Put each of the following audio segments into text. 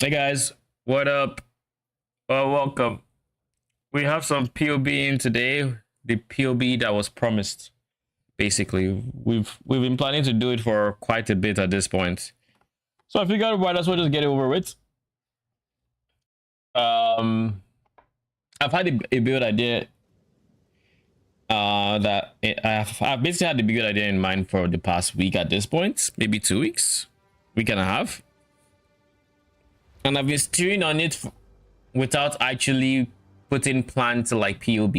Hey guys, what up? Well, welcome. We have some POB in today. The POB that was promised. Basically, we've been planning to do it for quite a bit at this point. So I figured why as well just get it over with. Um, I've had a build idea. I've basically had the build idea in mind for the past week at this point, maybe 2 weeks, week and a half, and I've been steering on it without actually putting plan to like POB.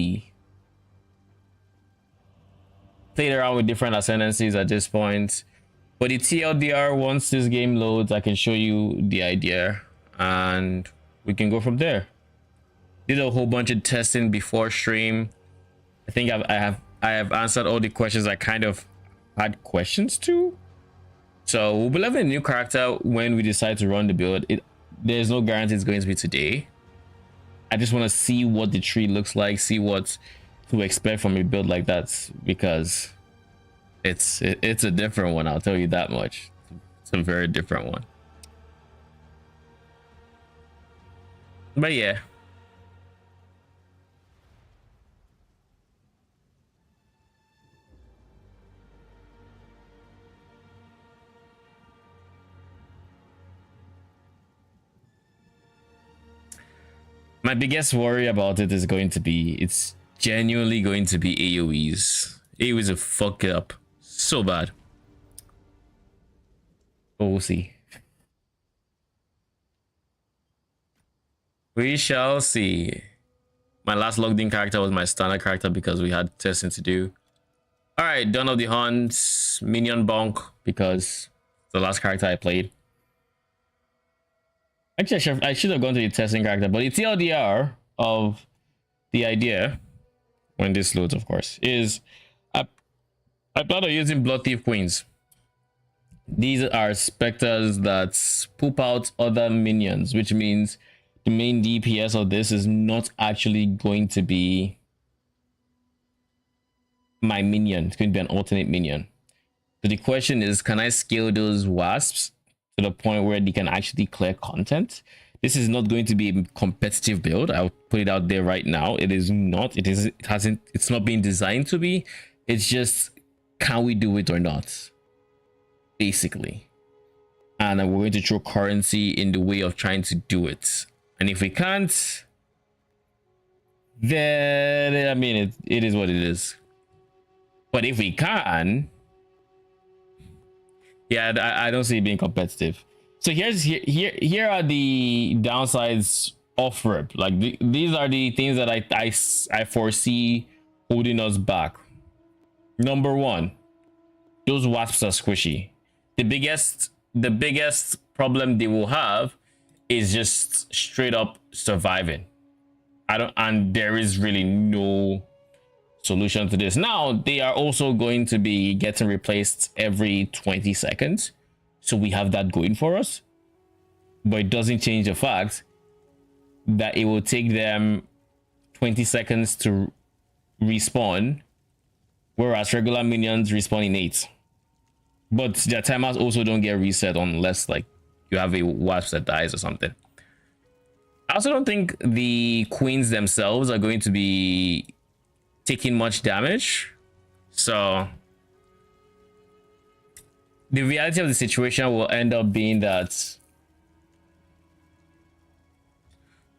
Played around with different ascendancies at this point, but the TLDR, once this game loads, I can show you the idea and we can go from there. Did a whole bunch of testing before stream. I think I have answered all the questions I kind of had questions to. So we'll be leveling a new character when we decide to run the build. There's no guarantee it's going to be today. I just want to see what the tree looks like, see what to expect from a build like that, because it's a different one. I'll tell you that much. It's a very different one. But yeah. My biggest worry about it is going to be, it's genuinely going to be AoEs. AoEs will fuck it up so bad. But we'll see. We shall see. My last logged in character was my standard character because we had testing to do. All right, Dawn of the Hunt, Minion Bonk, because it's the last character I played. Actually, I should have gone to the testing character, but the TLDR of the idea, when this loads, of course, is I plan on using Blood Thief Queens. These are specters that poop out other minions, which means the main DPS of this is not actually going to be my minion. It's going to be an alternate minion. So the question is, can I scale those wasps to the point where they can actually clear content? This is not going to be a competitive build. I'll put it out there right now. It is not. It's not being designed to be. It's just, can we do it or not? Basically. And we're going to throw currency in the way of trying to do it. And if we can't, then I mean it is what it is. But if we can, yeah, I don't see it being competitive. So here are the downsides of rip. Like these are the things that I foresee holding us back. Number one, those wasps are squishy. The biggest problem they will have is just straight up surviving. And there is really no solution to this. Now they are also going to be getting replaced every 20 seconds, so we have that going for us, but it doesn't change the fact that it will take them 20 seconds to respawn, whereas regular minions respawn in 8. But their timers also don't get reset unless like you have a wasp that dies or something. I also don't think the queens themselves are going to be taking much damage. So the reality of the situation will end up being that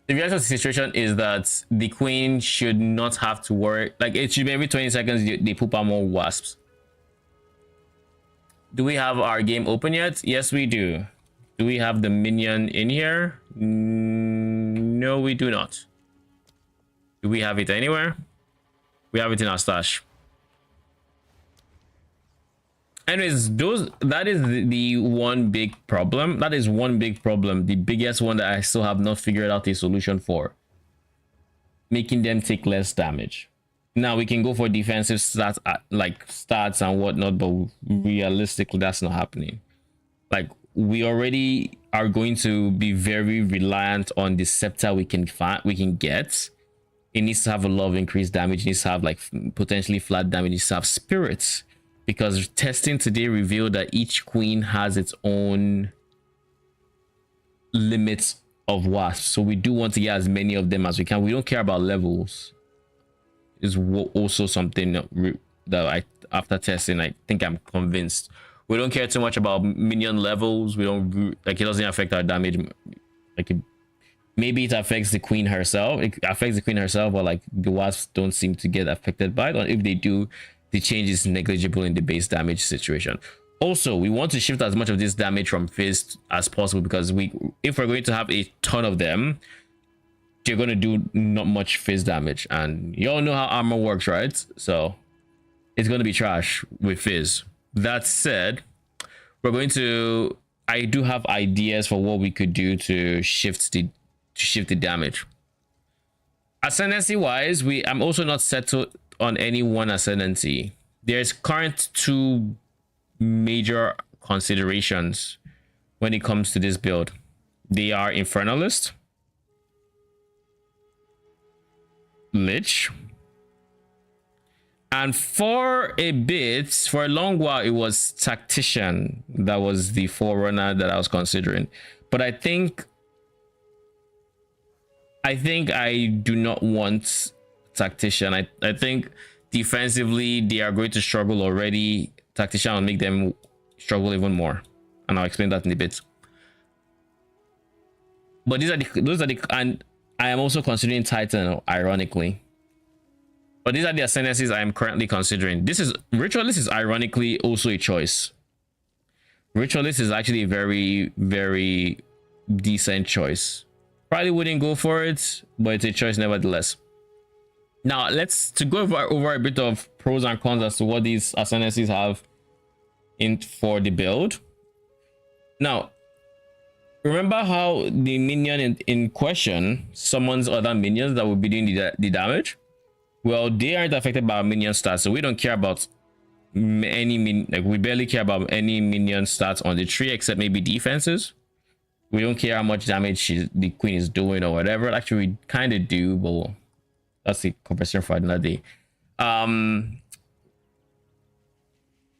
the queen should not have to worry. Like it should be every 20 seconds they poop out more wasps. Do we have our game open yet? Yes, we do. Do we have the minion in here? No, we do not. Do we have it anywhere? We have it in our stash. Anyways, that is the one big problem. That is one big problem. The biggest one that I still have not figured out a solution for. Making them take less damage. Now we can go for defensive stats, like stats and whatnot, but realistically, that's not happening. Like we already are going to be very reliant on the scepter we can get. It needs to have a lot of increased damage. It needs to have like potentially flat damage. It needs to have spirits, because testing today revealed that each queen has its own limits of wasps, so we do want to get as many of them as we can. We don't care about levels. Is also something that I, after testing, I think I'm convinced we don't care too much about minion levels. We don't, like, it doesn't affect our damage. Like, maybe it affects the queen herself. It affects the queen herself, but like the wasps don't seem to get affected by it. Or if they do, the change is negligible in the base damage situation. Also, we want to shift as much of this damage from fizz as possible, because if we're going to have a ton of them, you're going to do not much fizz damage, and you all know how armor works, right? So it's going to be trash with fizz. That said, we're going to, I do have ideas for what we could do to shift the damage. Ascendancy wise, I'm also not settled on any one ascendancy. There's current two major considerations when it comes to this build. They are Infernalist, Lich, and for a long while, it was Tactician. That was the forerunner that I was considering. But I think I do not want Tactician. I think defensively they are going to struggle already. Tactician will make them struggle even more, and I'll explain that in a bit. But those are the, and I am also considering Titan, ironically. But these are the ascendancies I am currently considering. This is Ritualist is ironically also a choice. Ritualist is actually a very, very decent choice. Probably wouldn't go for it, but it's a choice nevertheless. Now let's go over a bit of pros and cons as to what these ascendancies have for the build. Now, remember how the minion in question summons other minions that will be doing the damage? Well, they aren't affected by our minion stats, so we don't care about we barely care about any minion stats on the tree except maybe defenses. We don't care how much damage the queen is doing or whatever. Actually, we kind of do, but that's the conversation for another day.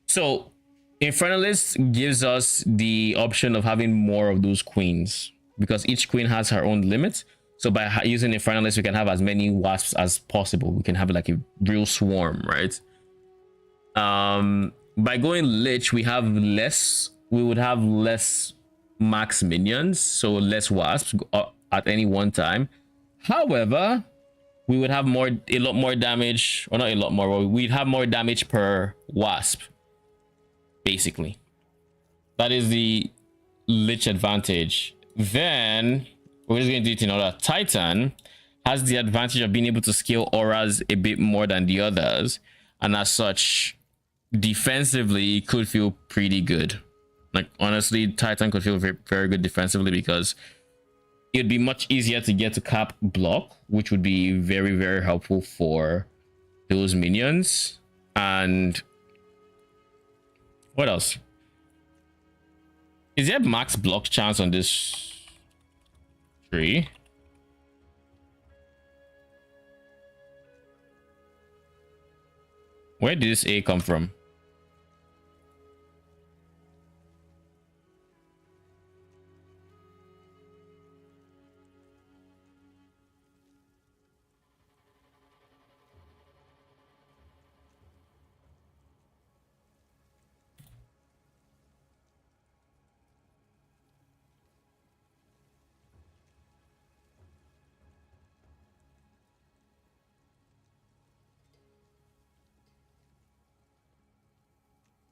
So Infernalist gives us the option of having more of those queens, because each queen has her own limit. So by using Infernalist, we can have as many wasps as possible. We can have like a real swarm, right? By going Lich, we would have less max minions, so less wasps at any one time. However, we would have a lot more damage, or not a lot more, but we'd have more damage per wasp, basically. That is the Lich advantage. Then we're just going to do it in order. Titan has the advantage of being able to scale auras a bit more than the others, and as such, defensively it could feel pretty good. Like, honestly, Titan could feel very, very good defensively, because it'd be much easier to get to cap block, which would be very, very helpful for those minions. And what else? Is there max block chance on this tree? Where did this A come from?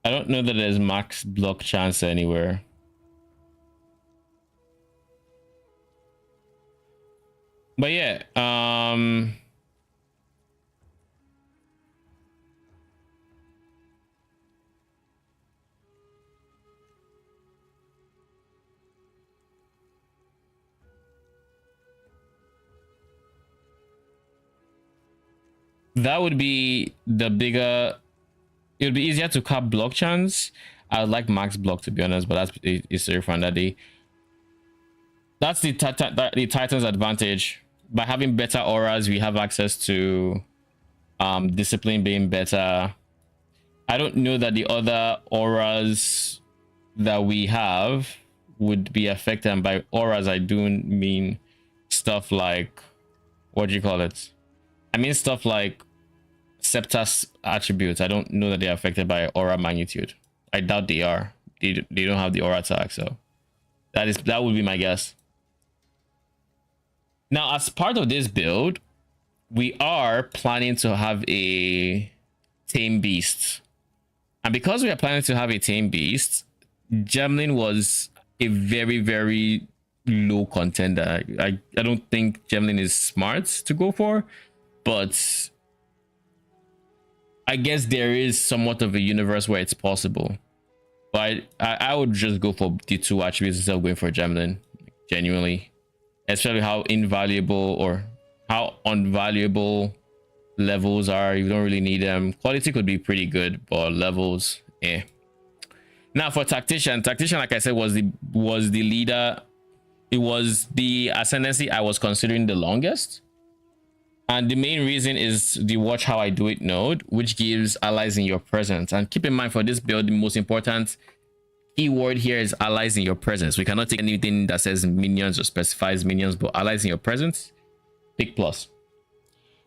I don't know that there's max block chance anywhere. But yeah, that would be the bigger. It would be easier to cap block chance. I would like max block, to be honest, but that's it's a fun that day. That's the Titan's advantage. By having better auras, we have access to discipline being better. I don't know that the other auras that we have, would be affected, and by auras I do mean stuff like, what do you call it? I mean stuff like Scepter's attributes. I don't know that they're affected by aura magnitude. I doubt they are. They don't have the aura tag, so that would be my guess. Now, as part of this build, we are planning to have a tame beast, and because we are planning to have a tame beast, Gemlin was a very, very low contender. I don't think Gemlin is smart to go for, but I guess there is somewhat of a universe where it's possible. But I would just go for the 2 attributes instead of going for Gemlin, genuinely. Especially how invaluable or how unvaluable levels are. You don't really need them. Quality could be pretty good, but levels, eh. Now for Tactician, like I said, was the leader. It was the ascendancy I was considering the longest. And the main reason is the watch how I do it node, which gives allies in your presence. And keep in mind, for this build, the most important keyword here is allies in your presence. We cannot take anything that says minions or specifies minions, but allies in your presence, big plus.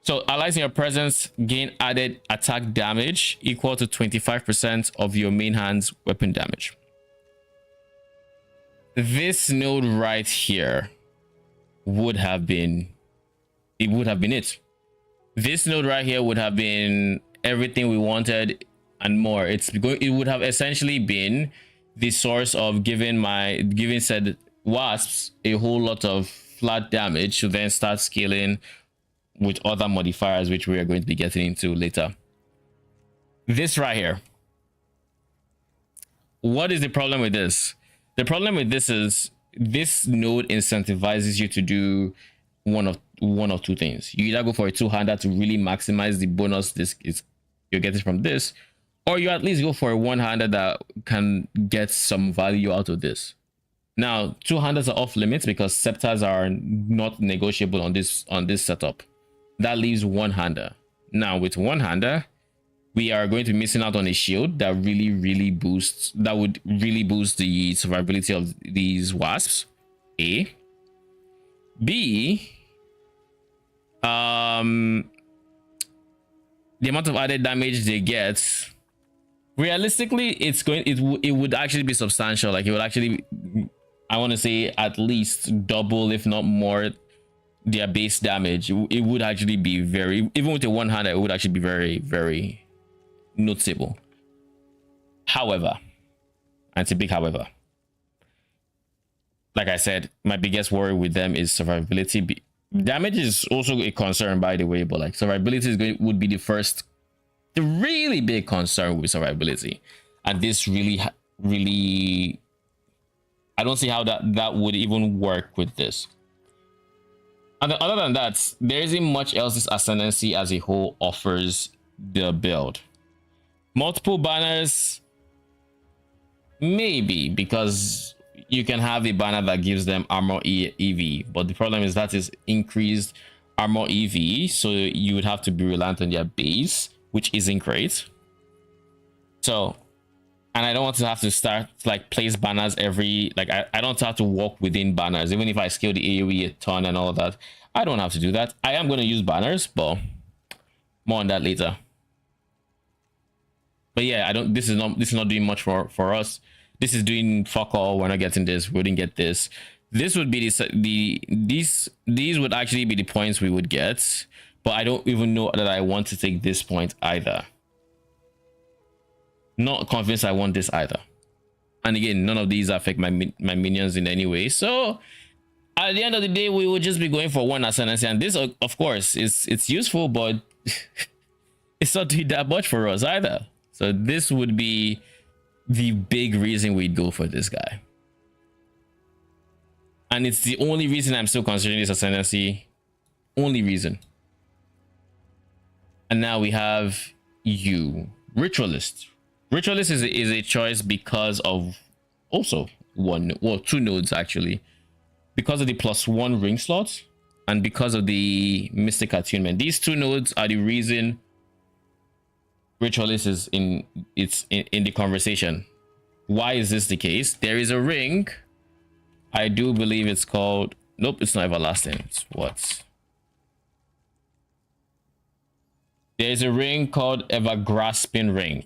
So allies in your presence gain added attack damage equal to 25% of your main hand's weapon damage. This node right here would have been it. This node right here would have been everything we wanted and more. It would have essentially been the source of giving said wasps a whole lot of flat damage to then start scaling with other modifiers, which we are going to be getting into later. This right here, what is the problem with this? The problem with this is this node incentivizes you to do one of 2 things. You either go for a 2-hander to really maximize the bonus you're getting from this, or you at least go for a 1-hander that can get some value out of this. Now, 2-handers are off limits because scepters are not negotiable on this setup. That leaves 1-hander. Now, with 1-hander, we are going to be missing out on a shield that would really boost the survivability of these wasps. A. B, the amount of added damage they get, realistically, it would actually be substantial. Like, it would actually, I want to say, at least double, if not more, their base damage. It would actually be even with a 1-hander, it would actually be very, very noticeable. However, and it's a big however, like I said, my biggest worry with them is survivability. Damage is also a concern, by the way, but like survivability would be the really big concern with survivability. And this really, I don't see how that would even work with this. And other than that, there isn't much else this ascendancy as a whole offers the build. Multiple banners, maybe, because you can have a banner that gives them armor EV, but the problem is that is increased armor EV, so you would have to be reliant on their base, which isn't great. So, and I don't want to have to start like place banners every, like I don't have to walk within banners, even if I scale the AoE a ton and all of that. I don't have to do that. I am going to use banners, but more on that later. But yeah, this is not doing much for us. This is doing fuck all. We're not getting this. We wouldn't get this. This would be these would actually be the points we would get, but I don't even know that I want to take this point either. Not convinced I want this either. And again, none of these affect my minions in any way. So at the end of the day, we would just be going for 1 ascendancy, and this, of course, it's useful, but it's not doing that much for us either. So this would be the big reason we'd go for this guy, and it's the only reason I'm still considering this ascendancy. Only reason. And now we have Ritualist. Ritualist is a choice because of also 2 nodes actually, because of the +1 ring slot and because of the mystic attunement. These 2 nodes are the reason Ritualist is in the conversation. Why is this the case? There is a ring I do believe it's called, nope, it's not everlasting. It's what? There's a ring called Ever-Grasping Ring.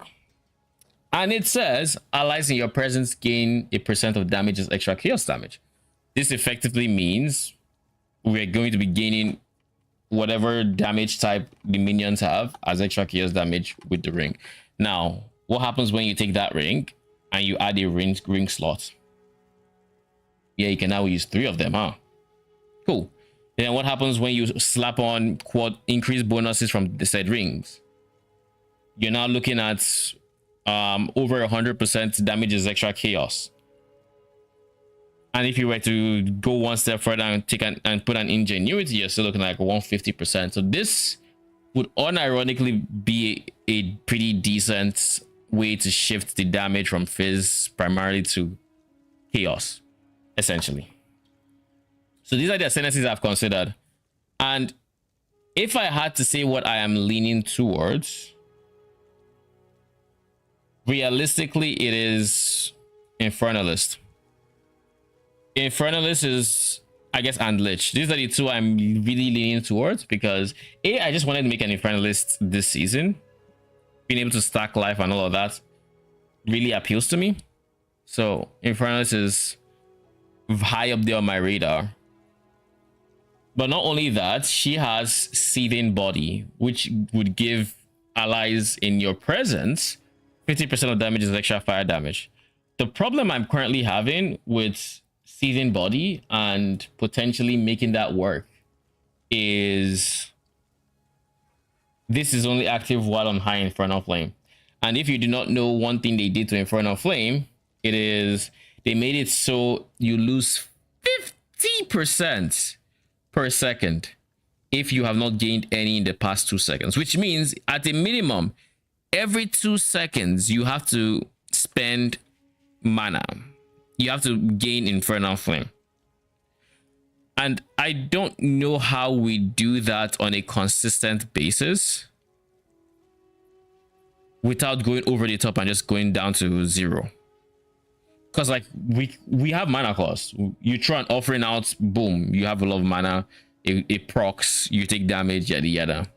And it says, allies in your presence gain a percent of damage as extra chaos damage. This effectively means we're going to be gaining whatever damage type the minions have as extra chaos damage with the ring. Now, what happens when you take that ring and you add a ring slot? Yeah, you can now use 3 of them, huh? Cool. Then what happens when you slap on quad increased bonuses from the said rings? You're now looking at over 100% damage is extra chaos. And if you were to go one step further and take and put an ingenuity, you're still looking at like 150%. So this would unironically be a pretty decent way to shift the damage from fizz primarily to chaos, essentially. So these are the ascendancies I've considered. And if I had to say what I am leaning towards, realistically, it is Infernalist. Infernalist is, I guess, and Lich. These are the 2 I'm really leaning towards because I just wanted to make an Infernalist this season. Being able to stack life and all of that really appeals to me. So Infernalist is high up there on my radar. But not only that, she has Seething Body, which would give allies in your presence 50% of damage is extra fire damage. The problem I'm currently having with Seething Body and potentially making that work is this is only active while on high Infernal Flame. And if you do not know one thing they did to Infernal Flame, it is they made it so you lose 50% per second if you have not gained any in the past 2 seconds, which means at a minimum, every 2 seconds you have to spend mana. You have to gain Infernal Flame. And I don't know how we do that on a consistent basis without going over the top and just going down to 0. Because like we have mana cost. You try and offering out, boom, you have a lot of mana, it procs, you take damage, yada yada.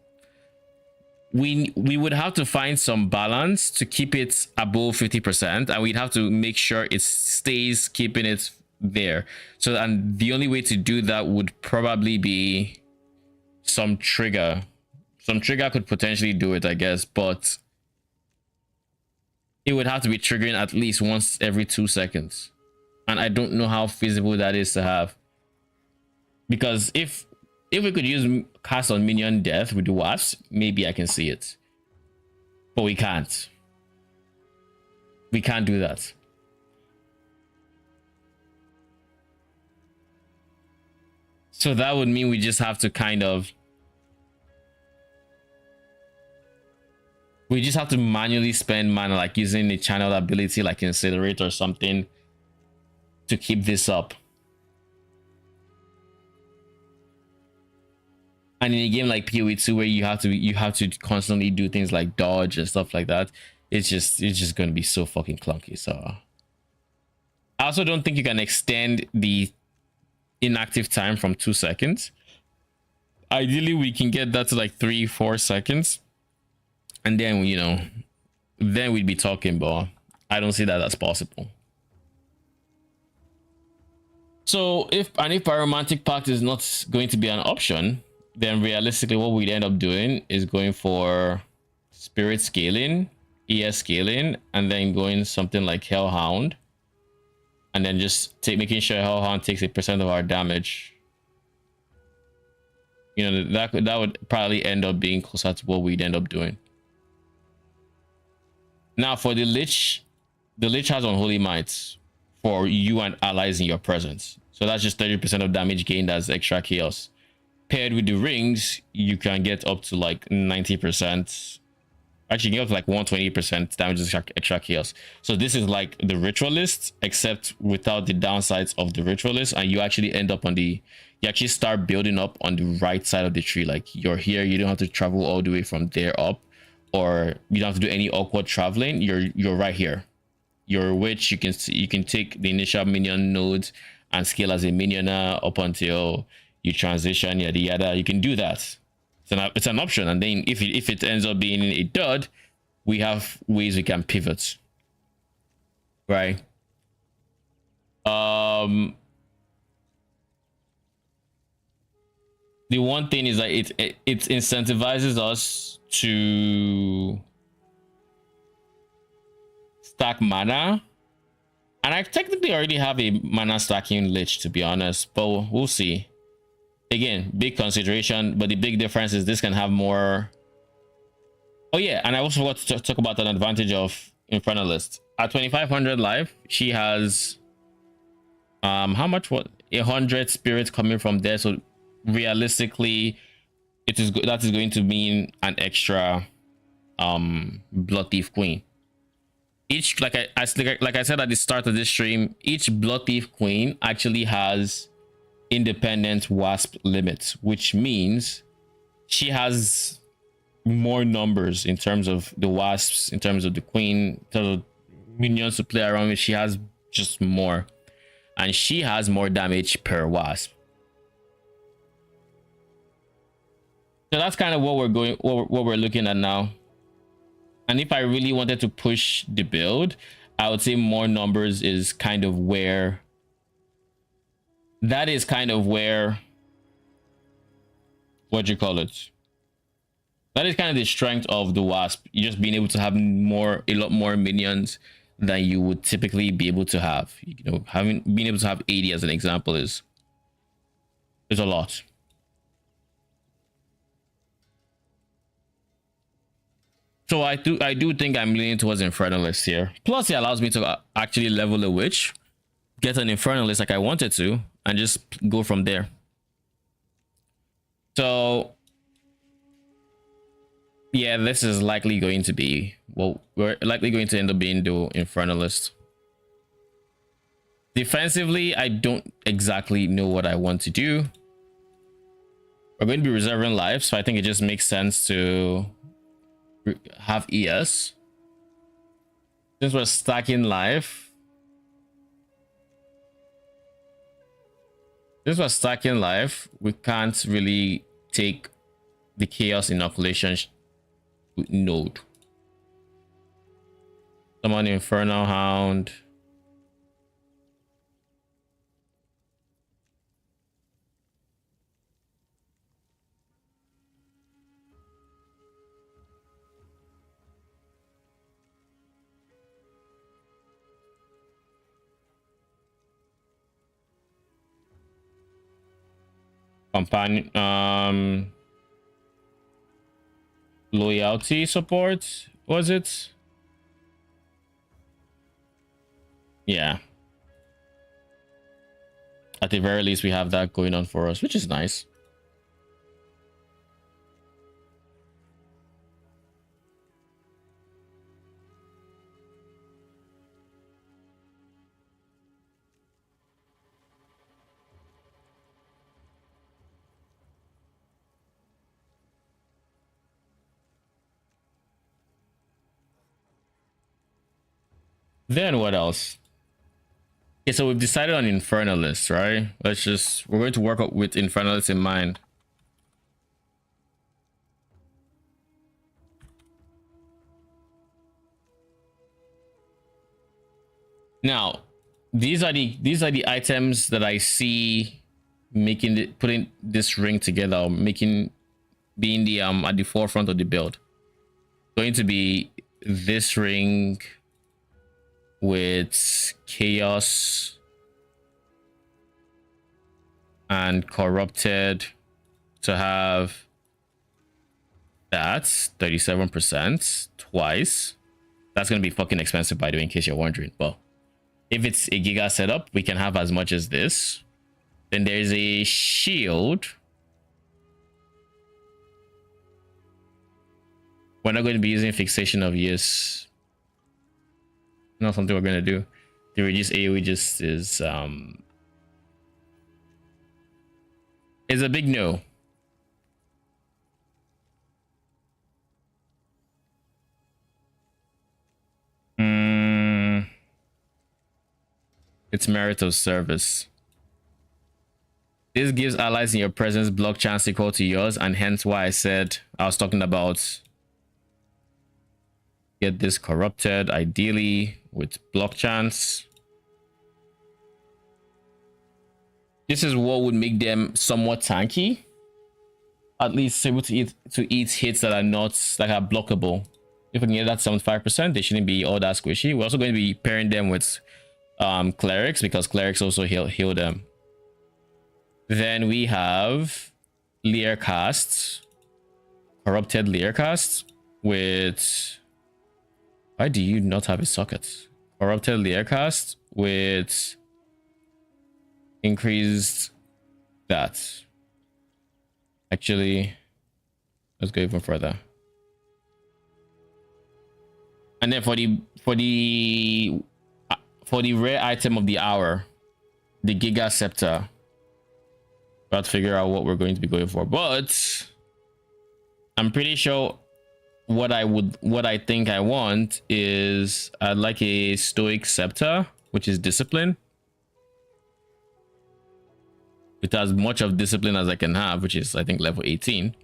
We would have to find some balance to keep it above 50%, and we'd have to make sure it stays keeping it there. So, and the only way to do that would probably be some trigger. Some trigger could potentially do it, I guess, but it would have to be triggering at least once every 2 seconds. And I don't know how feasible that is to have. Because if we could use cast on minion death with the wasps, maybe I can see it. But we can't. We can't do that. So that would mean we just have to kind of... we just have to manually spend mana, like using the channel ability like Incinerate or something to keep this up. And in a game like PoE 2 where you have to constantly do things like dodge and stuff like that, it's just going to be so fucking clunky. So I also don't think you can extend the inactive time from 2 seconds. Ideally we can get that to like 3-4 seconds, and then, you know, then we'd be talking, but I don't see that as possible. So if Pyromantic Pact is not going to be an option, then realistically what we'd end up doing is going for Spirit Scaling, ES Scaling, and then going something like Hellhound, and then just making sure Hellhound takes 1% of our damage. You know, that would probably end up being closer to what we'd end up doing. Now for the Lich has Unholy Might for you and allies in your presence. So that's just 30% of damage gained as extra chaos. Paired with the rings, you can get up to like 90%. Actually, you get up to like 120% damage as extra chaos. So this is like the Ritualist, except without the downsides of the Ritualist, and you actually end up on the... you actually start building up on the right side of the tree. Like you're here, you don't have to travel all the way from there up, or you don't have to do any awkward traveling. You're right here. You're a witch. You can take the initial minion nodes and scale as a minioner up until you transition, yada yada. You can do that. It's an option, and then if it ends up being a dud, we have ways we can pivot, right? The one thing is that it incentivizes us to stack mana, and I technically already have a mana stacking lich, to be honest, but we'll see. Again, big consideration, but the big difference is this can have more. Oh yeah, and I also want to talk about an advantage of Infernalist. At 2500 life, she has how much? What, 100 spirits coming from there, so realistically that is going to mean an extra Blood Thief Queen. Each, like I said at the start of this stream, each Blood Thief Queen actually has independent wasp limits, which means she has more numbers in terms of the wasps, in terms of the queen, in terms of minions to play around with. She has just more, and she has more damage per wasp. So that's kind of what we're looking at now. And if I really wanted to push the build, I would say more numbers is kind of where what do you call it? That is kind of the strength of the wasp. You just being able to have a lot more minions than you would typically be able to have. You know, being able to have 80 as an example is a lot. So I do think I'm leaning towards Infernalist here. Plus, it allows me to actually level a witch, get an Infernalist like I wanted to, and just go from there. So yeah, this is likely going to be, well, we're likely going to end up being the Infernalist. Defensively, I don't exactly know what I want to do. We're going to be reserving life, so I think it just makes sense to have ES. Since we're stacking life, we can't really take the chaos inoculation node. Summon Infernal Hound. Companion, loyalty support, was it? Yeah, at the very least we have that going on for us, which is nice. Then what else? Okay, so we've decided on Infernalist, right? We're going to work with Infernalist in mind. Now, these are the items that I see putting this ring together, or being the at the forefront of the build. Going to be this ring with chaos and corrupted, to have that 37% twice. That's gonna be fucking expensive, by the way, in case you're wondering. Well, if it's a giga setup, we can have as much as this. Then there's a shield. We're not going to be using fixation of use. Not something we're going to do. The reduce AoE just is a big no. It's merit of service. This gives allies in your presence block chance equal to yours, and hence why I said I was talking about get this corrupted, ideally with block chance. This is what would make them somewhat tanky. At least able to eat hits that are not blockable. If we can get that 75%, they shouldn't be all that squishy. We're also going to be pairing them with clerics, because clerics also heal them. Then we have Leer casts, corrupted Leer casts with. Why do you not have a socket? Corrupted Leer cast with increased that. Actually, let's go even further. And then for the rare item of the hour, the Giga Scepter. Got to figure out what we're going to be going for, but I'm pretty sure what I think I want is I'd like a Stoic Scepter, which is discipline, with as much of discipline as I can have, which is I think level 18.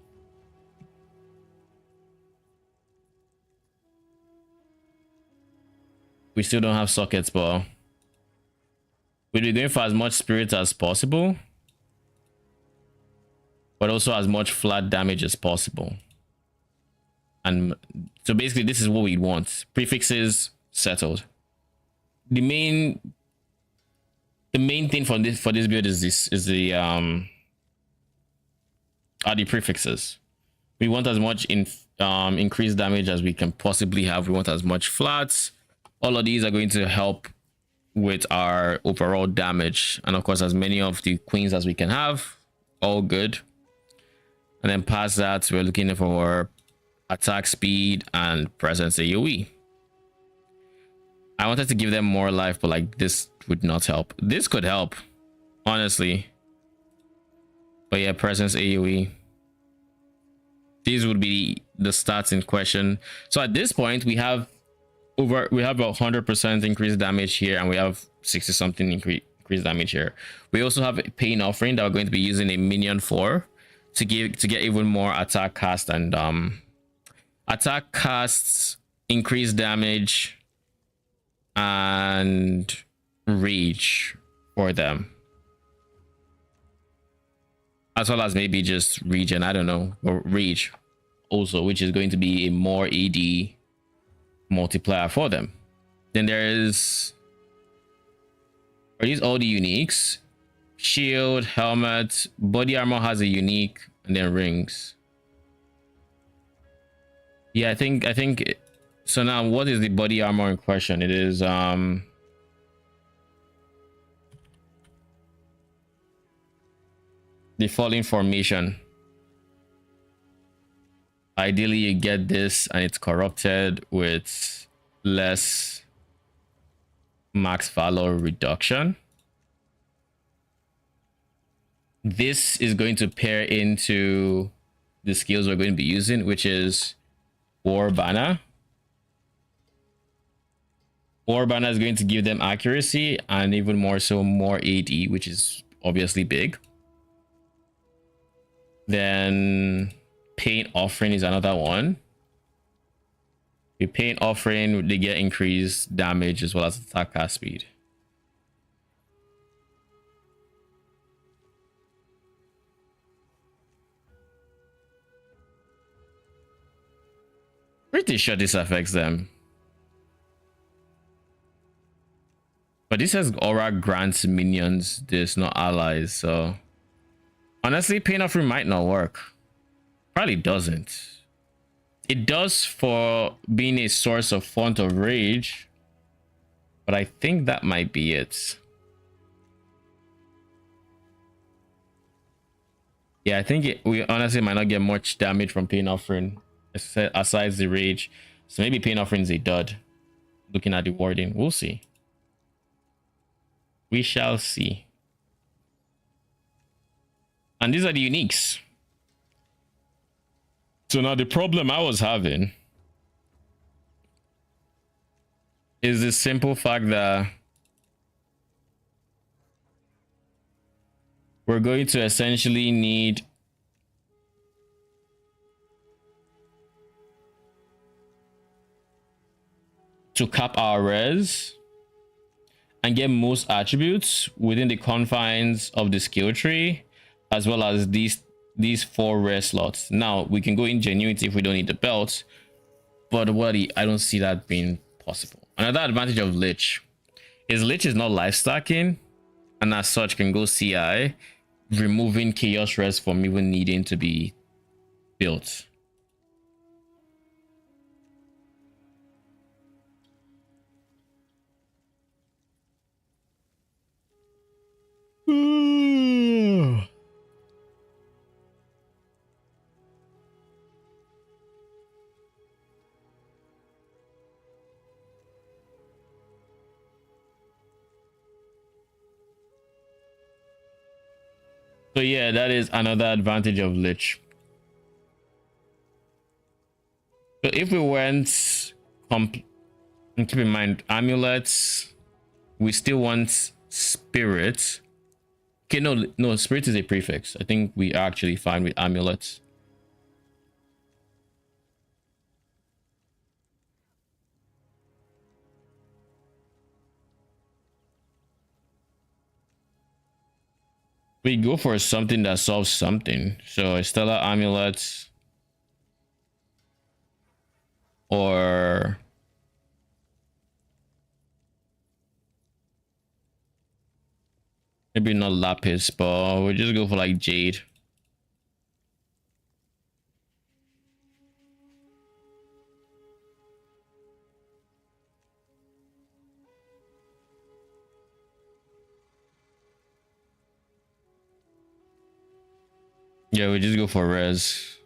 We still don't have sockets, but we'll be going for as much spirit as possible, but also as much flat damage as possible. And so basically this is what we want. Prefixes settled. The main thing for this build is the prefixes. We want as much increased damage as we can possibly have. We want as much flats. All of these are going to help with our overall damage, and of course as many of the queens as we can have. All good. And then past that, we're looking for attack speed and presence AoE. I wanted to give them more life, but like this would not help. This could help, honestly. But yeah, presence AoE. These would be the stats in question. So at this point, we have a 100% increased damage here, and we have 60 something increased damage here. We also have a Pain Offering that we're going to be using a minion for to get even more attack cast and attack casts, increased damage, and rage for them, as well as maybe just regen, I don't know, or rage also, which is going to be a more AD multiplier for them. Then are these all the uniques? Shield, helmet, body armor has a unique, and then rings. Yeah, I think so. Now what is the body armor in question? It is the Falling Formation. Ideally you get this and it's corrupted with less max valor reduction. This is going to pair into the skills we're going to be using, which is War Banner. War Banner is going to give them accuracy and even more so more AD, which is obviously big. Then Pain Offering is another one. With Pain Offering, they get increased damage as well as attack cast speed. Pretty sure this affects them. But this says aura grants minions this, not allies, so honestly Pain Offering might not work. Probably doesn't. It does for being a source of font of rage, but I think that might be it. Yeah, I think we honestly might not get much damage from Pain Offering aside the rage, so maybe Pain Offering is a dud. Looking at the wording, we'll see. We shall see. And these are the uniques. So now the problem I was having is the simple fact that we're going to essentially need to cap our res and get most attributes within the confines of the skill tree, as well as these 4 rare slots. Now we can go ingenuity if we don't need the belt, but I don't see that being possible. Another advantage of Lich is not life stacking, and as such can go CI, removing chaos res from even needing to be built. So yeah, that is another advantage of Lich. So if we went and keep in mind amulets, we still want spirit. Okay, no, spirit is a prefix. I think we are actually fine with amulets. We go for something that solves something. So a stellar amulet, or maybe not lapis, but we'll just go for like jade. Yeah, we just go for res.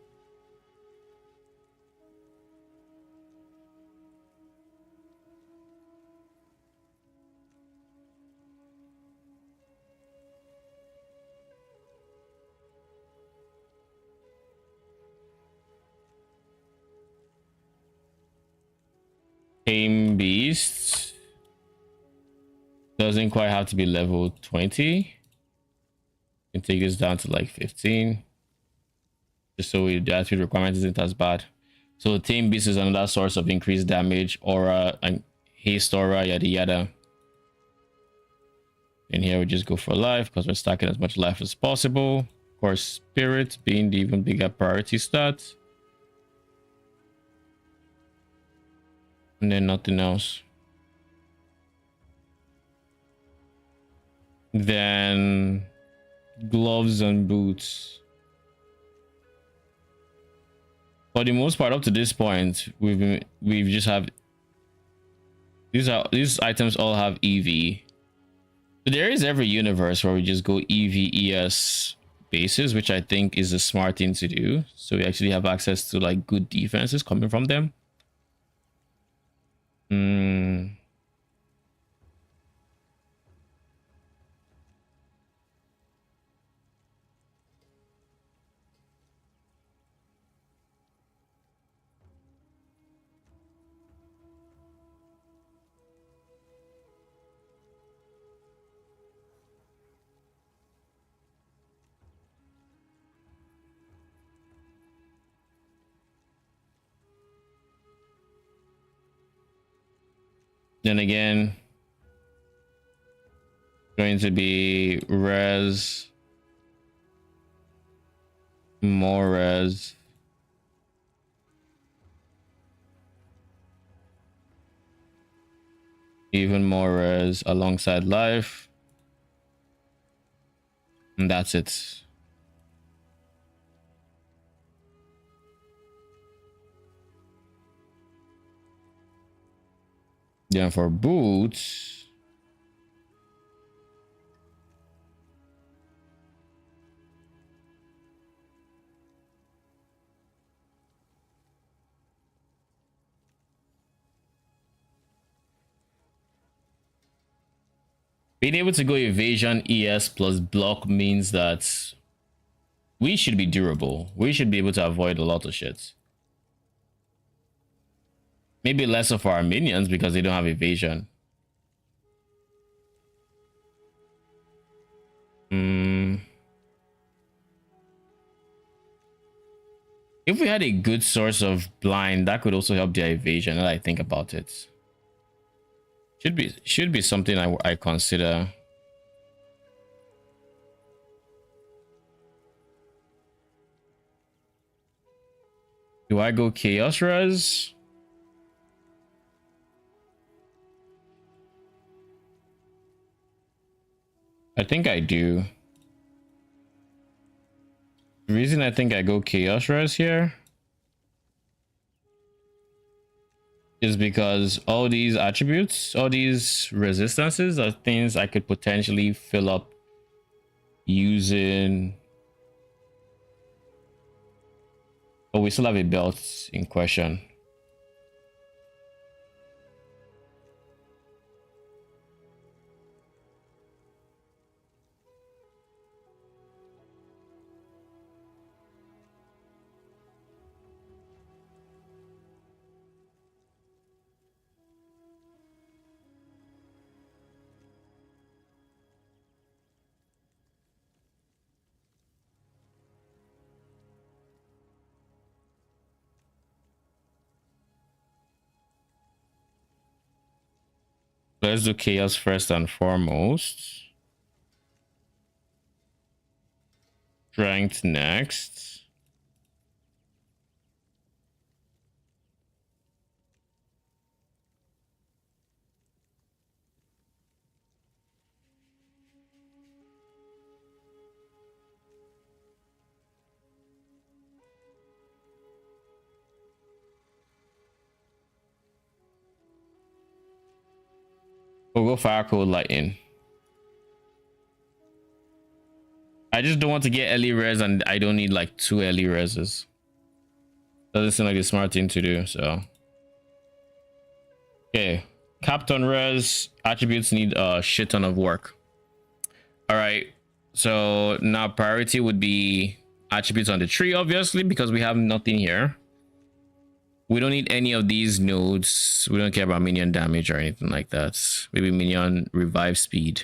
Tame beast doesn't quite have to be level 20. You can take this down to like 15. Just so the attribute requirement isn't as bad. So tame beast is another source of increased damage, aura, and haste aura, yada yada. And here we just go for life because we're stacking as much life as possible. Of course, spirit being the even bigger priority stat. And then nothing else. Then gloves and boots. For the most part, up to this point, we've just have these items all have EV. So there is every universe where we just go EV ES bases, which I think is a smart thing to do. So we actually have access to like good defenses coming from them. Then again, going to be res, more res, even more res alongside life, and that's it. Then for boots, being able to go evasion ES plus block means that we should be durable. We should be able to avoid a lot of shit. Maybe less of our minions because they don't have evasion. If we had a good source of blind, that could also help their evasion. Now that I think about it, should be something I consider. Do I go Chaos Res? I think I do. The reason I think I go Chaos Res here is because all these attributes, all these resistances are things I could potentially fill up using. Oh, we still have a belt in question. Let's do Chaos first and foremost. Strength next. We'll go Fire Code Lightning. I just don't want to get early res, and I don't need like 2 early reses. Doesn't seem like a smart thing to do, so. Okay. Captain res attributes need a shit ton of work. All right. So now priority would be attributes on the tree, obviously, because we have nothing here. We don't need any of these nodes. We don't care about minion damage or anything like that. Maybe minion revive speed.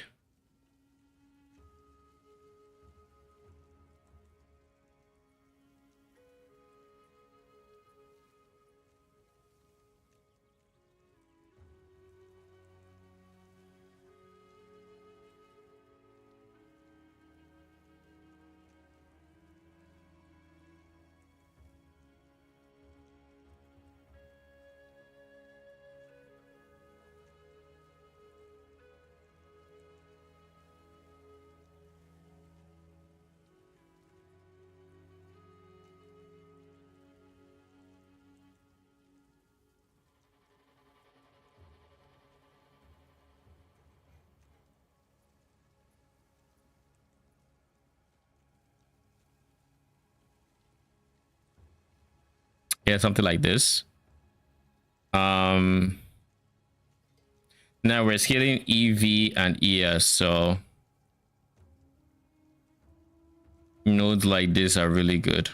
Yeah, something like this. Now we're scaling EV and ES, so nodes like this are really good.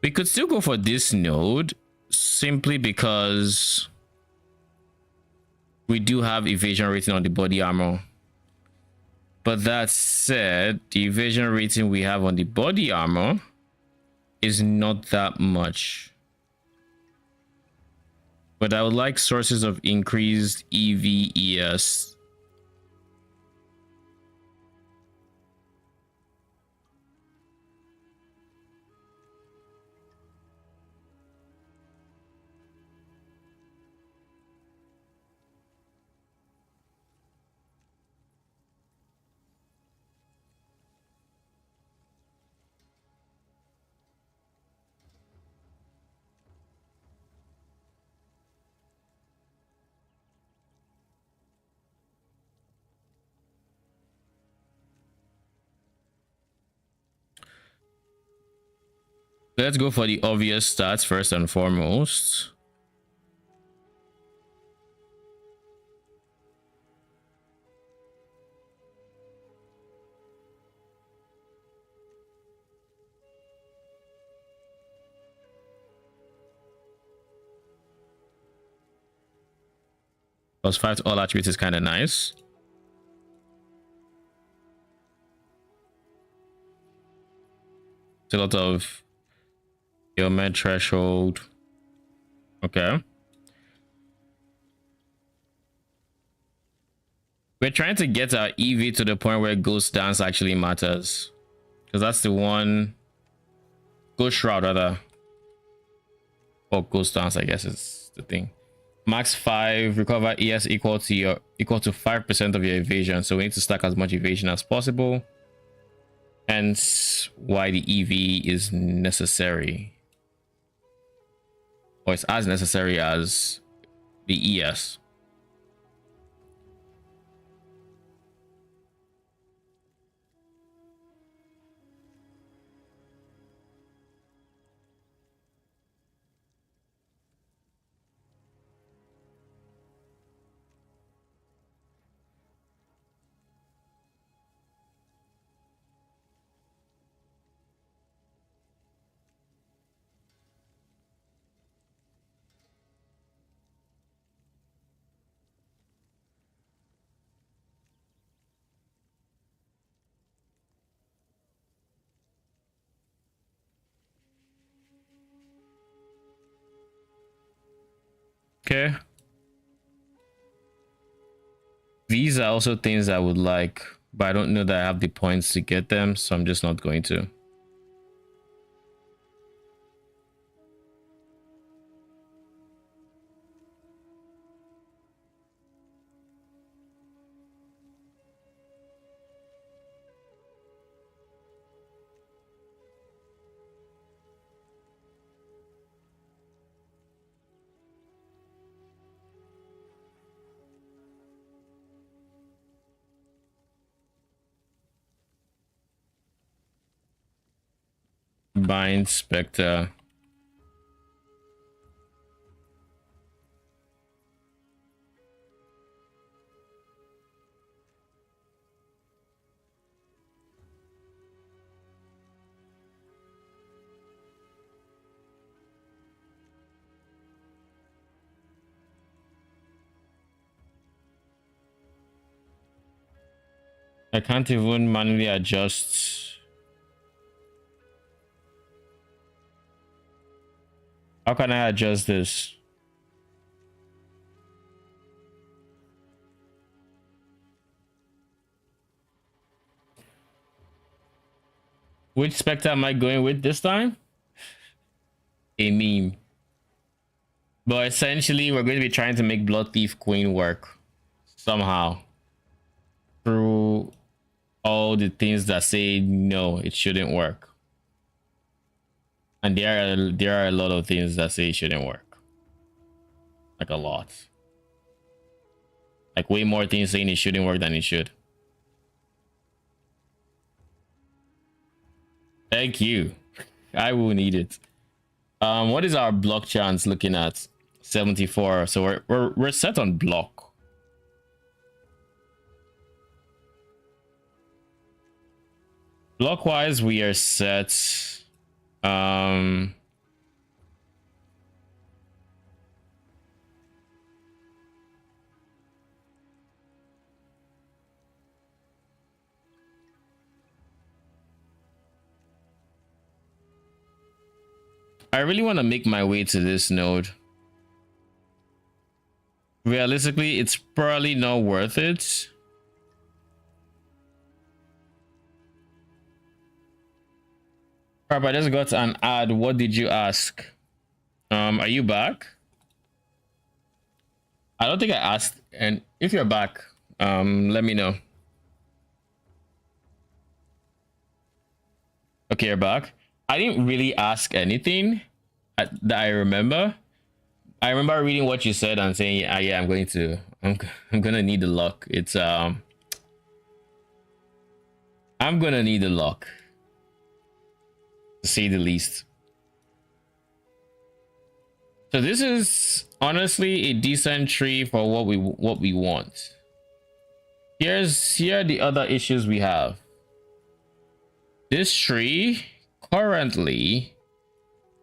We could still go for this node simply because we do have evasion rating on the body armor. But that said, the evasion rating we have on the body armor is not that much. But I would like sources of increased EVES. Let's go for the obvious stats first and foremost. +5 to all attributes is kind of nice. It's a lot of ailment threshold. Okay. We're trying to get our EV to the point where Ghost Dance actually matters. Because that's the one. Ghost Shroud, rather. Or Ghost Dance, I guess is the thing. Max 5, recover ES equal to 5% of your evasion. So we need to stack as much evasion as possible. Hence why the EV is necessary. Or it's as necessary as the ES. Okay. These are also things I would like, but I don't know that I have the points to get them, so I'm just not going to. Bind Spectre. I can't even manually adjust. How can I adjust this? Which Spectre am I going with this time? A meme. But essentially, we're going to be trying to make Blood Thief Queen work somehow through all the things that say no, it shouldn't work. And there are a lot of things that say it shouldn't work. Like a lot. Like way more things saying it shouldn't work than it should. Thank you. I will need it. What is our block chance looking at? 74. So we're set on block. Block wise, we are set. I really want to make my way to this node. Realistically, it's probably not worth it. I just got an ad. What did you ask? Are you back? I don't think I asked, and if you're back, let me know. Okay, you're back. I didn't really ask anything that I remember. I remember reading what you said and saying, yeah, I'm gonna need the luck. It's I'm gonna need the luck, to say the least. So this is honestly a decent tree for what we want. Here are the other issues we have. This tree currently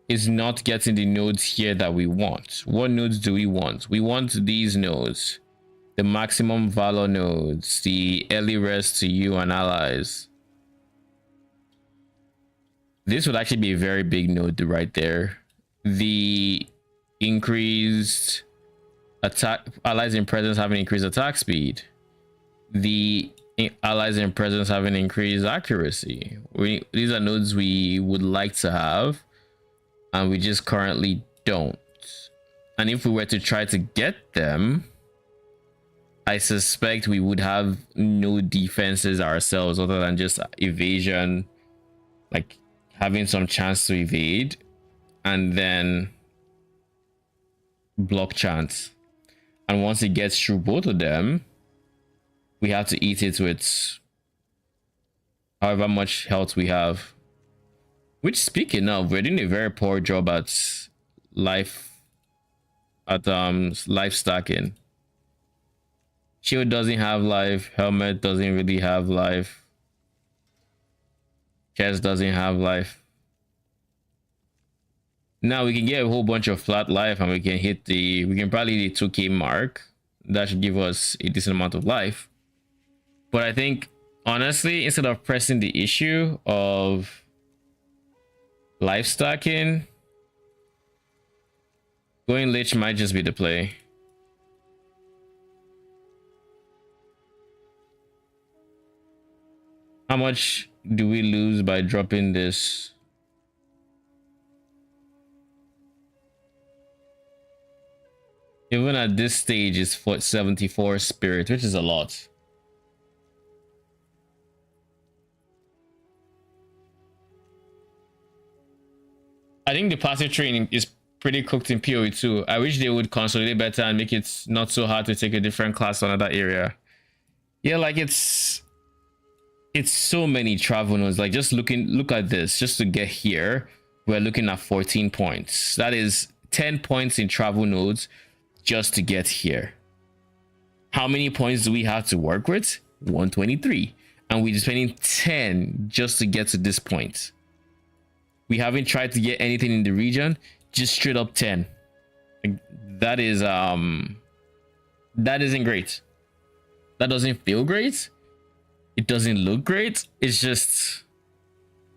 is not getting the nodes here that we want. What nodes do we want? We want these nodes. the maximum valor nodes, the early rest to you and allies. This would actually be a very big node right there. The increased attack, allies in presence having increased attack speed. The allies in presence having increased accuracy. These are nodes we would like to have, and we just currently don't. And if we were to try to get them, I suspect we would have no defenses ourselves other than just evasion, like having some chance to evade, and then block chance. And once it gets through both of them, we have to eat it with however much health we have. Which, speaking of, we're doing a very poor job at life stacking. Shield doesn't have life, helmet doesn't really have life, chest doesn't have life. Now we can get a whole bunch of flat life and we can probably hit the 2k mark. That should give us a decent amount of life. But I think honestly, instead of pressing the issue of life stacking, going Lich might just be the play. How much do we lose by dropping this? Even at this stage, it's 74 spirit, which is a lot. I think the passive training is pretty cooked in PoE too. I wish they would consolidate better and make it not so hard to take a different class on another area. Yeah, like it's so many travel nodes. Like just look at this, just to get here, we're looking at 14 points. That is 10 points in travel nodes just to get here. How many points do we have to work with? 123. And we're spending 10 just to get to this point. We haven't tried to get anything in the region, just straight up 10. Like, that isn't great. That doesn't feel great. It doesn't look great. It's just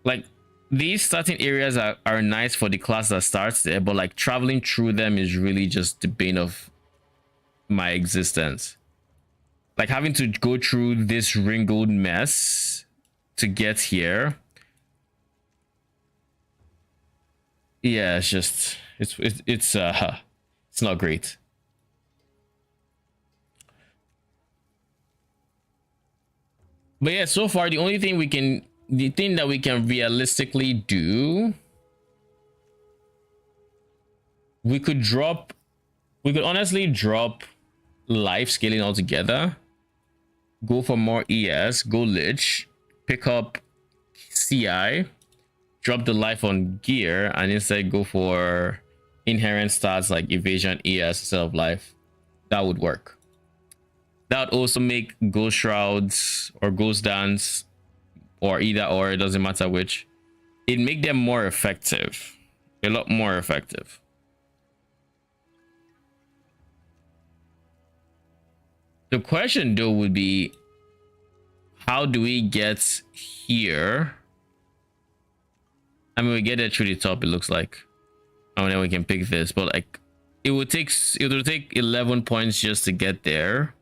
like these starting areas are nice for the class that starts there, but like traveling through them is really just the bane of my existence. Like having to go through this ringled mess to get here. Yeah, it's just it's not great. But yeah, so far the thing that we can realistically do, we could honestly drop life scaling altogether, go for more ES, go Lich, pick up CI, drop the life on gear, and instead go for inherent stats like evasion, ES instead of life. That would work. That would also make Ghost Shrouds or Ghost Dance or either or, it doesn't matter which. It'd make them more effective. A lot more effective. The question though would be, how do we get here? I mean, we get it through the top, it looks like. And then we can pick this, but like it would take 11 points just to get there.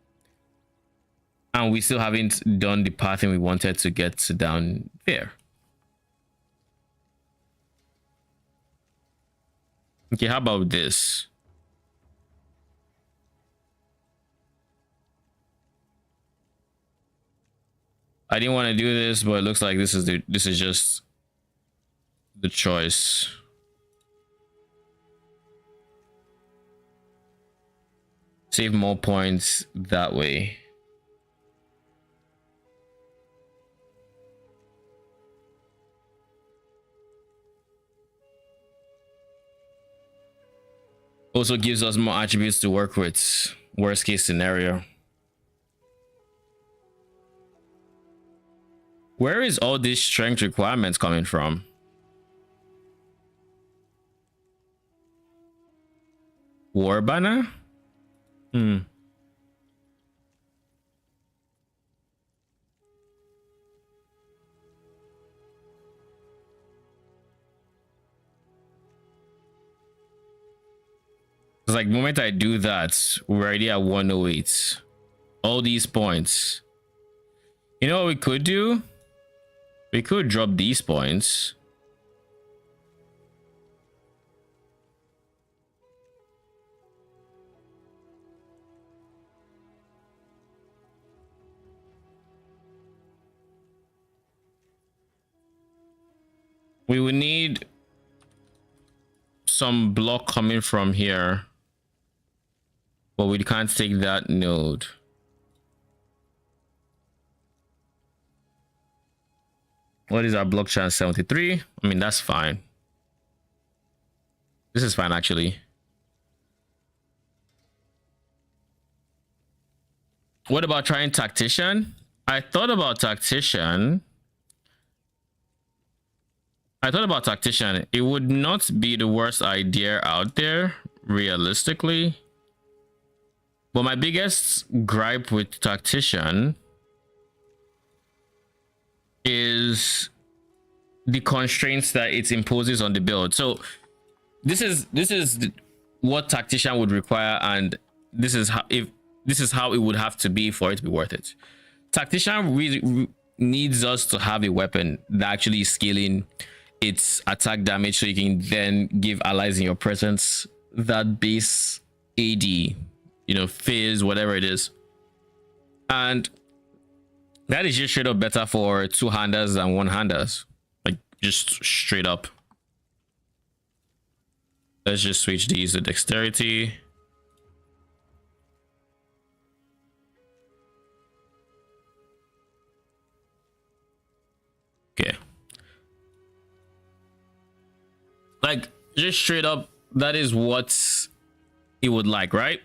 And we still haven't done the pathing we wanted to get to down there. Okay, how about this? I didn't want to do this, but it looks like this is just the choice. Save more points that way. Also gives us more attributes to work with. Worst case scenario. Where is all these strength requirements coming from? War banner? Because like the moment I do that, we're already at 108. All these points. You know what we could do? We could drop these points. We would need some block coming from here, but we can't take that node. What is our block chance? 73. I mean, that's fine. This is fine, actually. What about trying Tactician? I thought about Tactician. It would not be the worst idea out there, realistically. But my biggest gripe with Tactician is the constraints that it imposes on the build. So this is what Tactician would require, and this is how it would have to be for it to be worth it. Tactician really needs us to have a weapon that actually is scaling its attack damage, so you can then give allies in your presence that base AD, you know, phase, whatever it is. And that is just straight up better for two-handers than one-handers. Like, just straight up. Let's just switch these to dexterity. Okay. Like, just straight up, that is what it would like, right?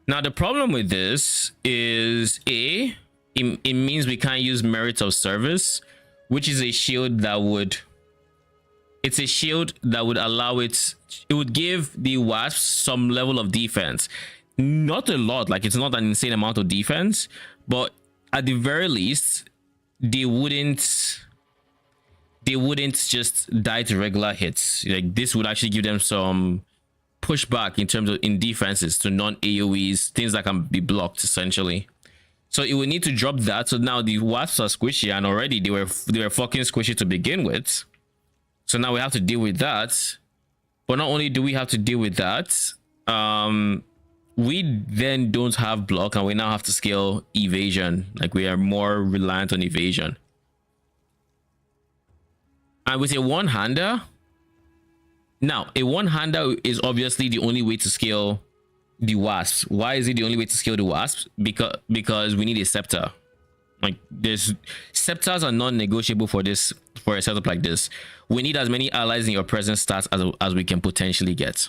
Now, the problem with this is it means we can't use Merit of Service, which is a shield that would... It's a shield that would allow it would give the wasps some level of defense. Not a lot, like it's not an insane amount of defense, but at the very least, they wouldn't just die to regular hits. Like, this would actually give them some pushback in terms of defenses to non-AoEs, things that can be blocked essentially. So it would need to drop that. So now the wasps are squishy, and already they were fucking squishy to begin with. So now we have to deal with that. But not only do we have to deal with that, we then don't have block, and we now have to scale evasion. Like, we are more reliant on evasion. And with a one-hander, now a one-hander is obviously the only way to scale the wasps. Why is it the only way to scale the wasps? Because we need a scepter. Like, scepters are non-negotiable for a setup like this. We need as many allies in your presence stats as we can potentially get.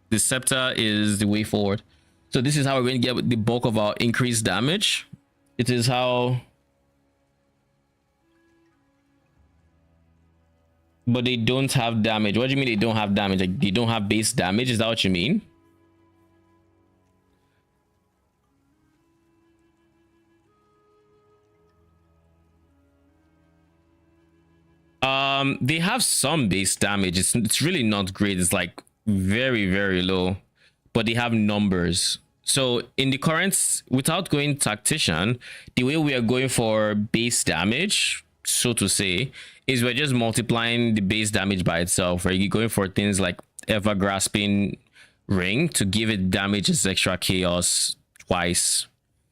The scepter is the way forward. So this is how we're going to get the bulk of our increased damage. It is how... But they don't have damage. What do you mean they don't have damage? Like, they don't have base damage? Is that what you mean? They have some base damage. It's really not great. It's like very, very low. But they have numbers. So in the current, without going Tactician, the way we are going for base damage, so to say, is we're just multiplying the base damage by itself. Right? You're going for things like Ever Grasping Ring to give it damage as extra chaos twice.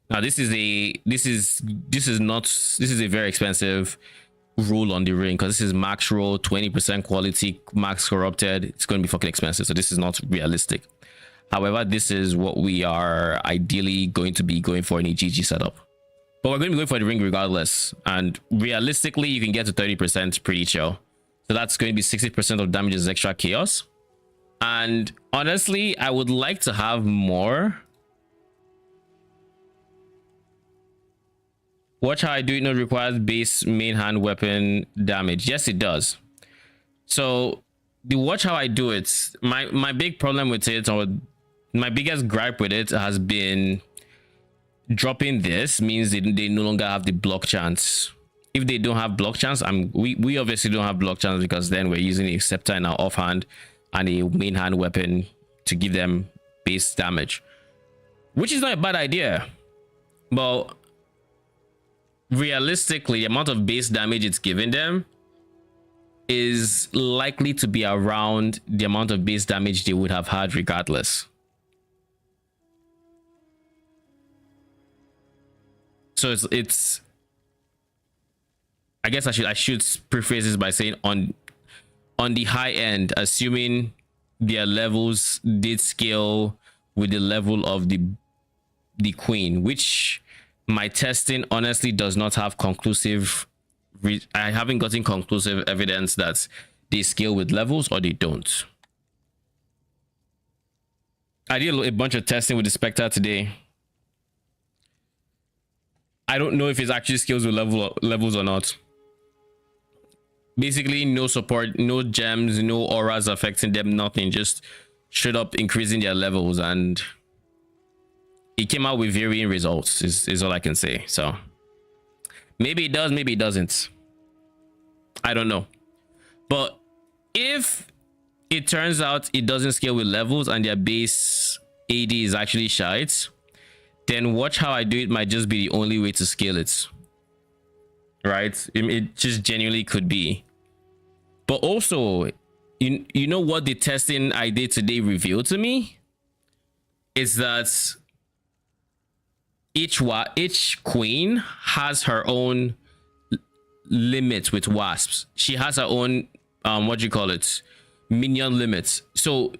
Now this is a very expensive rule on the ring, because this is max roll, 20% quality, max corrupted. It's going to be fucking expensive, so this is not realistic. However, this is what we are ideally going to be going for in a GG setup. But we're going to be going for the ring regardless. And realistically, you can get to 30% pretty chill. So that's going to be 60% of damage as extra chaos. And honestly, I would like to have more. Watch how I do it. No, requires base main hand weapon damage. Yes, it does. So the watch how I do it. My big problem with it, or my biggest gripe with it, has been dropping this means they no longer have the block chance. If they don't have block chance, we obviously don't have block chance, because then we're using a scepter in our offhand and a main hand weapon to give them base damage, which is not a bad idea. But realistically, the amount of base damage it's giving them is likely to be around the amount of base damage they would have had regardless. So it's I guess I should preface this by saying on the high end, assuming their levels did scale with the level of the queen, which my testing honestly does not have conclusive. I haven't gotten conclusive evidence that they scale with levels or they don't. I did a bunch of testing with the Spectre today. I don't know if it actually scales with levels or not. Basically, no support, no gems, no auras affecting them, nothing. Just straight up increasing their levels, and it came out with varying results. Is all I can say. So maybe it does, maybe it doesn't. I don't know. But if it turns out it doesn't scale with levels and their base AD is actually shite, then watch how I do it might just be the only way to scale it. Right? It just genuinely could be. But also, you know what the testing I did today revealed to me? Is that each queen has her own limit with wasps. She has her own minion limits. So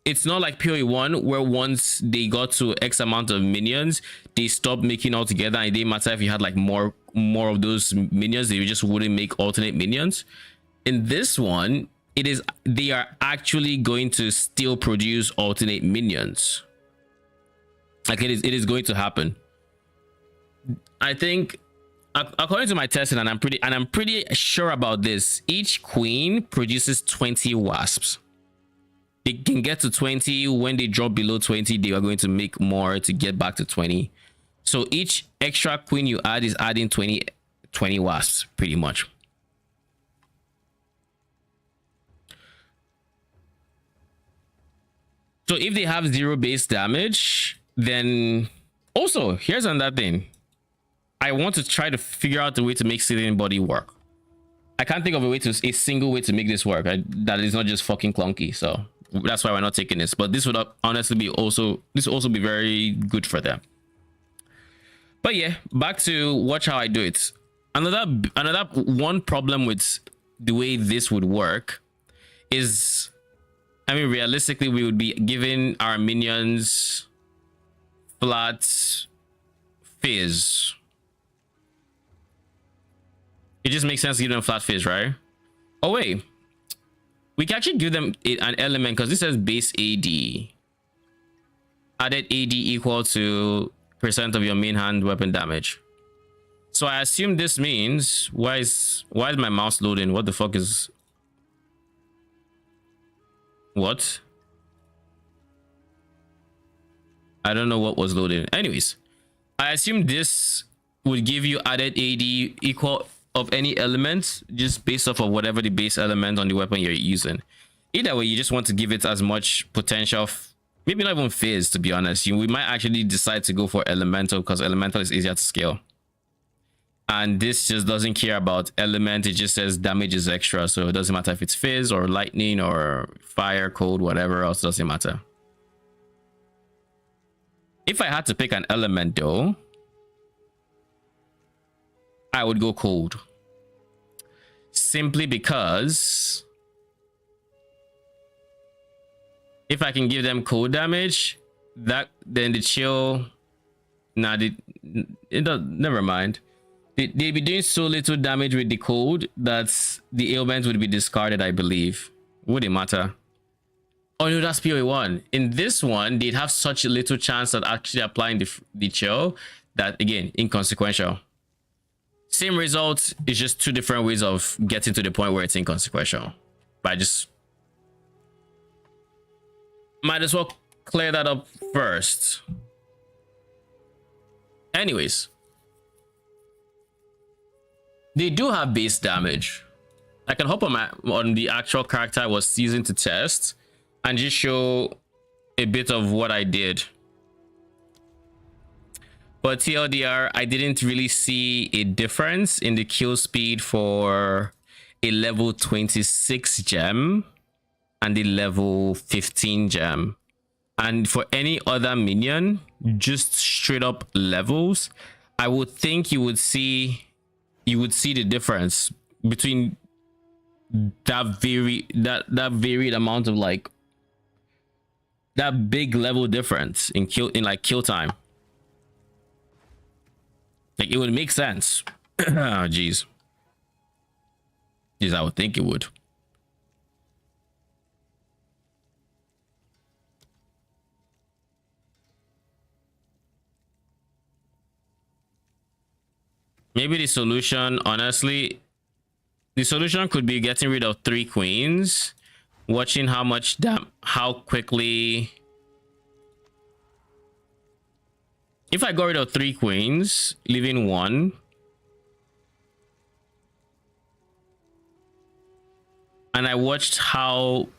it's not like PoE1 where once they got to X amount of minions, they stopped making altogether, and it didn't matter if you had like more of those minions, they just wouldn't make alternate minions. In this one, they are actually going to still produce alternate minions. Like it is going to happen. I think according to my testing, and I'm pretty sure about this, each queen produces 20 wasps. They can get to 20. When they drop below 20, they are going to make more to get back to 20. So each extra queen you add is adding 20 wasps, pretty much. So if they have 0 base damage, then also here's another thing. I want to try to figure out a way to make Scythian body work. I can't think of a single way to make this work that is not just fucking clunky. So that's why we're not taking this. But this would honestly be also be very good for them. But yeah, back to watch how I do it. Another one problem with the way this would work is, I mean, realistically, we would be giving our minions flat phase. It just makes sense to give them flat phase, right? Oh wait, we can actually give them an element because this says base AD. Added AD equal to % of your main hand weapon damage. So I assume this means, why is my mouse loading? What the fuck is... What? I don't know what was loaded. Anyways, I assume this would give you added AD equal of any element, just based off of whatever the base element on the weapon you're using. Either way, you just want to give it as much potential, maybe not even phase, to be honest. We might actually decide to go for elemental because elemental is easier to scale. And this just doesn't care about element. It just says damage is extra. So it doesn't matter if it's phase or lightning or fire, cold, whatever else, doesn't matter. If I had to pick an element though, I would go cold. Simply because if I can give them cold damage, then the chill, never mind. They'd be doing so little damage with the cold that the ailment would be discarded, I believe. Would it matter? Oh no, that's PoE1. In this one, they'd have such a little chance at actually applying the chill that, again, inconsequential. Same result, it's just 2 different ways of getting to the point where it's inconsequential. But I just might as well clear that up first. Anyways, they do have base damage. I can hop on the actual character I was seasoned to test, and just show a bit of what I did. But TLDR, I didn't really see a difference in the kill speed for a level 26 gem and the level 15 gem. And for any other minion, just straight up levels, I would think you would see the difference between that varied amount of like that big level difference in kill time. Like it would make sense. Oh, jeez. Jeez, I would think it would. Maybe the solution, honestly, the solution could be getting rid of 3 queens, watching how quickly. If I got rid of 3 queens, leaving 1, and I watched how,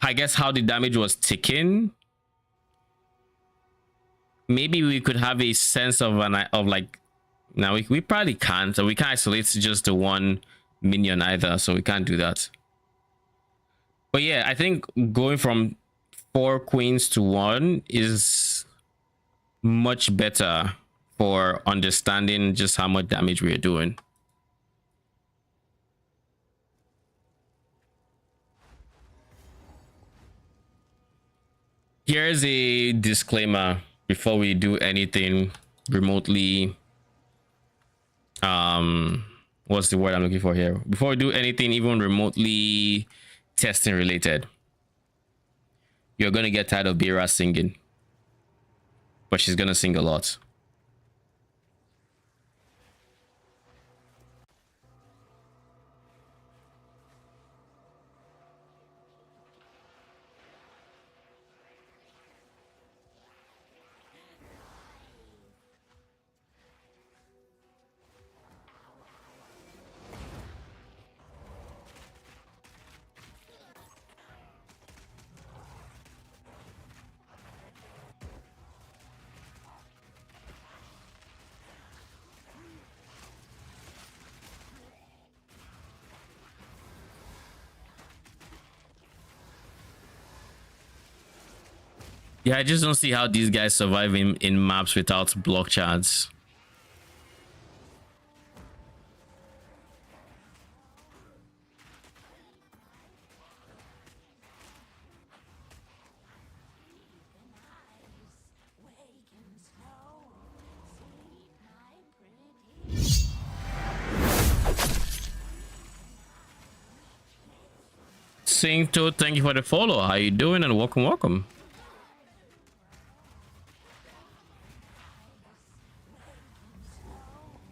I guess, how the damage was ticking, maybe we could have a sense of like, now we probably can't, so we can't isolate just the 1 minion either, so we can't do that. But yeah, I think going from 4 queens to 1 is much better for understanding just how much damage we are doing. Here's a disclaimer before we do anything remotely, what's the word I'm looking for here? Before we do anything even remotely testing related, you're gonna get tired of Bira singing, but she's gonna sing a lot. Yeah, I just don't see how these guys survive in maps without block charts. Singto, thank you for the follow. How you doing? And welcome.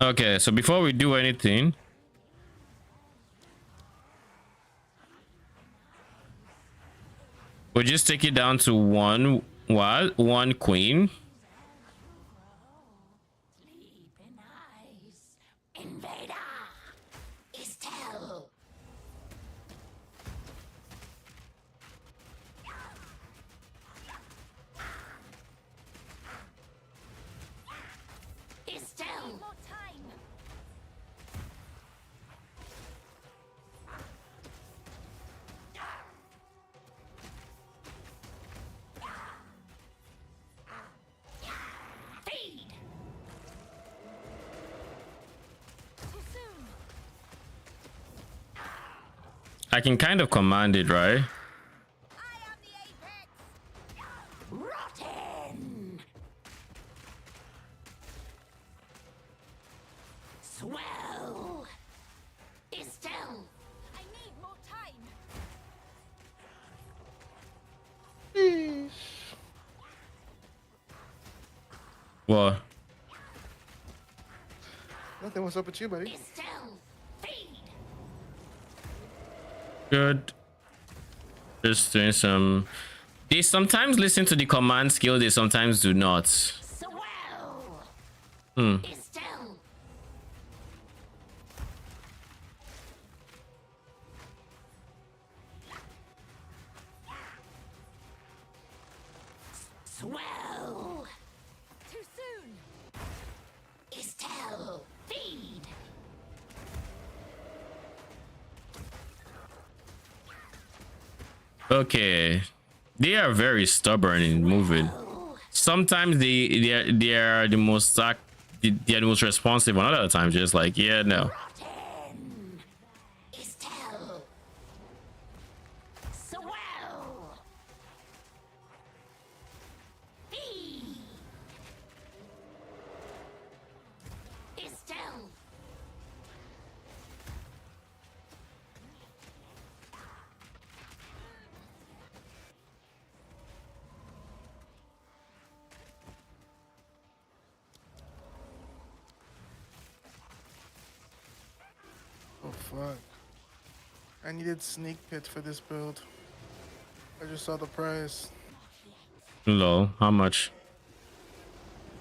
Okay, so before we do anything, we'll just take it down to one queen. I can kind of command it, right? Rotten. Swell. Estelle. I need more time. What? Nothing. What's up with you, buddy? Estelle. Feed. Good. Just doing some. They sometimes listen to the command skill, they sometimes do not. Swell. Estelle. Swell. Too soon. Estelle. Feed. Okay, they are very stubborn in moving. Sometimes they are the most they are the most responsive, and other times just like, yeah, no. Rotten. Estelle. Swell. Feed. Estelle. Oh fuck. I needed sneak pit for this build. I just saw the price. Lol, how much?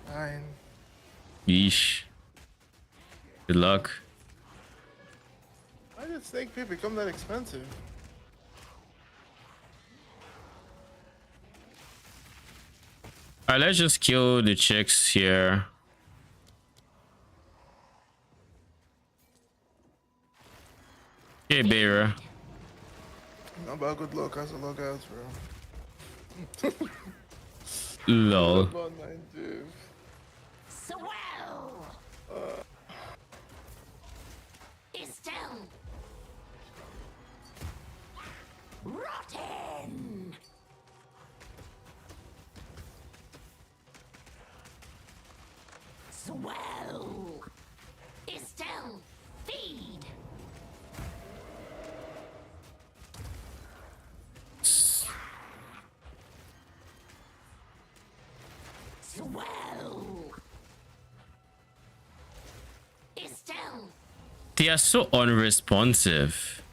9. Yeesh. Good luck. Why did snake pit become that expensive? All right, let's just kill the chicks here. Hey, Beira. Not about good luck as a log out, bro. Lol. About 9 dude. Swell. Estelle. Rotten. Swell. Estelle. Feed. Swell. Estelle. They are so unresponsive.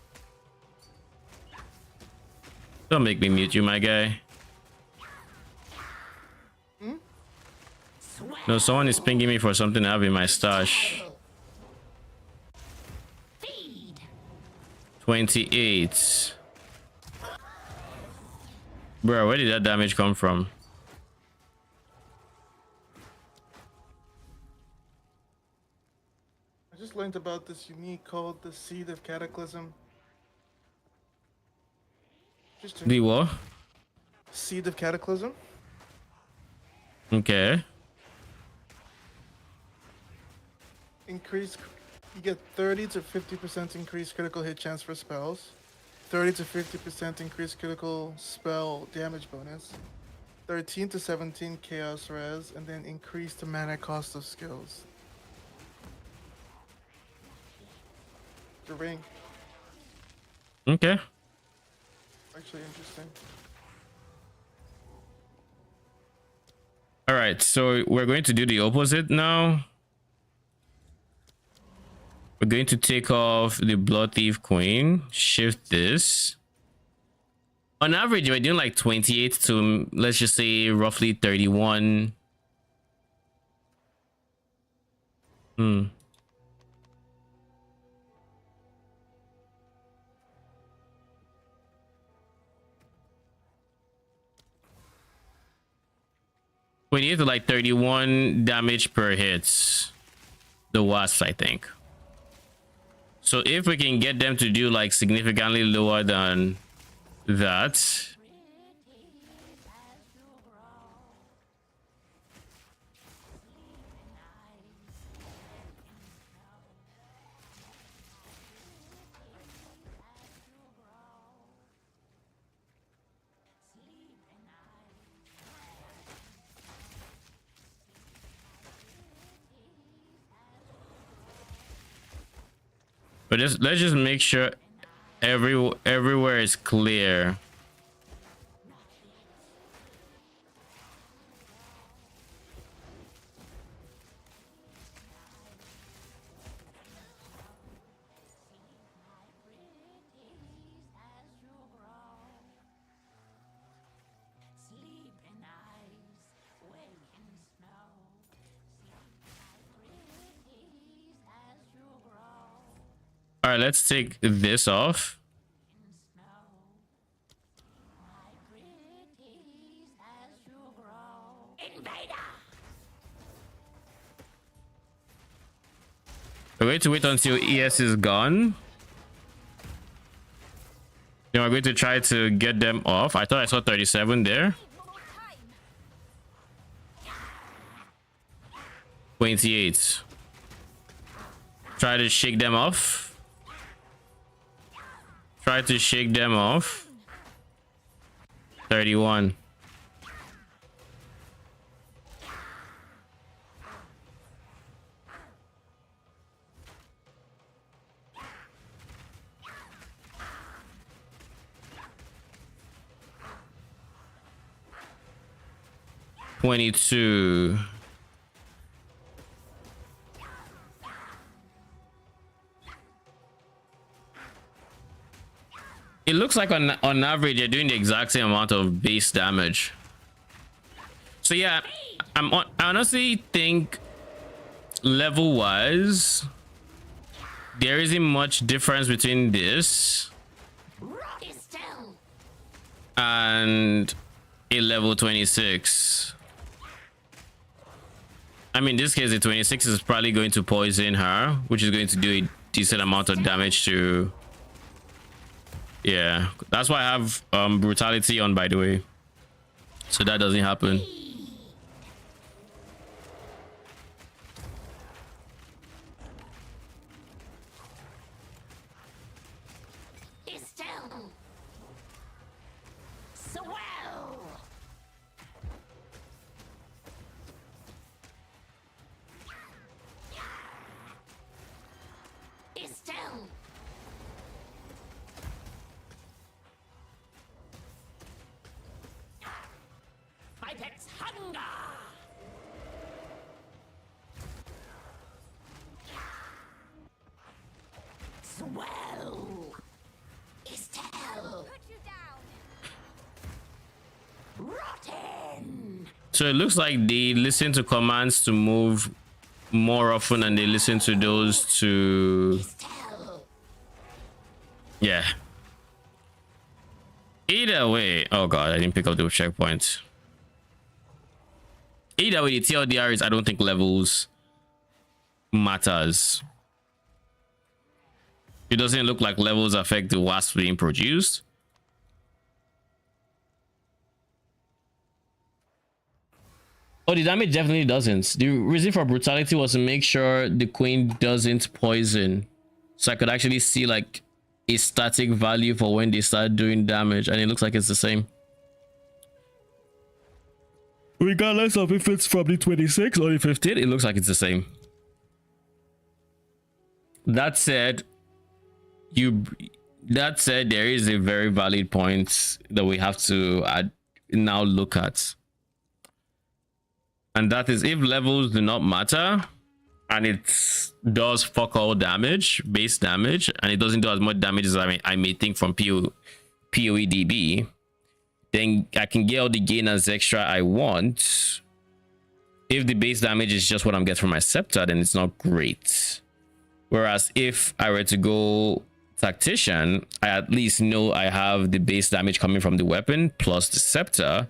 Don't make me mute you, my guy. Swell. No, someone is pinging me for something I have in my stash. Feed. 28. Bro, where did that damage come from? I just learned about this unique called the Seed of Cataclysm. Just The what? Seed of Cataclysm. Okay. You get 30 to 50% increased critical hit chance for spells, 30 to 50% increased critical spell damage bonus, 13 to 17 chaos res, and then increase the mana cost of skills. The ring. Okay. Actually interesting. All right, so we're going to do the opposite now. We're going to take off the Blood Thief Queen, shift this. On average, we're doing like 28 to, let's just say, roughly 31. Hmm. We need to like 31 damage per hits. The wasps, I think. So if we can get them to do like significantly lower than that. But let's just make sure everywhere is clear. All right, let's take this off. We're going to wait until ES is gone. Then we're going to try to get them off. I thought I saw 37 there. 28. Try to shake them off. Try to shake them off. 31. $22. It looks like on average you're doing the exact same amount of base damage. So yeah, I honestly think level wise there isn't much difference between this and a level 26. I mean, in this case, the 26 is probably going to poison her, which is going to do a decent amount of damage to... Yeah, that's why I have brutality on, by the way, so that doesn't happen. Estelle. Swell. Estelle. Apex hunger. Swell. Estelle. Put you down. Rotten. So it looks like they listen to commands to move more often than they listen to those to... Estelle. Yeah. Either way... Oh god, I didn't pick up the checkpoint. Either way, the TLDR is, I don't think levels matters. It doesn't look like levels affect the wasp being produced. Oh, the damage definitely doesn't. The reason for brutality was to make sure the queen doesn't poison. So I could actually see like a static value for when they start doing damage, and it looks like it's the same. Regardless of if it's from the 26 or the 15, it looks like it's the same. That said, there is a very valid point that we have to now look at. And that is, if levels do not matter and it does fuck all damage, base damage, and it doesn't do as much damage as I may think from PoEDB, then I can get all the gain as extra I want. If the base damage is just what I'm getting from my scepter, then it's not great. Whereas if I were to go tactician, I at least know I have the base damage coming from the weapon plus the scepter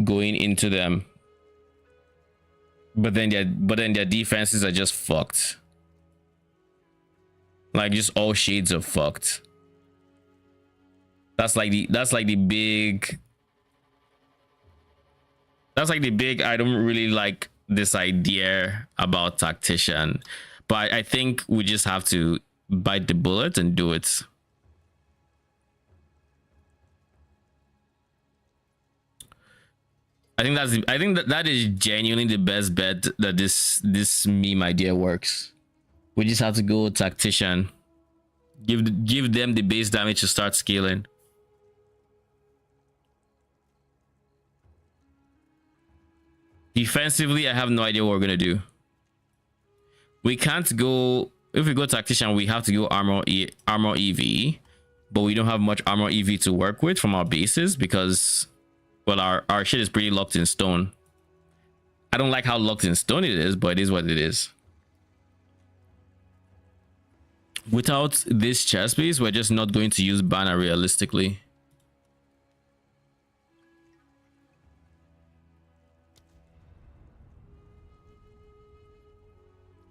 going into them. But then their defenses are just fucked. Like just all shades of fucked. That's like the big I don't really like this idea about tactician, but I think we just have to bite the bullet and do it. I think that is genuinely the best bet that this meme idea works. We just have to go tactician. Give them the base damage to start scaling. Defensively, I have no idea what we're gonna do. We can't go, if we go tactician, we have to go armor EV, but we don't have much armor EV to work with from our bases because, well, our shit is pretty locked in stone. I don't like how locked in stone it is, but it is what it is. Without this chest piece, we're just not going to use banner realistically.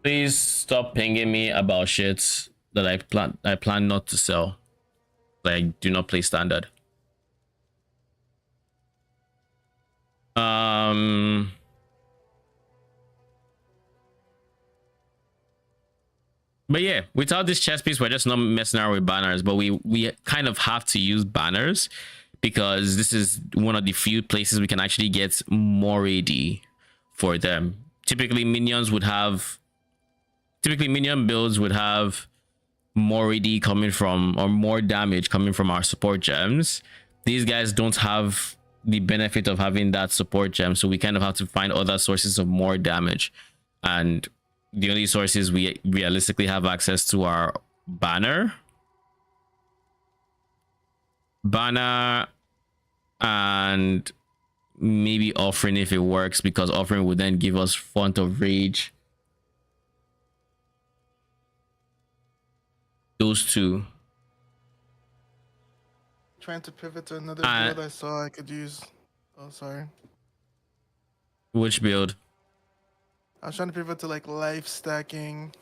Please stop pinging me about shit that I plan not to sell. Like, do not play standard. But yeah, without this chess piece, we're just not messing around with banners. But we kind of have to use banners because this is one of the few places we can actually get more AD for them. Typically, minion builds would have more AD coming from, or more damage coming from our support gems. These guys don't have the benefit of having that support gem, so we kind of have to find other sources of more damage, and the only sources we realistically have access to are banner and maybe offering if it works, because offering would then give us font of rage. Those two. Trying to pivot to another build I saw I could use. Oh, sorry. Which build? I was trying to pivot to like life stacking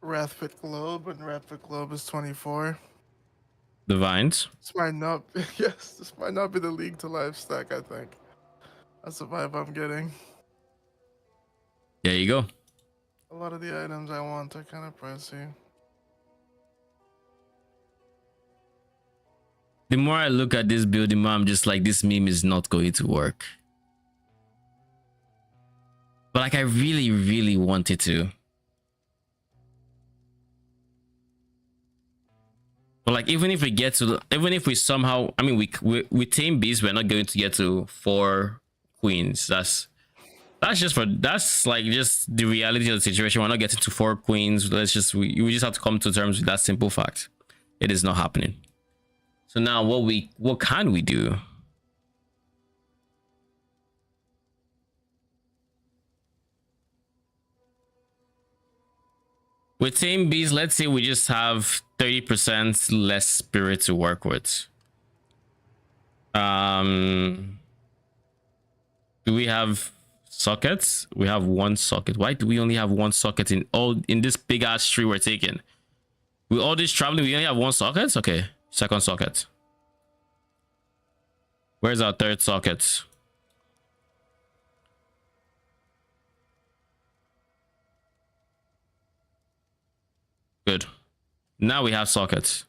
Wrathpit Globe, and Wrathpit Globe is 24. The vines? This might not be, yes, this might not be the league to life stack, I think. That's the vibe I'm getting. There you go. A lot of the items I want are kind of pricey. The more I look at this build, the more I'm just like, this meme is not going to work. But like, I really, really want it to. But like, even if we somehow, I mean, we tame beasts, we're not going to get to 4 queens. That's just the reality of the situation. We're not getting to 4 queens. We just have to come to terms with that simple fact. It is not happening. So now what can we do? With tame bees, let's say we just have 30% less spirit to work with. Do we have sockets? We have 1 socket. Why do we only have 1 socket in this big ass tree we're taking? With all this traveling, we only have 1 socket? Okay, second socket. Where's our 3rd socket? Good. Now we have sockets.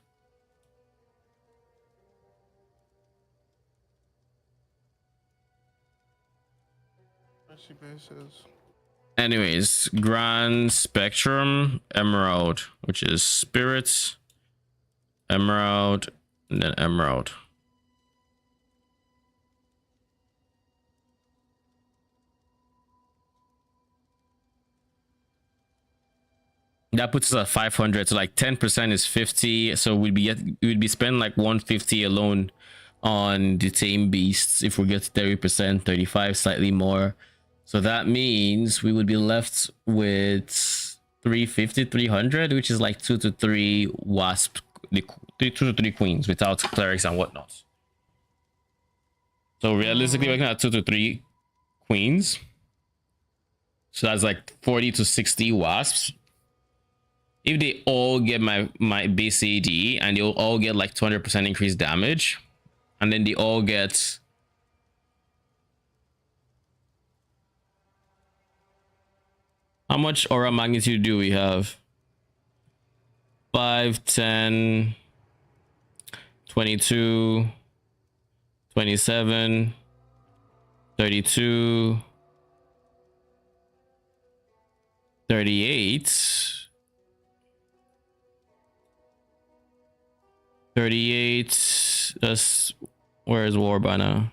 Anyways, Grand Spectrum Emerald, which is spirits, emerald, and then emerald. That puts us at 500. So like 10% is 50. So we'd be spending like 150 alone on the tame beasts if we get 30%, 35, slightly more. So that means we would be left with 350, 300, which is like 2 to 3 wasp, 2 to 3 queens without clerics and whatnot. So realistically, we're looking at 2 to 3 queens. So that's like 40 to 60 wasps. If they all get my base AD and they'll all get like 200% increased damage, and then they all get how much aura magnitude do we have? 5, 10, 22, 27, 32, 38. 38. That's where's Warbana?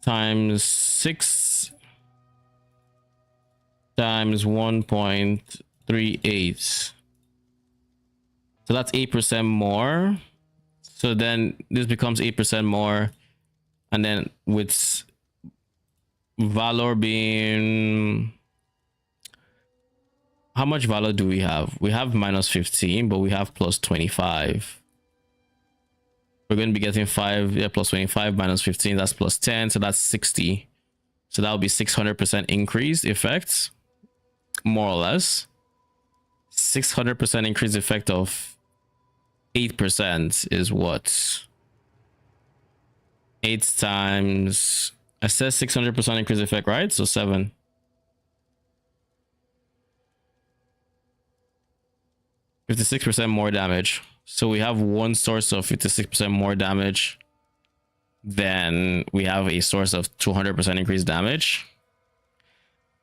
Times 6 times 1.38. So that's 8% more. So then this becomes 8% more, and then with Valor being, how much Valor do we have? We have minus 15, but we have plus 25. We're going to be getting 5, yeah, plus 25 minus 15, that's plus 10, so that's 60. So that would be 600% increased effect, more or less. 600% increased effect of 8% is what? 8 times, I said 600% increased effect, right? So 7. %56 more damage. So we have one source of 56% more damage. Then we have a source of 200% increased damage.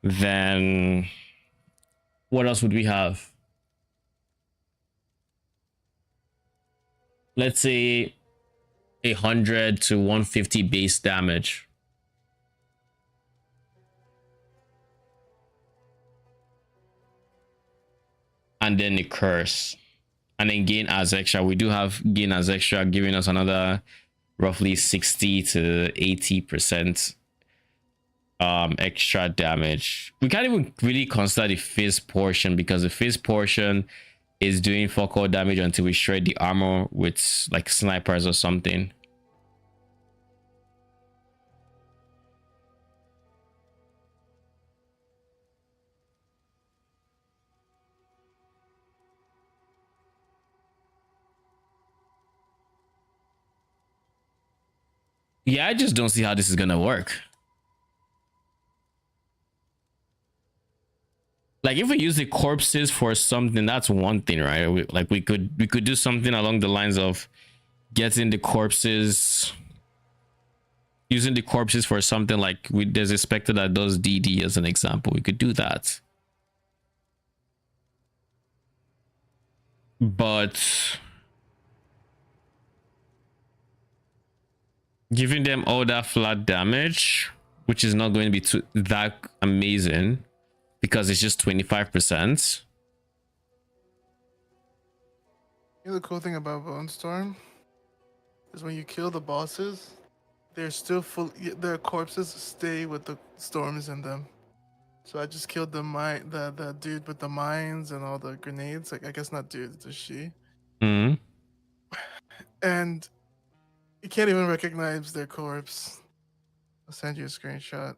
Then what else would we have? Let's say 100 to 150 base damage. And then the curse. And then gain as extra. We do have gain as extra, giving us another roughly 60 to 80% extra damage. We can't even really consider the phase portion, because the phase portion is doing fuck all damage until we shred the armor with like snipers or something. Yeah, I just don't see how this is gonna work. Like if we use the corpses for something, that's one thing, right? We could do something along the lines of getting the corpses, using the corpses for something like there's a Spectre that does DD as an example. We could do that. But giving them all that flat damage, which is not going to be that amazing because it's just 25%. You know the cool thing about Bone Storm is when you kill the bosses, they're still full. Their corpses stay with the storms in them. So I just killed the dude with the mines and all the grenades. Like I guess not dude, it's a she. Mm-hmm. And you can't even recognize their corpse. I'll send you a screenshot.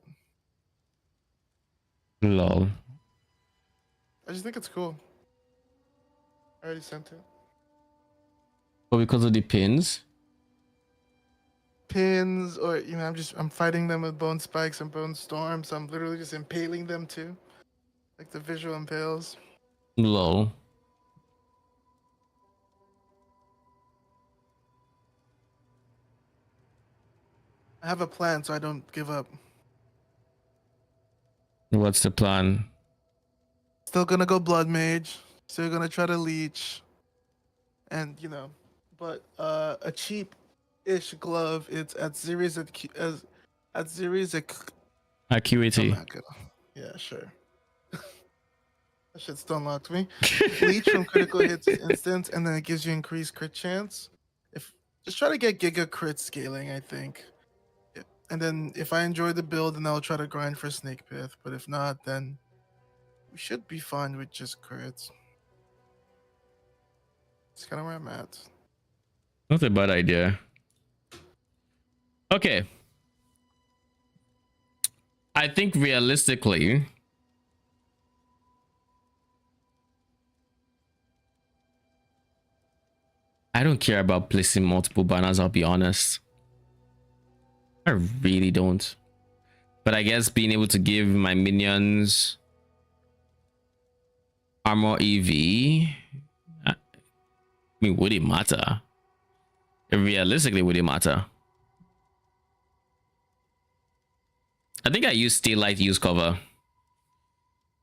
Lol. I just think it's cool. I already sent it. But because of the pins? Pins, or I'm fighting them with bone spikes and bone storms. So I'm literally just impaling them too. Like the visual impales. Lol. I have a plan so I don't give up. What's the plan? Still gonna go blood mage. Still gonna try to leech. And but a cheap-ish glove. It's at series at series. Acuity. Yeah, sure. That shit still unlocked me. Leech from critical hits instant, and then it gives you increased crit chance. If just try to get giga crit scaling, I think. And then if I enjoy the build, then I'll try to grind for Snake Pith. But if not, then we should be fine with just crits. It's kind of where I'm at. Not a bad idea. Okay. I think realistically, I don't care about placing multiple banners, I'll be honest. I really don't. But I guess being able to give my minions armor EV, I mean, would it matter? Realistically, would it matter? I think I use Staylight use cover.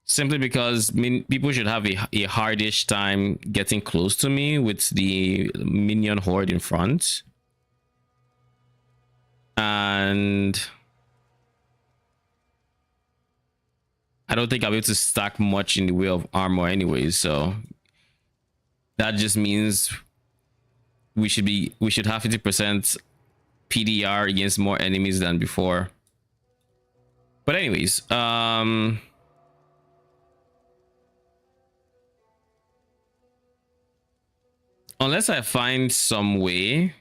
Simply because people should have a hardish time getting close to me with the minion horde in front. And I don't think I'll be able to stack much in the way of armor anyways, so that just means we should have 50% PDR against more enemies than before. But anyways, unless I find some way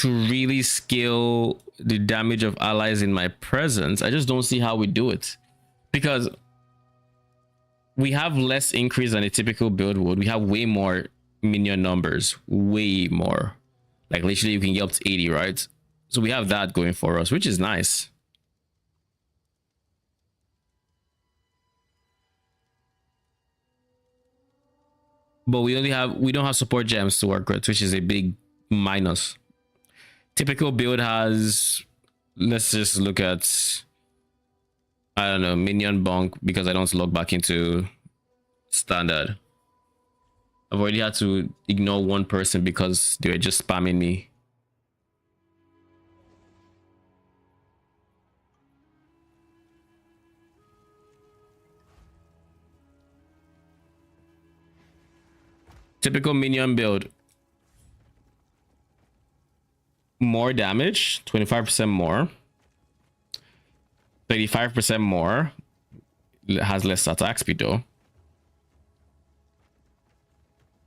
to really scale the damage of allies in my presence, I just don't see how we do it, because we have less increase than a typical build would. We have way more minion numbers, way more. Like literally you can get up to 80, right? So we have that going for us, which is nice. But we don't have support gems to work with, which is a big minus. Typical build has, let's just look at, I don't know, minion bonk, because I don't log back into standard. I've already had to ignore one person because they were just spamming me. Typical minion build. More damage, 25% more. 35% more. It has less attack speed though.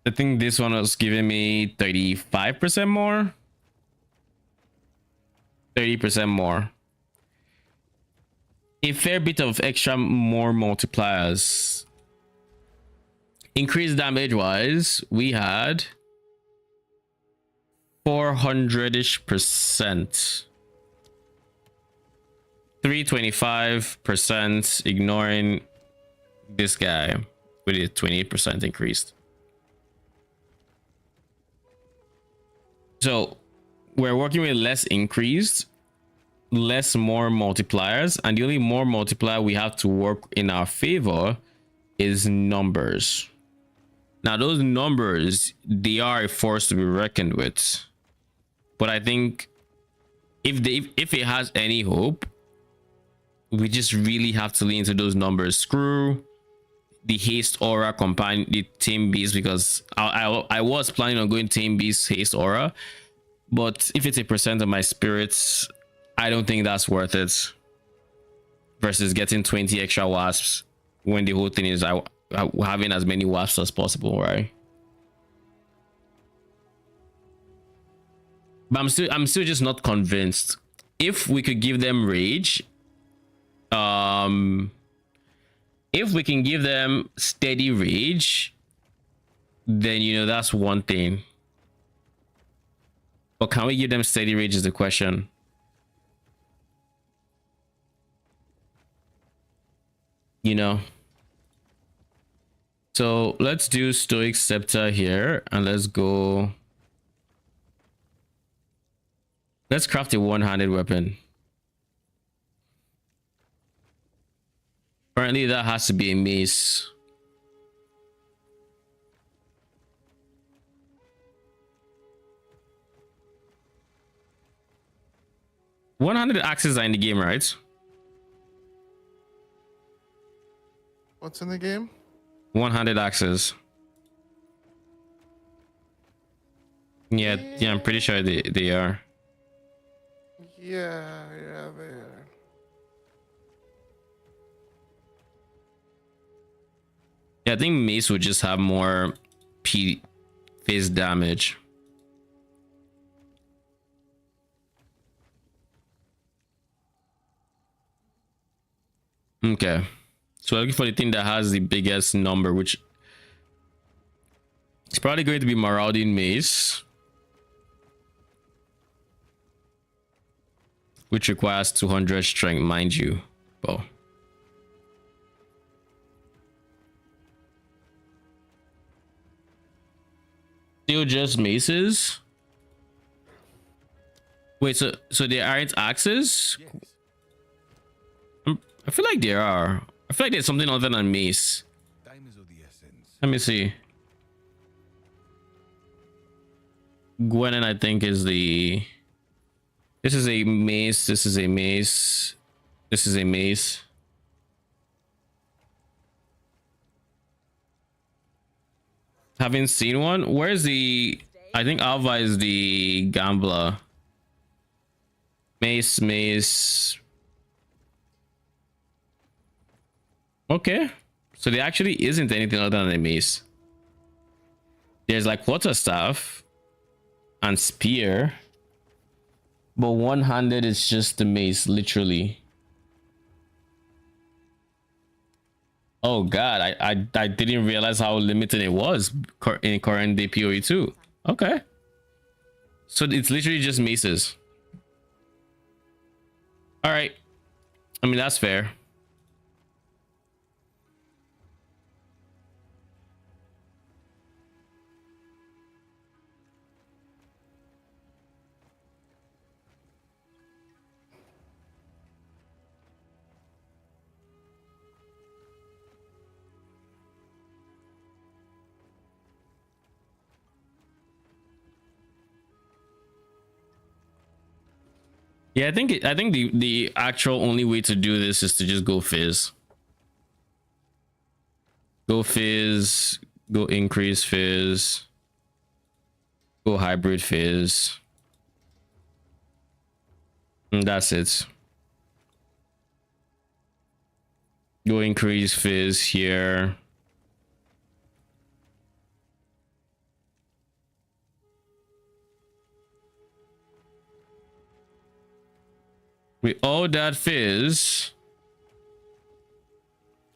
I think this one was giving me 35% more. 30% more. A fair bit of extra more multipliers. Increased damage wise, we had 400-ish%. 325%, ignoring this guy with a 28% increased. So we're working with less increased, less more multipliers, and the only more multiplier we have to work in our favor is numbers. Now those numbers, they are a force to be reckoned with, but I think if it has any hope, we just really have to lean into those numbers. Screw the haste aura combined the team beast, because I was planning on going team beast haste aura, but if it's a percent of my spirits, I don't think that's worth it versus getting 20 extra wasps when the whole thing is having as many wasps as possible, right? But I'm still just not convinced. If we could give them rage, if we can give them steady rage, then you know that's one thing. But can we give them steady rage is the question. You know. So let's do Stoic Scepter here, and let's go. Let's craft a one-handed weapon. Apparently that has to be a mace. One-handed axes are in the game, right? What's in the game? One-handed axes. Yeah, I'm pretty sure they are. Yeah, they are. Yeah, I think mace would just have more face damage. Okay, so we're looking for the thing that has the biggest number, which is probably going to be Marauding Mace, which requires 200 strength, mind you. Oh. Still just maces? Wait, so they aren't axes? Yes. I feel like there are. I feel like there's something other than mace. Time is of the essence. Let me see. Gwenin, I think, is the... This is a mace. This is a mace. This is a mace. Haven't seen one. Where's the... I think Alva is the gambler. Mace, mace. Okay. So there actually isn't anything other than a mace. There's like quarterstaff and spear. But one-handed is just the mace, literally. Oh god, I didn't realize how limited it was in current day PoE 2. Okay. So it's literally just maces. Alright. I mean, that's fair. Yeah, I think the actual only way to do this is to just go fizz. Go fizz, go increase fizz, go hybrid fizz. And that's it. Go increase fizz here. With all that fizz,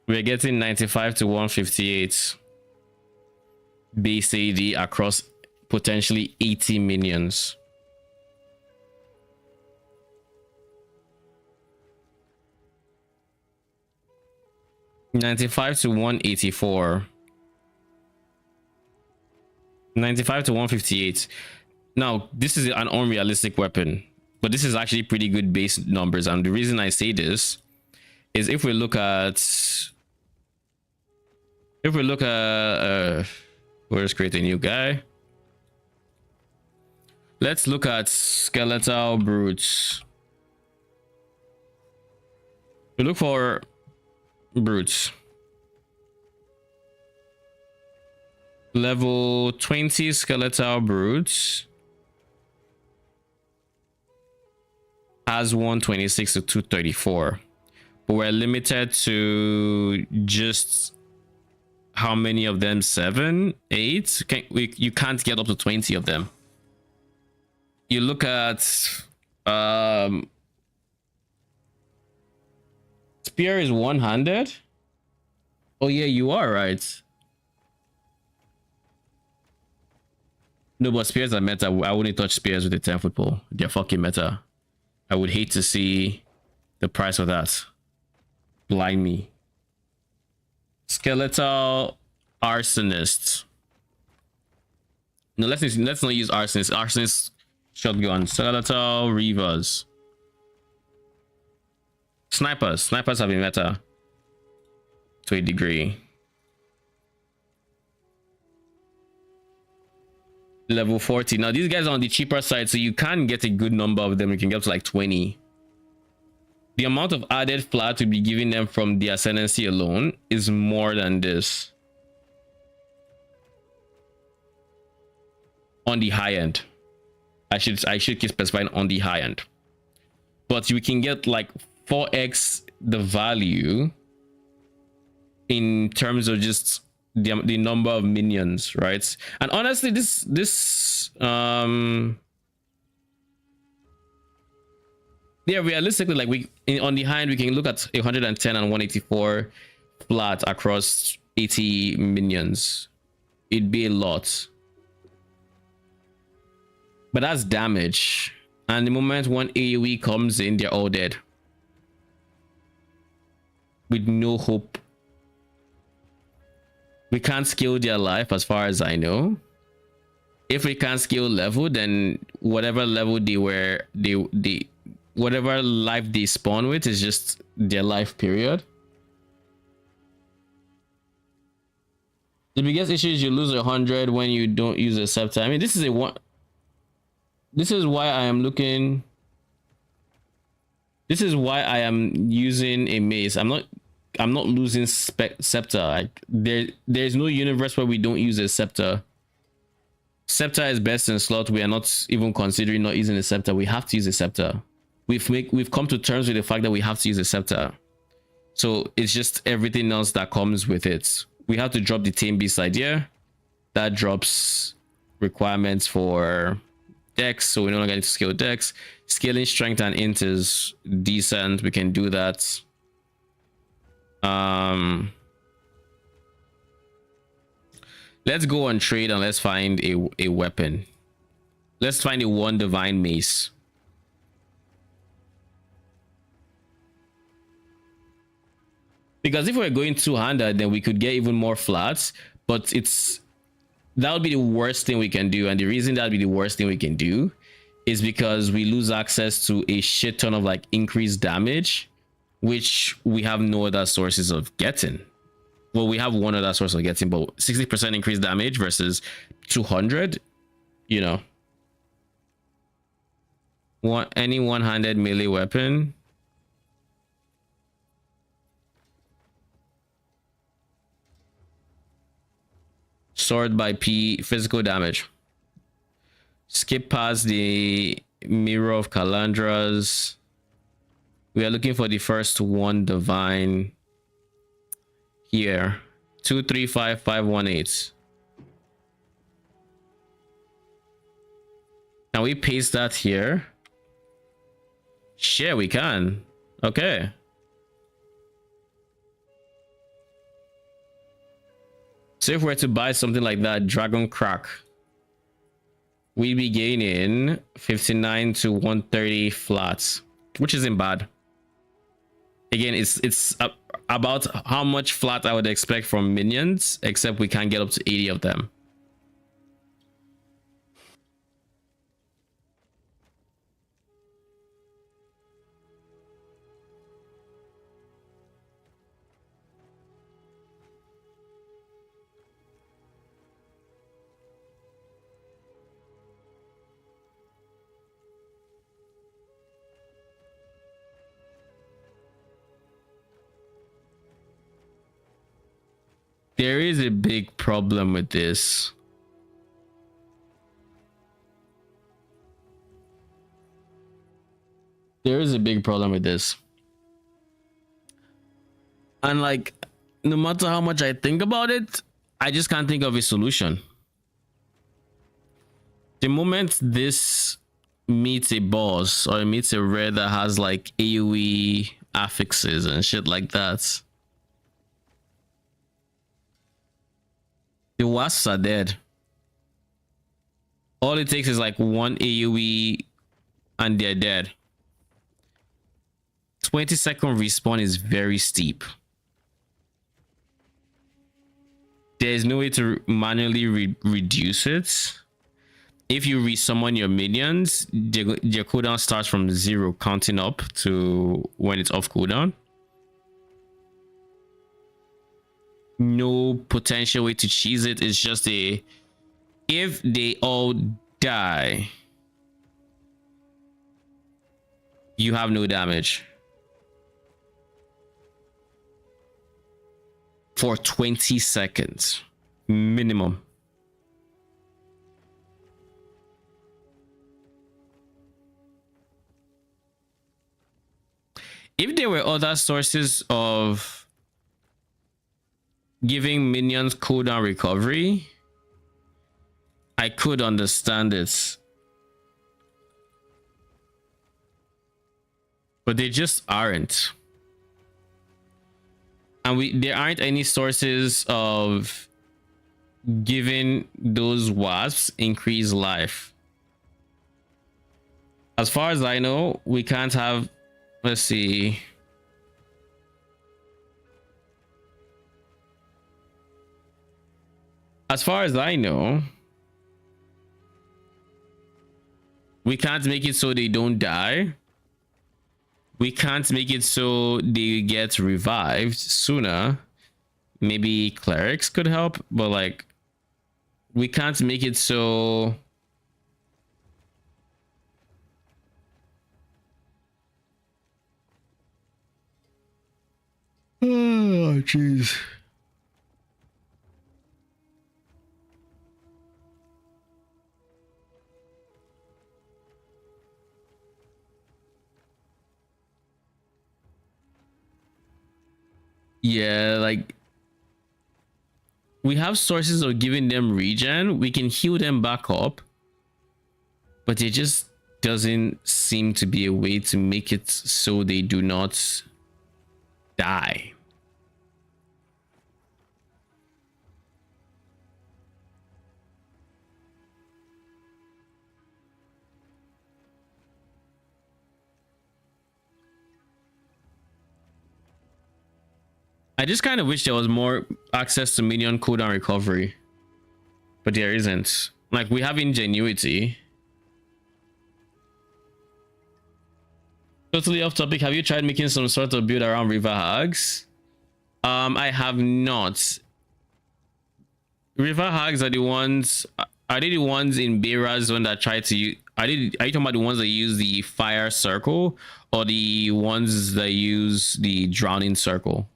we're getting 95 to 158 base AD across potentially 80 minions. $95 to 184. 95 to 158. Now, this is an unrealistic weapon, but this is actually pretty good base numbers. And the reason I say this is if we look at let's create a new guy. Let's look at skeletal brutes. We look for brutes. Level 20 skeletal brutes has 126 to 234, but we're limited to just how many of them? 7, 8. You can't get up to 20 of them. You look at spear is 100. Oh yeah, you are right. No, but spears are meta. I wouldn't touch spears with a 10-foot pole. They're fucking meta. I would hate to see the price of that. Blind me. Skeletal arsonist. No, let's not use arsonist. Arsonist shotgun. Skeletal reavers. Snipers. Snipers have been meta to a degree. Level 40. Now these guys are on the cheaper side, so you can get a good number of them. You can get up to like 20. The amount of added flat to be giving them from the ascendancy alone is more than this on the high end. I should keep specifying on the high end, but you can get like 4x the value in terms of just the number of minions, right? And honestly, this yeah, realistically, like on the high end we can look at 110 and 184 flat across 80 minions. It'd be a lot, but that's damage, and the moment one AoE comes in, they're all dead with no hope. We can't scale their life as far as I know. If we can't scale level, then whatever level they were, whatever life they spawn with is just their life period. The biggest issue is you lose 100 when you don't use a scepter. I mean, this is why I am looking. This is why I am using a mace. I'm not losing scepter. Like there's no universe where we don't use a scepter. Scepter is best in slot. We are not even considering not using a scepter. We have to use a scepter. We've come to terms with the fact that we have to use a scepter. So it's just everything else that comes with it. We have to drop the tame beast idea. That drops requirements for dex, so we no longer need to scale dex. Scaling strength and int is decent. We can do that. Let's go on trade and let's find a weapon. Let's find a 1 divine mace. Because if we're going two-handed, then we could get even more flats, but that would be the worst thing we can do. And the reason that would be the worst thing we can do is because we lose access to a shit ton of like increased damage, which we have no other sources of getting. Well, we have one other source of getting, but 60% increased damage versus 200, you know. Any one-handed melee weapon. Sword by P, physical damage. Skip past the Mirror of Calandras. We are looking for the first 1 divine here. 235518. Can we paste that here? Sure, we can. Okay. So if we're to buy something like that, Dragon Crack, we'd be gaining 59 to 130 flats, which isn't bad. Again, it's about how much flat I would expect from minions, except we can't get up to 80 of them. There is a big problem with this. There is a big problem with this. And like, no matter how much I think about it, I just can't think of a solution. The moment this meets a boss or it meets a rare that has like AoE affixes and shit like that, the wasps are dead. All it takes is like 1 AoE and they're dead. 20-second respawn is very steep. There's no way to manually reduce it. If you resummon your minions, their cooldown starts from 0 counting up to when it's off cooldown. No potential way to cheese it. It's just if they all die, you have no damage for 20 seconds minimum. If there were other sources of giving minions cooldown recovery, I could understand it, but they just aren't. And there aren't any sources of giving those wasps increased life. As far as I know, we can't have, let's see, as far as I know, we can't make it so they don't die. We can't make it so they get revived sooner. Maybe clerics could help, but like, we can't make it so oh jeez. Yeah, like, we have sources of giving them regen. We can heal them back up, but there just doesn't seem to be a way to make it so they do not die. I just kind of wish there was more access to minion cooldown recovery, but there isn't. Like, we have ingenuity. Totally off topic. Have you tried making some sort of build around river hags? I have not. River hags are the ones. Are they the ones in Beira's one that try to use? Are you talking about the ones that use the fire circle, or the ones that use the drowning circle?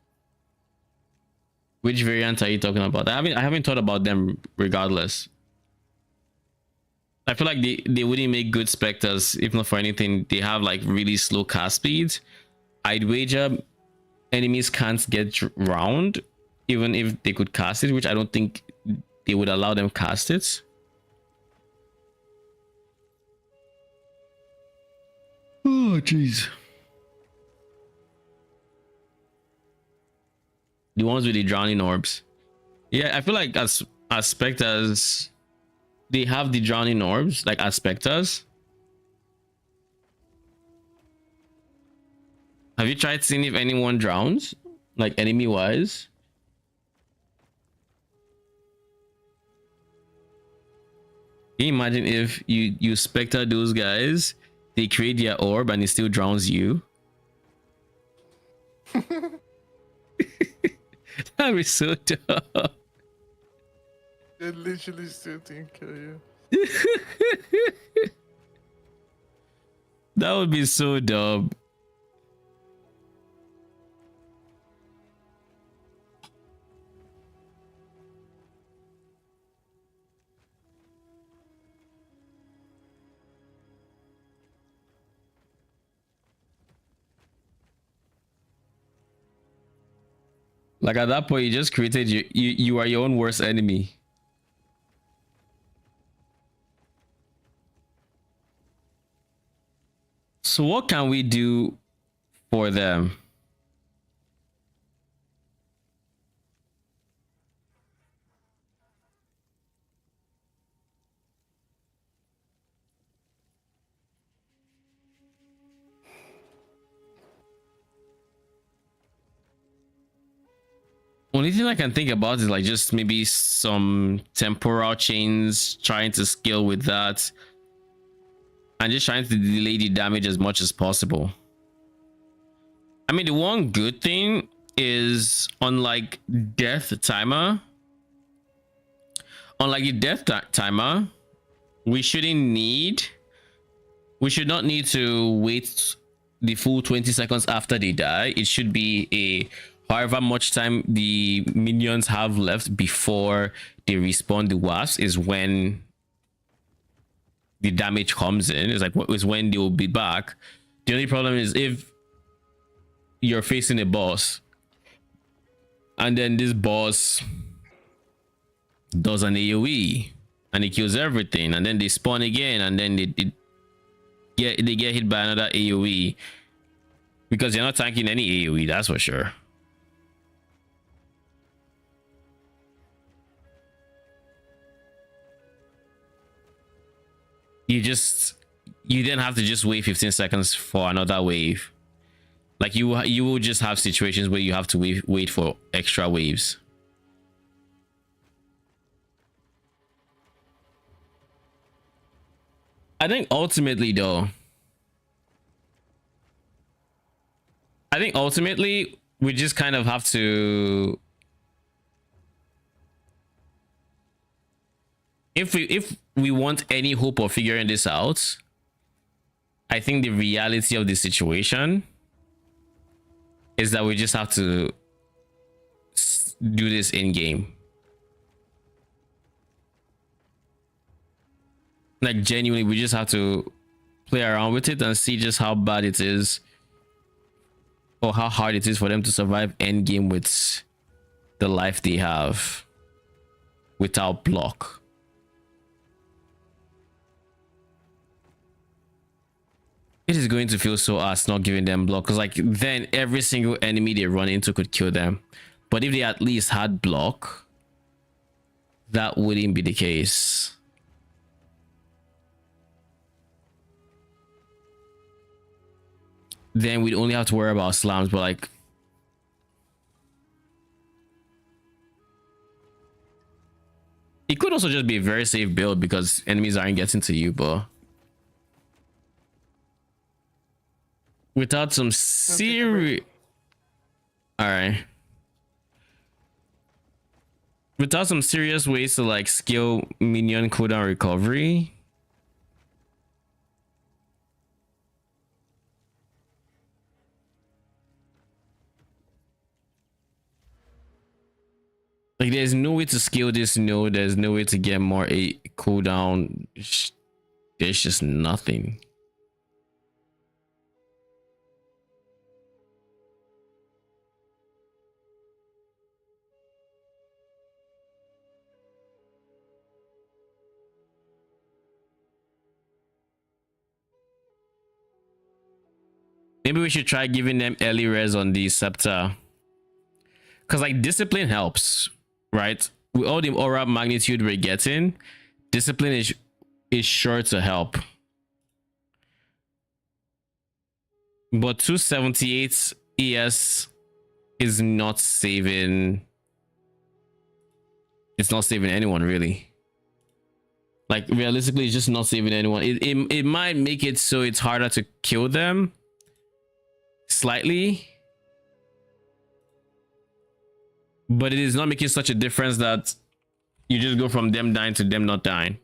Which variant are you talking about? I haven't thought about them regardless. I feel like they wouldn't make good specters if not for anything. They have like really slow cast speeds. I'd wager enemies can't get round even if they could cast it, which I don't think they would allow them cast it. Oh jeez. The ones with the drowning orbs. Yeah, I feel like as specters, they have the drowning orbs, like as specters. Have you tried seeing if anyone drowns, like enemy wise? Can you imagine if you specter those guys, they create their orb and it still drowns you? That would be so dumb. They literally still didn't kill you. That would be so dumb. Like at that point, you just created you are your own worst enemy. So what can we do for them? Only thing I can think about is like just maybe some temporal chains, trying to scale with that, and just trying to delay the damage as much as possible. I mean, the one good thing is, unlike death timer, we should not need to wait the full 20 seconds after they die. It should be a however much time the minions have left before they respawn the wasps is when the damage comes in. It's like what is when they will be back. The only problem is if you're facing a boss and then this boss does an AoE and it kills everything, and then they spawn again, and then they get hit by another AoE, because you're not tanking any AoE, that's for sure. You then have to just wait 15 seconds for another wave. Like you will just have situations where you have to wait for extra waves. I think ultimately we just kind of have to, if we want any hope of figuring this out, I think the reality of the situation is that we just have to do this in game. Like genuinely, we just have to play around with it and see just how bad it is, or how hard it is for them to survive end game with the life they have without block. It is going to feel so ass not giving them block, because like then every single enemy they run into could kill them. But if they at least had block, that wouldn't be the case. Then we'd only have to worry about slams, but like it could also just be a very safe build because enemies aren't getting to you, but without some serious, all right, without some serious ways to like scale minion cooldown recovery, like there's no way to scale this node. There's no way to get more a cooldown. There's just nothing. Maybe we should try giving them early res on the Scepter. Because like discipline helps, right? With all the aura magnitude we're getting, discipline is sure to help. But 278 ES is not saving. It's not saving anyone really. Like realistically, it's just not saving anyone. It might make it so it's harder to kill them slightly, but it is not making such a difference that you just go from them dying to them not dying.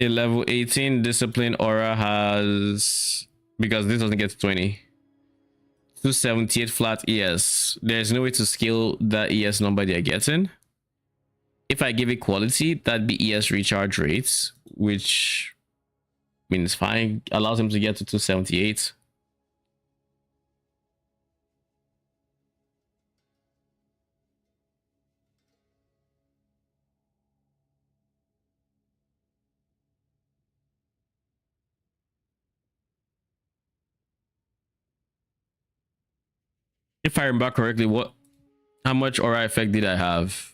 A level 18 discipline aura has, because this doesn't get to 20, 278 flat ES. There's no way to scale that ES number they're getting. If I give it quality, that'd be ES recharge rates, which means fine, allows him to get to 278. If I remember correctly, how much aura effect did I have?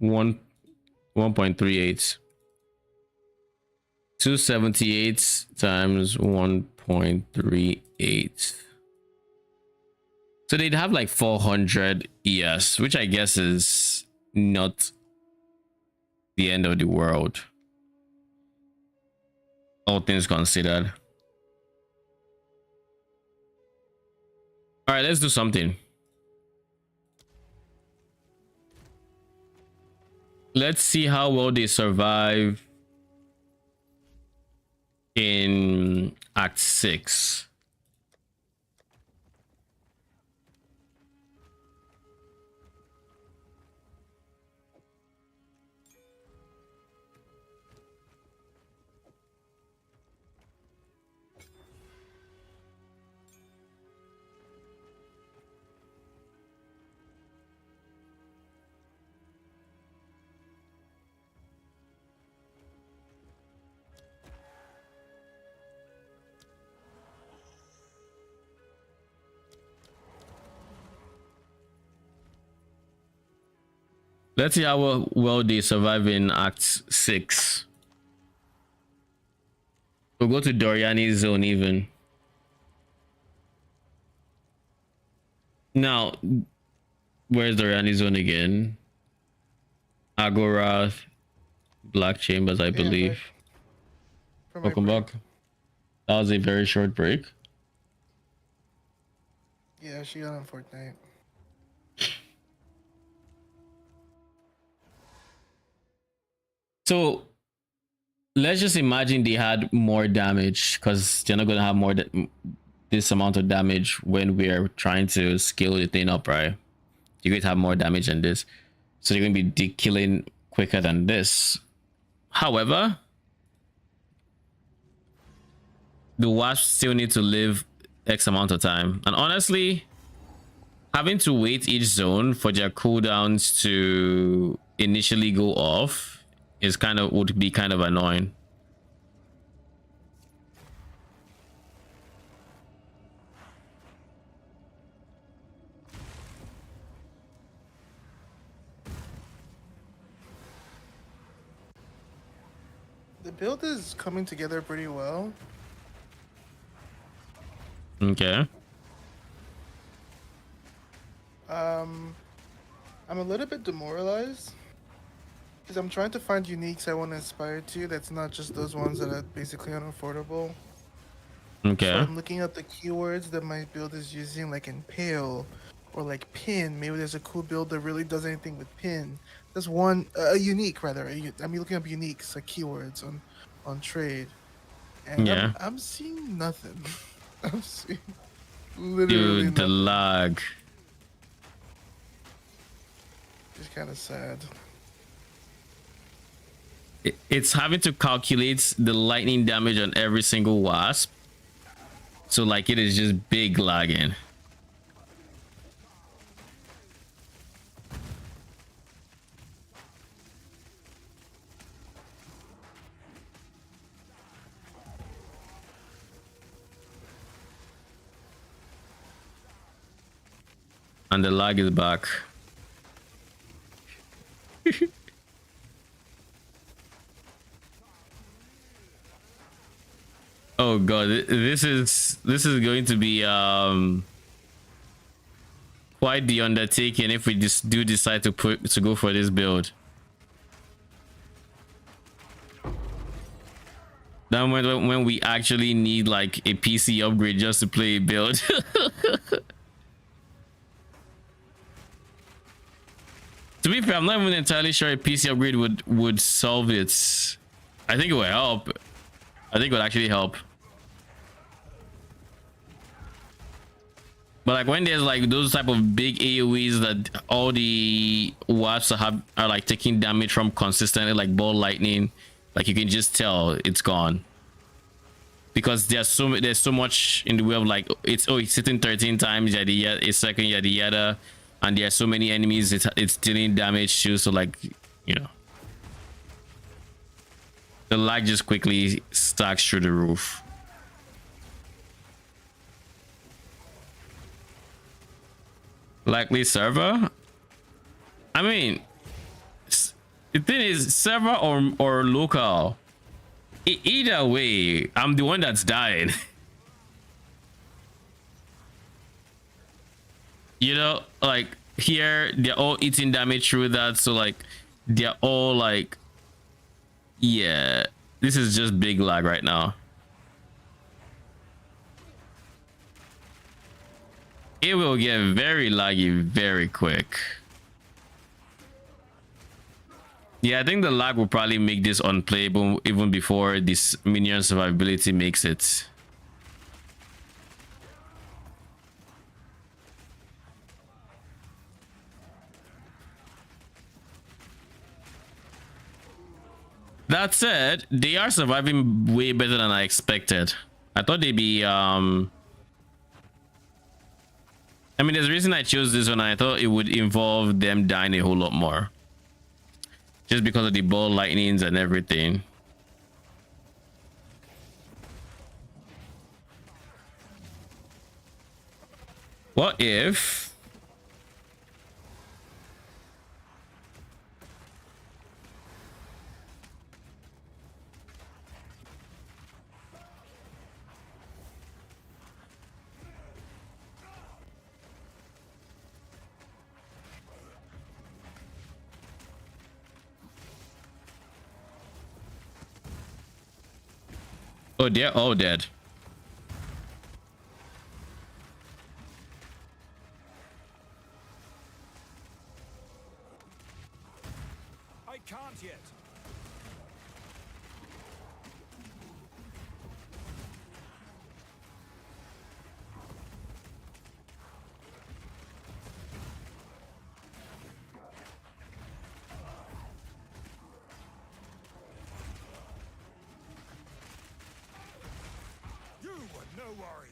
1.38. 278 times 1.38. So they'd have like 400 ES, which I guess is not the end of the world, all things considered. All right, let's do something. Let's see how well they survive in Act 6. Let's see how well they survive in Act 6. We'll go to Doriani's zone even. Now, where's Doriani's zone again? Agora, Black Chambers, I believe. Welcome back. That was a very short break. Yeah, she got on Fortnite. So let's just imagine they had more damage, because they're not going to have more this amount of damage when we're trying to scale the thing up, right? You're going to have more damage than this, so they're going to be killing quicker than this. However, the wasps still need to live X amount of time, and honestly, having to wait each zone for their cooldowns to initially go off is would be kind of annoying. The build is coming together pretty well. Okay. I'm a little bit demoralized because I'm trying to find uniques I want to aspire to. That's not just those ones that are basically unaffordable. Okay. So I'm looking at the keywords that my build is using, like Impale or like Pin. Maybe there's a cool build that really does anything with Pin. There's one, a unique rather. I'm looking up uniques, like keywords on trade, and Yeah. I'm seeing nothing. I'm seeing literally Dude, the nothing. lag. It's kind of sad. It's having to calculate the lightning damage on every single wasp. So like it is just big lagging. And the lag is back. Oh god, this is going to be quite the undertaking if we just do decide to go for this build. Then when we actually need like a PC upgrade just to play a build. To be fair, I'm not even entirely sure a PC upgrade would solve it. I think it would help. I think it would actually help. But like when there's like those type of big AoEs that all the wasps are like taking damage from consistently, like ball lightning, like you can just tell it's gone. Because there's so much in the way of like it's hitting 13 times yada yada a second yada yada, and there are so many enemies it's dealing damage to, so like, you know, the lag just quickly stacks through the roof. Likely server. I mean, the thing is, server or local, either way I'm the one that's dying. You know, like here they're all eating damage through that, so like they're all like, yeah, this is just big lag right now. It will get very laggy very quick. Yeah, I think the lag will probably make this unplayable even before this minion survivability makes it. That said, they are surviving way better than I expected. I thought they'd be I mean, there's a reason I chose this one. I thought it would involve them dying a whole lot more, just because of the ball lightnings and everything. What if oh, they're all dead. I can't yet. You were no warrior.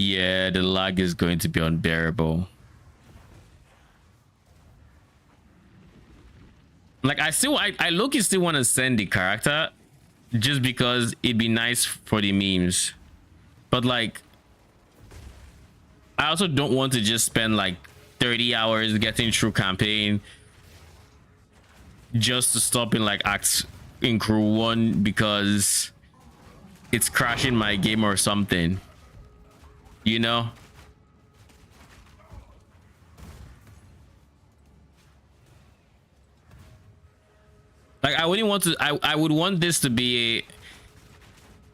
Yeah, the lag is going to be unbearable. Like I look, still want to send the character just because it'd be nice for the memes. But like, I also don't want to just spend like 30 hours getting through campaign just to stop in like acts in crew 1 because it's crashing my game or something, you know? Like I wouldn't want to, I would want this to be a,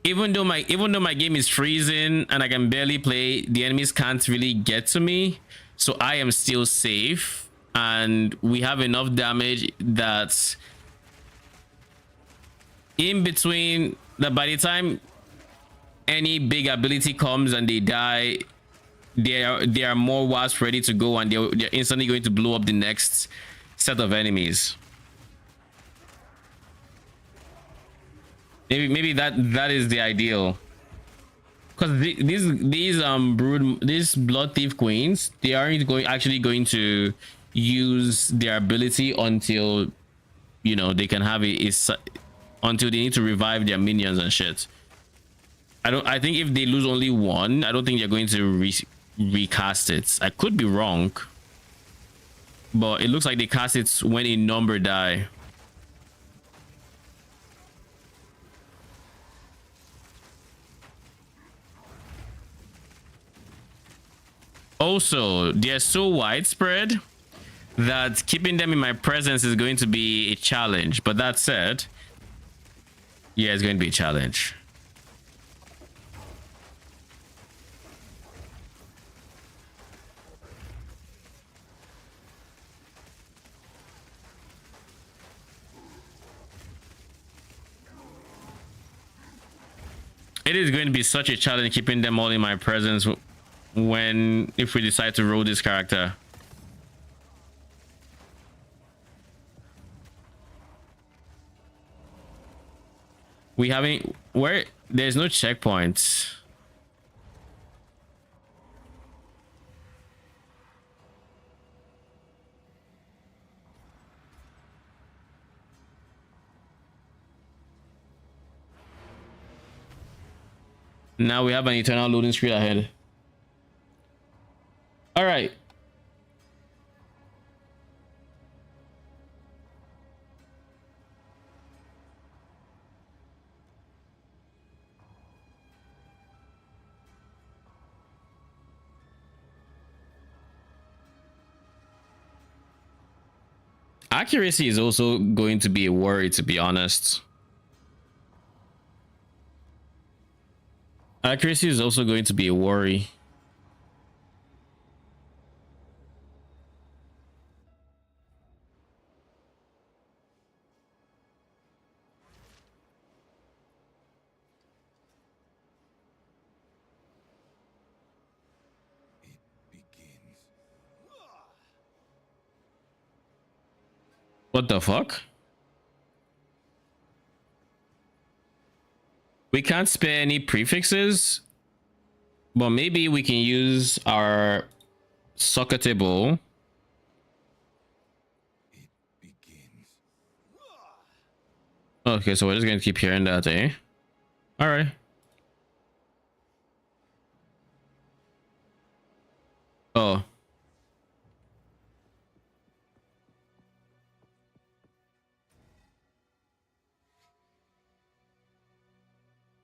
even though my game is freezing and I can barely play, the enemies can't really get to me, so I am still safe and we have enough damage that in between, that by the time any big ability comes and they die, they are more wasps ready to go, and they're instantly going to blow up the next set of enemies. Maybe that is the ideal, because these blood thief queens, they aren't actually going to use their ability until, you know, they can have until they need to revive their minions and shit. I think if they lose only one, I don't think they're going to recast it. I could be wrong, but it looks like they cast it when a number die. Also, they're so widespread that keeping them in my presence is going to be a challenge. But that said, yeah, it's going to be a challenge. It is going to be such a challenge keeping them all in my presence if we decide to roll this character. There's no checkpoints. Now we have an eternal loading screen ahead. All right. Accuracy is also going to be a worry, to be honest. Accuracy is also going to be a worry. What the fuck? We can't spare any prefixes, but maybe we can use our soccer table. Okay, so we're just gonna keep hearing that, eh? All right. Oh.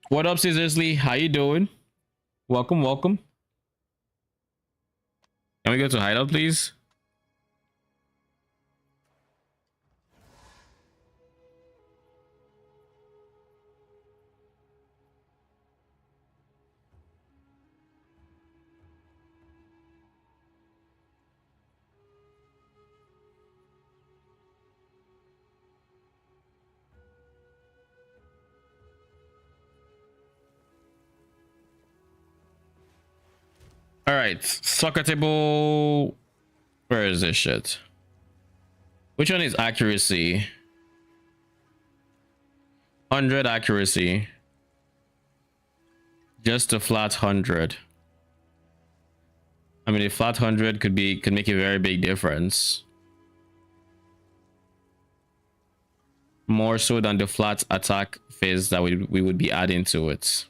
What up, Scissorsley? How you doing? Welcome, welcome. Can we go to hideout, please? All right, soccer table. Where is this shit? Which one is accuracy? 100 accuracy. Just a flat 100. I mean, a flat 100 could make a very big difference. More so than the flat attack phase that we would be adding to it.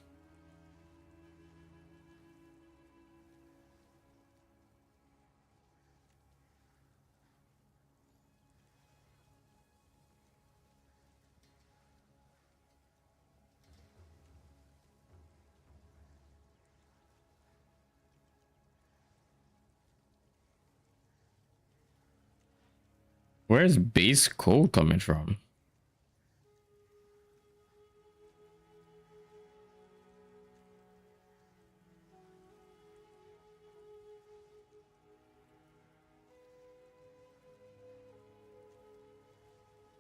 Where's base code coming from?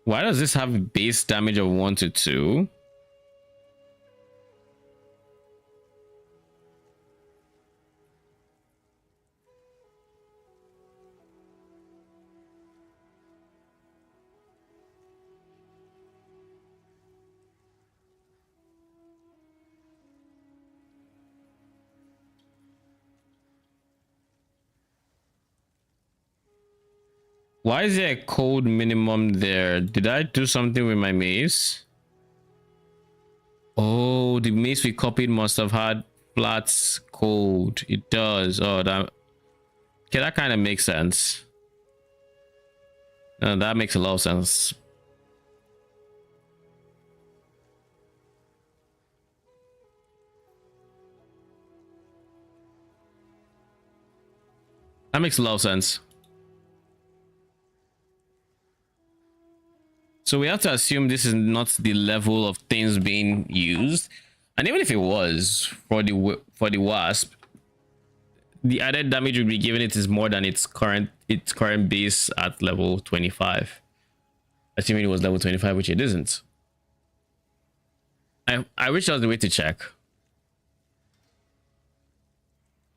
Why does this have base damage of 1 to 2? Why is there a code minimum there? Did I do something with my mace? Oh, the mace we copied must have had flats code. It does. Oh, that. Okay, that kind of makes sense. That makes a lot of sense. That makes a lot of sense. So we have to assume this is not the level of things being used, and even if it was for the wasp, the added damage would be given it is more than its current base at level 25. Assuming it was level 25, which it isn't. I wish there was a way to check,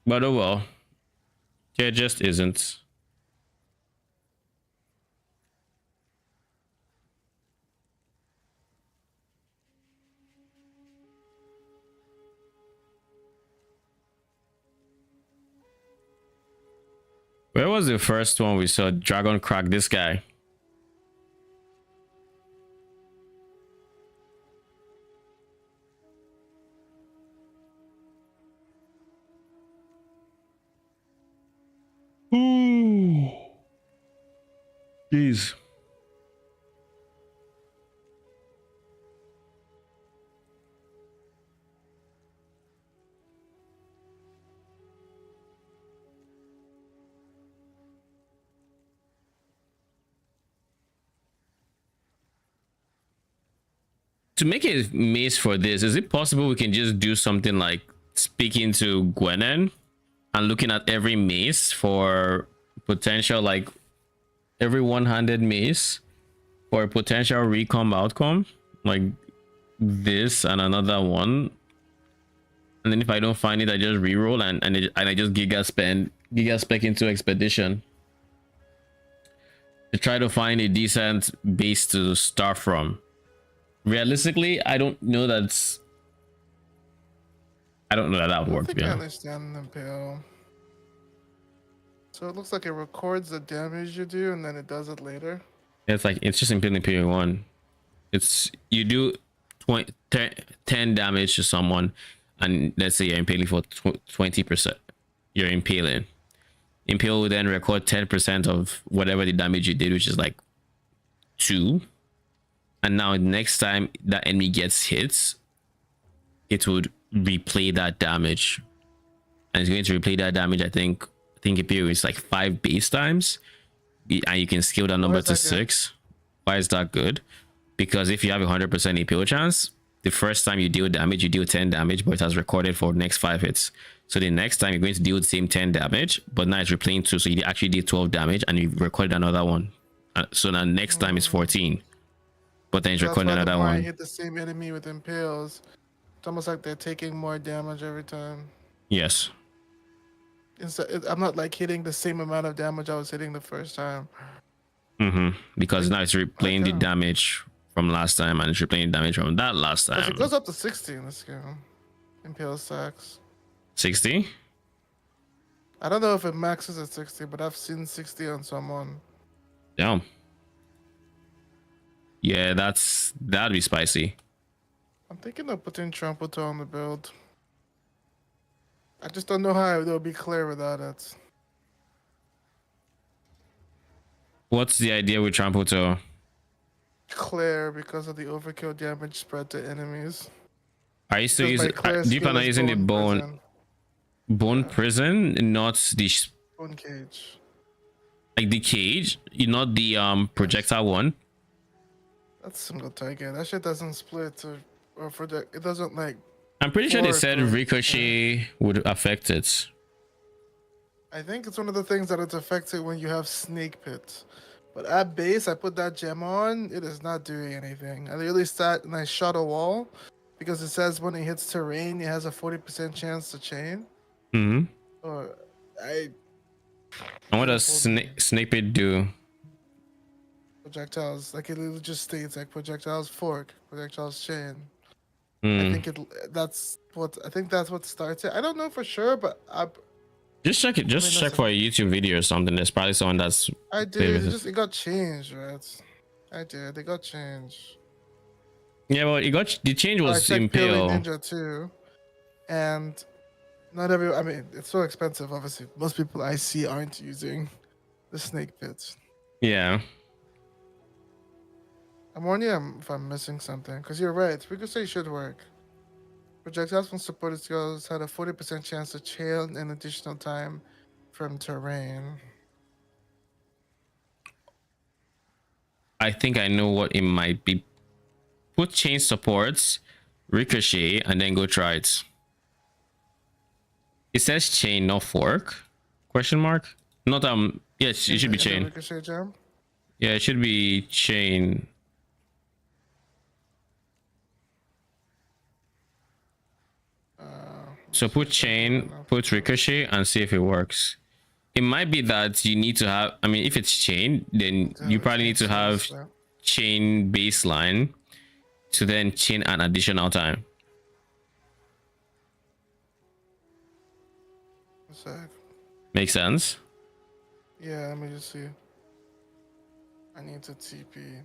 but oh well, there just isn't. Where was the first one we saw dragon crack this guy? Ooh. Jeez. To make a mace for this, is it possible we can just do something like speaking to Gwennen and looking at every mace for potential, like every one-handed mace for a potential recom outcome, like this and another one, and then if I don't find it, I just reroll and I just giga spec into expedition to try to find a decent base to start from. Realistically, I don't know that would work. I understand the Impale. So it looks like it records the damage you do and then it does it later. It's like it's just impaling period 1. It's you do 10 damage to someone, and let's say you're impaling for 20%. You're impaling. Impale will then record 10% of whatever the damage you did, which is like 2. And now next time that enemy gets hit, it would replay that damage, and it's going to replay that damage. I think Imperial is like 5 base times, and you can scale that number to 6. Why is that good? Because if you have 100% Imperial chance, the first time you deal damage, you deal 10 damage, but it has recorded for the next 5 hits. So the next time you're going to deal the same 10 damage, but now it's replaying 2, so you actually did 12 damage, and you recorded another one. So now next time is 14. But then it's recording another one. I hit the same enemy with impales. It's almost like they're taking more damage every time. Yes. I'm not like hitting the same amount of damage I was hitting the first time. Because now it's replaying the damage from last time, and it's replaying damage from that last time. It goes up to 60 in this game. Impale stacks. 60? I don't know if it maxes at 60, but I've seen 60 on someone. Damn. Yeah, that'd be spicy. I'm thinking of putting Trample Toe on the build. I just don't know how it'll be clear without it. What's the idea with trample toe? Clear because of the overkill damage spread to enemies. Are you still Because my using? clear Do you plan skill on is using the prison. bone Yeah. prison, not the Bone cage. like the cage, not the projectile one? That's single target. That shit doesn't split or project. It doesn't like. I'm pretty sure they fork said or- ricochet would affect it. I think it's one of the things that it's affected when you have snake pit. But at base, I put that gem on. It is not doing anything. I literally sat and I shot a wall because it says when it hits terrain, it has a 40% chance to chain. Mm-hmm. Or I And what does Hold me. snake pit do? projectiles like it literally just states like projectiles fork, projectiles chain. I Hmm. think that's what starts it. I don't know for sure, but Just check it. Just mean, check that's for a YouTube video or something. There's probably someone that's I played did. with It it. just it got changed, right? I did. It got changed. Yeah, well, it got the change I was checked Purely impale. Ninja too, and not every. I mean, it's so expensive. Obviously, most people I see aren't using the snake pits. Yeah. I'm wondering if I'm missing something, because you're right. Ricochet should work. Projectiles from supported skills had a 40% chance to chain an additional time from terrain. I think I know what it might be. Put chain supports, ricochet, and then go try it. It says chain, not fork? Question mark? Not yes, it should be In the chain. Ricochet gem? Yeah, it should be chain. So put chain, put ricochet, and see if it works. It might be that you need to have. I mean, if it's chain, then you probably need to have chain baseline to then chain an additional time. Makes sense. Yeah, let me just see. I need to TP.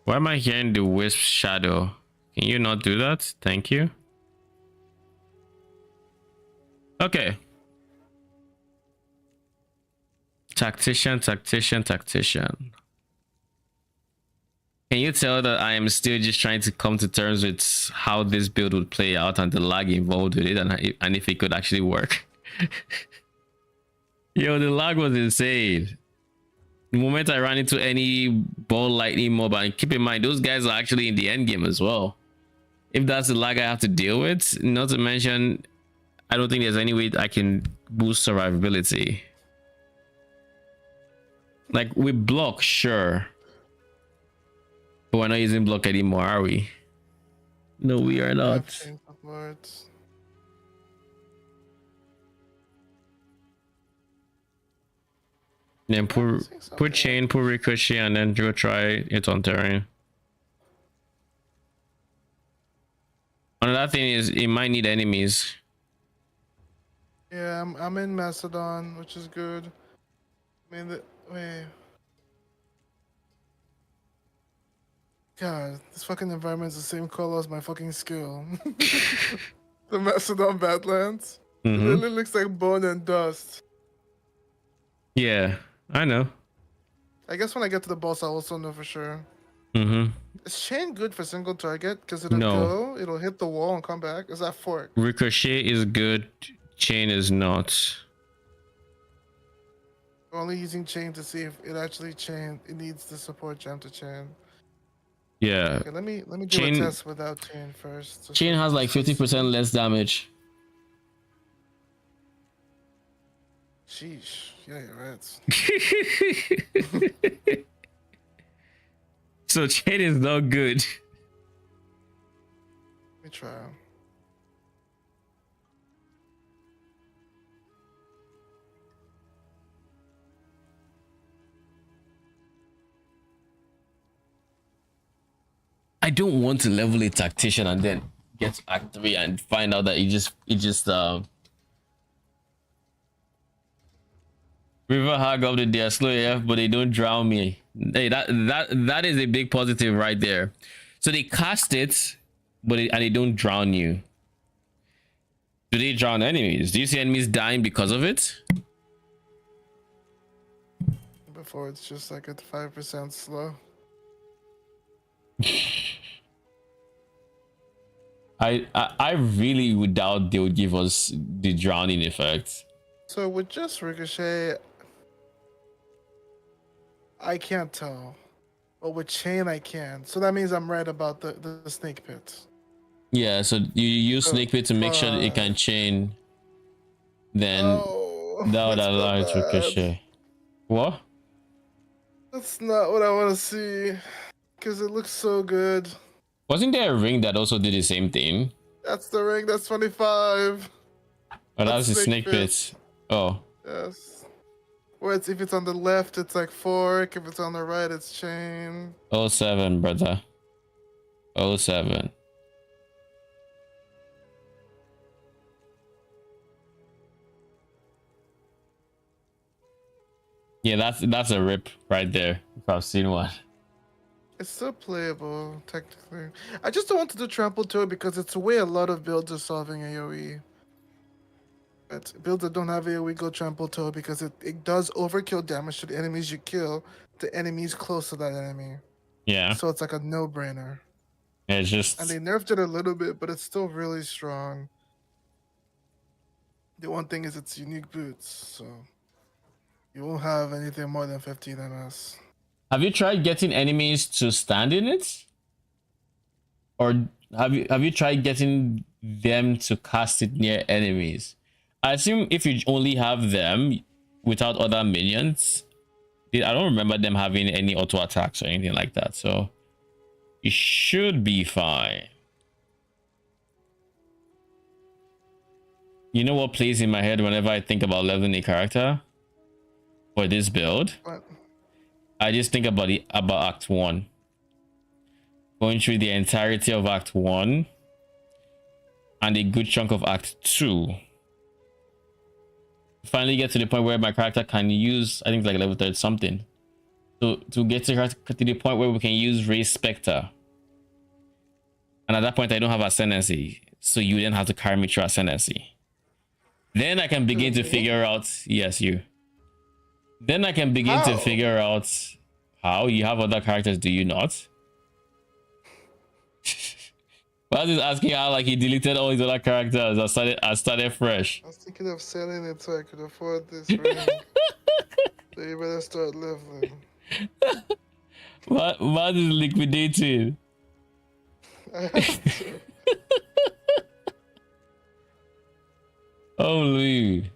Why am I hearing the wisp shadow? Can you not do that? Thank you. Okay. Tactician. Can you tell that I am still just trying to come to terms with how this build would play out and the lag involved with it, and if it could actually work? Yo, the lag was insane. The moment I ran into any ball lightning mob, and keep in mind, those guys are actually in the end game as well. If that's the lag I have to deal with, not to mention, I don't think there's any way I can boost survivability. Like with block, sure. But we're not using block anymore, are we? No, we are not. Then put chain, put ricochet, and then go try it on terrain. Another thing is it might need enemies. Yeah, I'm in Macedon, which is good. I mean, wait. God, this fucking environment is the same color as my fucking skill. The Macedon Badlands. It literally looks like bone and dust. Yeah, I know. I guess when I get to the boss, I'll also know for sure. Is chain good for single target? Because it'll hit the wall and come back. Is that fork? Ricochet is good. Chain is not. We're only using chain to see if it actually chain. It needs the support gem to chain. Yeah. Okay, let me do a test without chain first. Chain has like 50% less damage. Sheesh. Yeah, you're right. So chain is not good. Let me try. I don't want to level a tactician and then get to Act 3 and find out that it just River Hog of the Deer slow AF, but they don't drown me. Hey, that is a big positive right there. So they cast it, but and they don't drown you. Do they drown enemies? Do you see enemies dying because of it? Before it's just like at 5% slow. I really would doubt they would give us the drowning effect. So with just Ricochet, I can't tell. But with Chain, I can. So that means I'm right about the Snake Pit. Yeah, so you use Snake Pit to make sure that it can chain. Then Oh, that would that's allow not it to bad. ricochet. What? That's not what I want to see. Because it looks so good. Wasn't there a ring that also did the same thing? That's the ring. That's 25. Oh, that That's was the Snake Pit. Oh, Yes. Where if it's on the left, it's like fork. If it's on the right, it's chain. oh 07, brother. 07. Yeah, that's a rip right there. If I've seen one. It's still playable, technically. I just don't want to do trample to it because it's the way a lot of builds are solving AoE. But builds that don't have AoE go trample toe because it does overkill damage to the enemies you kill, to enemies close to that enemy. Yeah, So it's like a no-brainer. it's And just they nerfed it a little bit, but it's still really strong. The one thing is it's unique boots, so you won't have anything more than 15 MS. Have you tried getting enemies to stand in it? Or have you tried getting them to cast it near enemies? I assume if you only have them without other minions, I don't remember them having any auto attacks or anything like that. So you should be fine. You know what plays in my head whenever I think about leveling a character for this build? But I just think about Act 1. Going through the entirety of Act 1 and a good chunk of Act 2. Finally get to the point where my character can use, I think like level 30 something. So to get to the point where we can use Raise Spectre. And at that point I don't have Ascendancy. So you then have to carry me through Ascendancy. Then I can begin to figure out, yes, you. Then I can begin to figure out how you have other characters, do you not? But I was just asking how like he deleted all his other characters. I started fresh. I was thinking of selling it so I could afford this ring. So you better start leveling. What is liquidated? I have to. Holy.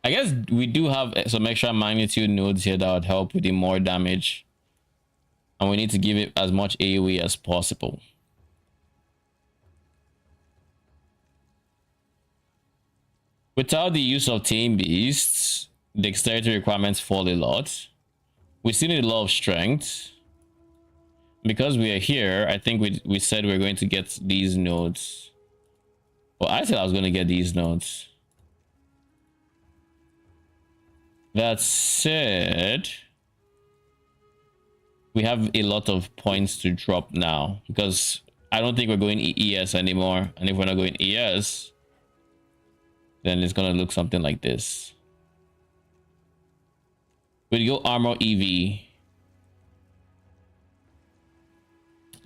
I guess we do have some extra magnitude nodes here that would help with the more damage. And we need to give it as much AoE as possible. Without the use of Tame Beasts, dexterity requirements fall a lot. We still need a lot of strength. Because we are here, I think we said we're going to get these nodes. Well, I said I was going to get these nodes. That said, we have a lot of points to drop now because I don't think we're going ES anymore. And if we're not going ES, then it's going to look something like this. We'd go armor EV.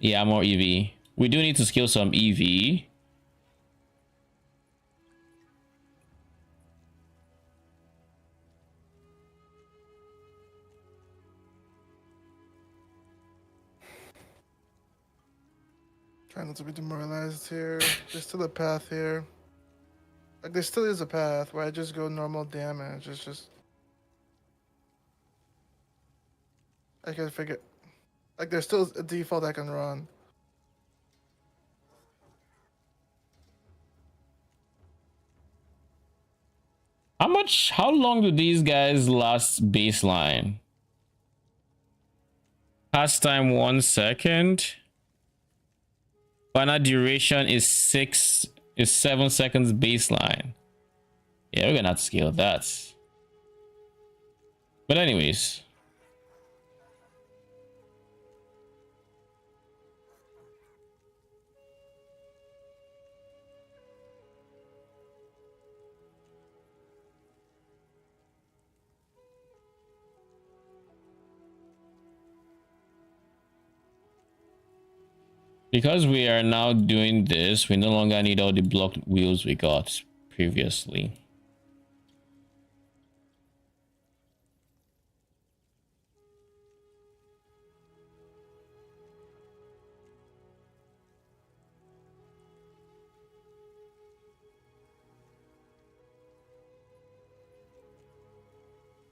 Yeah, more EV. We do need to skill some EV. Trying not to be demoralized here. There's still a path here. Like there still is a path where I just go normal damage. It's just I can figure like there's still a default I can run. How long do these guys last baseline? Pass time 1 second. Final duration is 7 seconds baseline. Yeah, we're gonna have to scale that. But anyways. Because we are now doing this, we no longer need all the blocked wheels we got previously.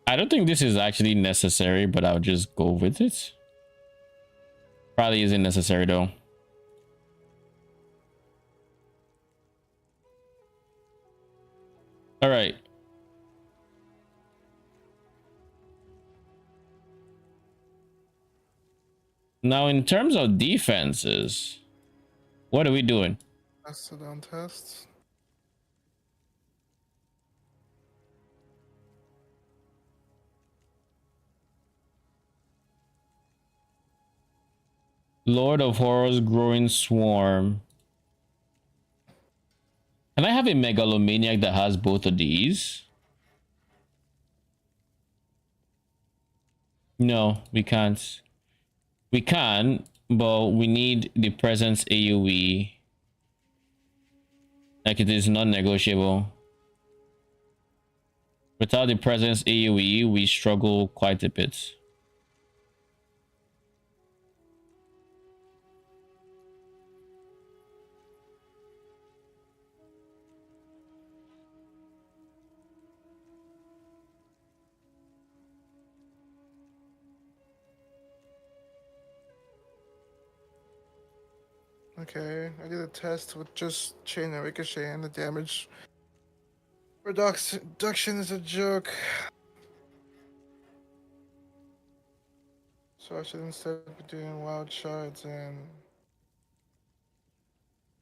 I don't think this is actually necessary, but I'll just go with it. Probably isn't necessary though. All right. Now, in terms of defenses, what are we doing? Mastodon tests. Lord of Horrors, Growing Swarm. Can I have a Megalomaniac that has both of these? No, we can't. We can, but we need the presence AoE. Like, it is non-negotiable. Without the presence AoE, we struggle quite a bit. Okay, I did a test with just chain and ricochet, and the damage reduction is a joke. So I should instead be doing wild shards and.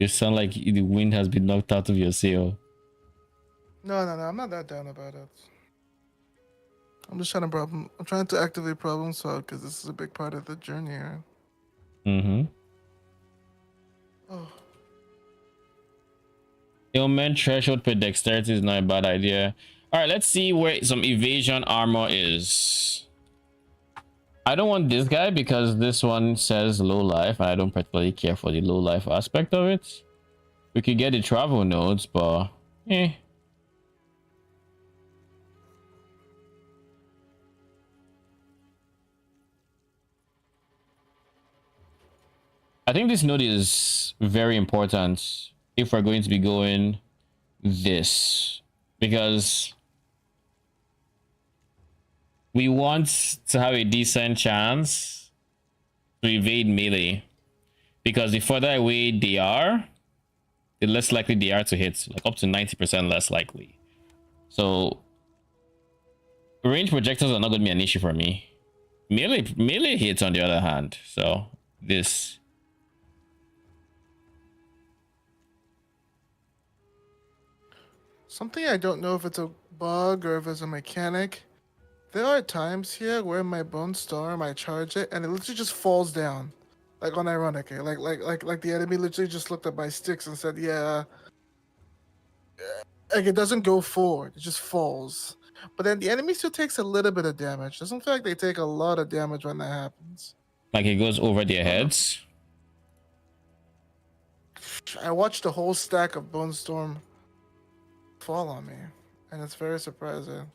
You sound like the wind has been knocked out of your sail. No, I'm not that down about it. I'm just trying to I'm trying to actively problem solve because this is a big part of the journey, right? Mm-hmm. Oh. Ailment threshold per dexterity is not a bad idea. All right, let's see where some evasion armor is. I don't want this guy because this one says low life. I don't particularly care for the low life aspect of it. We could get the travel nodes, but eh. I think this node is very important if we're going to be going this, because we want to have a decent chance to evade melee, because the further away they are, the less likely they are to hit, like up to 90% less likely. So range projectors are not going to be an issue for me. Melee hits on the other hand, so this. Something I don't know if it's a bug or if it's a mechanic. There are times here where my bone storm, I charge it, and it literally just falls down, like unironically, like the enemy literally just looked at my sticks and said, "Yeah." Like it doesn't go forward; it just falls. But then the enemy still takes a little bit of damage. Doesn't feel like they take a lot of damage when that happens. Like it goes over their heads. I watched the whole stack of bone storm fall on me, and it's very surprising.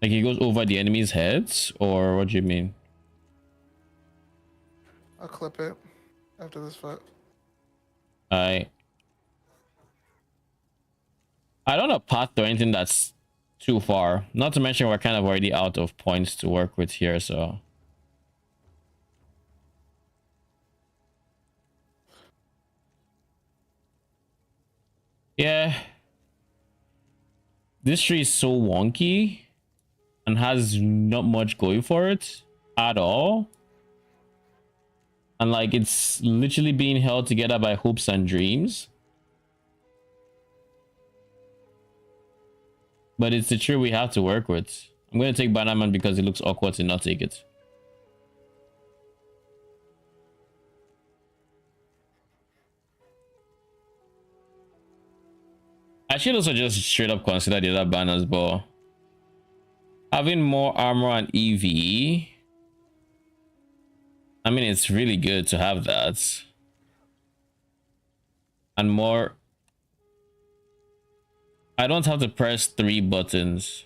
Like it goes over the enemy's heads, or what do you mean? I'll clip it after this fight. I don't have path or anything that's too far. Not to mention we're kind of already out of points to work with here, so. Yeah. this tree is so wonky and has not much going for it at all. And like it's literally being held together by hopes and dreams. But it's the tree we have to work with. I'm going to take Bannerman because it looks awkward to not take it. I should also just straight up consider the other banners, but having more armor and EV, I mean, it's really good to have that. And more, I don't have to press 3 buttons.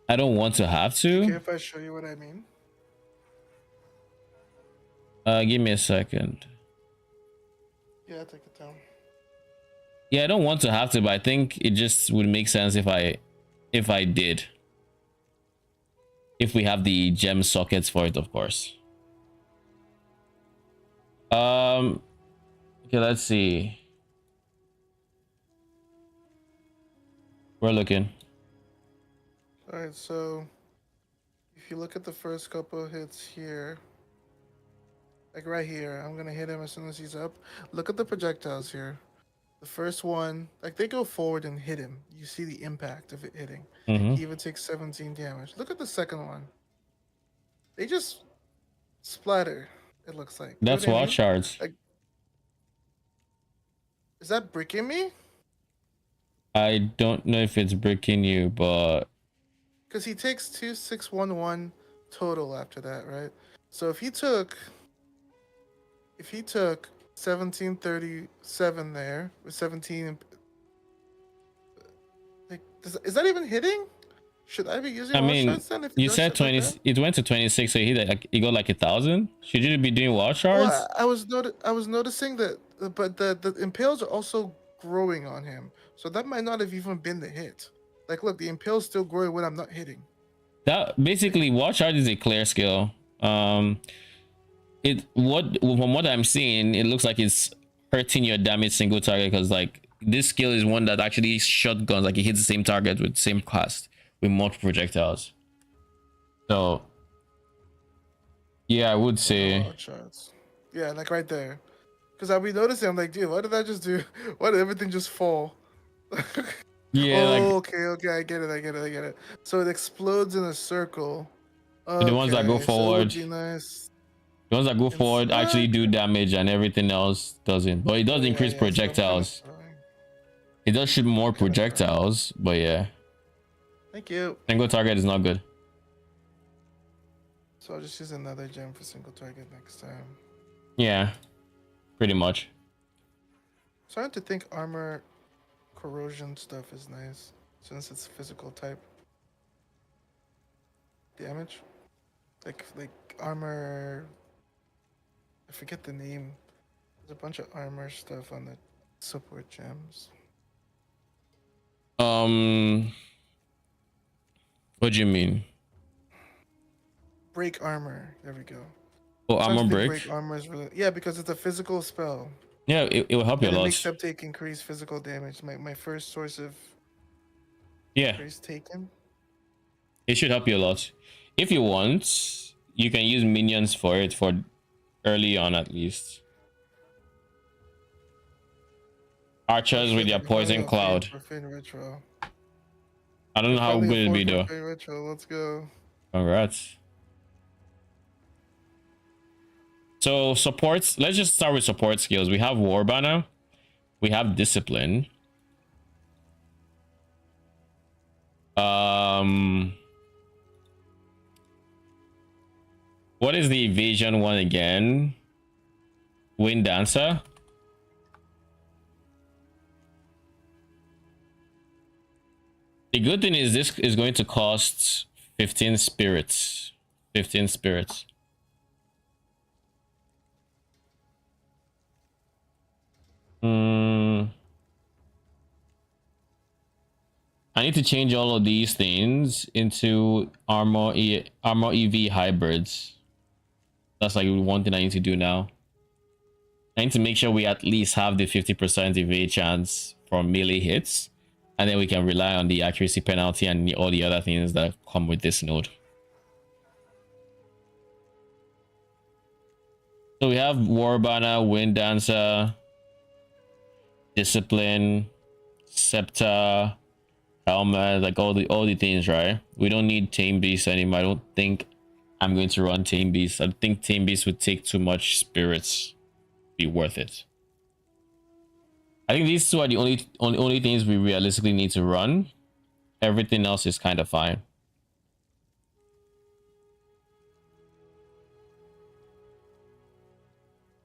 I don't want to have to. Okay, if I show you what I mean. Give me a second. Yeah, take it down. Yeah, I don't want to have to, but I think it just would make sense if I did. If we have the gem sockets for it, of course. Okay, let's see. We're looking. All right, so if you look at the first couple of hits here, like right here, I'm gonna hit him as soon as he's up. Look at the projectiles here. The first one, like they go forward and hit him. You see the impact of it hitting. He even takes 17 damage. Look at the second one. They just splatter, it looks like. You know That's what I wild mean? shards. Like, is that bricking me? I don't know if it's breaking you, but Because he takes 2611 total after that, right? So if he took 1737 there with 17, like, is that even hitting? Should I be using I wall mean, shards then? If he you does said shit like 20. that? It went to 26, so he like he got like 1,000. Should you be doing wild shards? Well, I was noticing that, but the impales are also growing on him, so that might not have even been the hit. Like, look, the impale's still growing when I'm not hitting. That basically wild shard is a clear skill. From what I'm seeing, it looks like it's hurting your damage single target because like this skill is one that actually shotguns, like it hits the same target with the same cost with multiple projectiles. So yeah, I would say Wall shards. Yeah, like right there. Because I'll be noticing, I'm like, dude, what did I just do? Why did everything just fall? yeah, Oh, like okay, I get it. So it explodes in a circle. the ones that go Okay, so it would forward, be nice. the ones that go forward actually do Okay. damage and everything else doesn't. But it does increase So I'm kinda projectiles. throwing. It does shoot more Kinda throwing. projectiles, but yeah, Thank you. single target is not good. So I'll just use another gem for single target next time. Yeah, pretty much. Starting to think armor corrosion stuff is nice since it's physical type damage. Like armor. I forget the name. There's a bunch of armor stuff on the support gems. What do you mean? Break armor. There we go. Oh, armor Something break. break armor is really, yeah, because it's a physical spell. Yeah, it will help you a And it lot. makes uptake increase physical damage. My first source of Yeah, increase taken. it should help you a lot. If you want, you can use minions for it for early on at least. Archers with their poison cloud. Profane ritual. I don't know how good it'll be though. Profane ritual. Let's go. Congrats. So supports, let's just start with support skills. We have War Banner, we have Discipline. What is the evasion one again? Wind Dancer. The good thing is this is going to cost 15 spirits. 15 spirits. I need to change all of these things into armor EV hybrids. That's like one thing I need to do now. I need to make sure we at least have the 50% evade chance for melee hits, and then we can rely on the accuracy penalty and all the other things that come with this node. So we have War Banner, Wind Dancer, Discipline, Scepter, Helmet, like all the things, right? We don't need Tame Beast anymore. I don't think I'm going to run Tame Beast. I think Tame Beast would take too much spirits to be worth it. I think these two are the only things we realistically need to run. Everything else is kind of fine.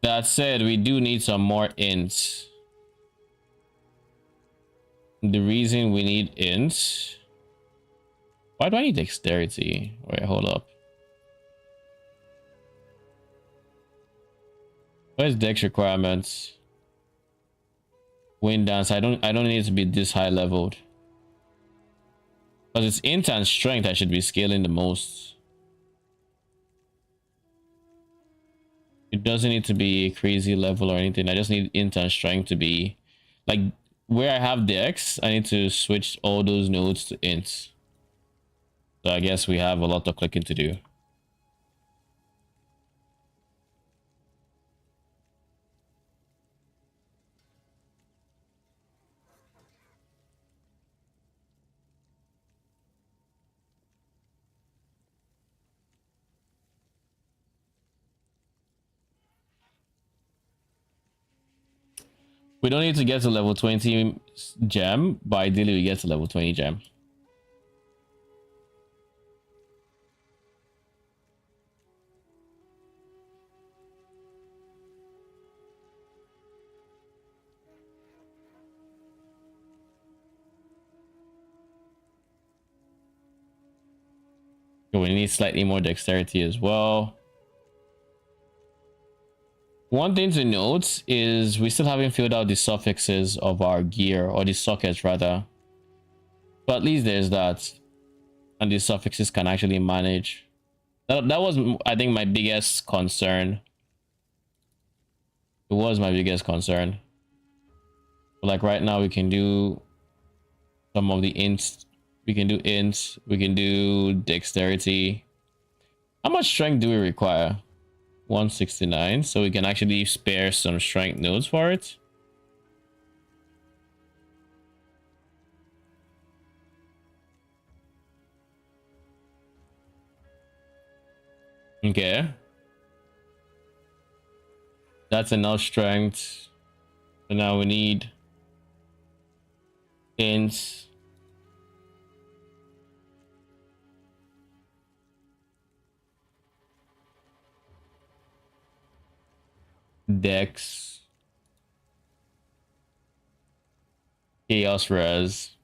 That said, we do need some more ints. The reason we need ints... Why do I need dexterity? Wait, hold up. Where's dex requirements? Wind dance. I don't need to be this high leveled. Because it's int and strength I should be scaling the most. It doesn't need to be a crazy level or anything. I just need int and strength to be like where I have dex. I need to switch all those nodes to int. So I guess we have a lot of clicking to do. We don't need to get to level 20 gem, but ideally we get to level 20 gem. So we need slightly more dexterity as well. One thing to note is we still haven't filled out the suffixes of our gear, or the sockets rather. But at least there's that. And the suffixes can actually manage. That was, I think, my biggest concern. It was my biggest concern. But like right now we can do some of the ints. We can do ints. We can do dexterity. How much strength do we require? 169, so we can actually spare some strength nodes for it. Okay, that's enough strength. So now we need ints. Dex, Chaos Res,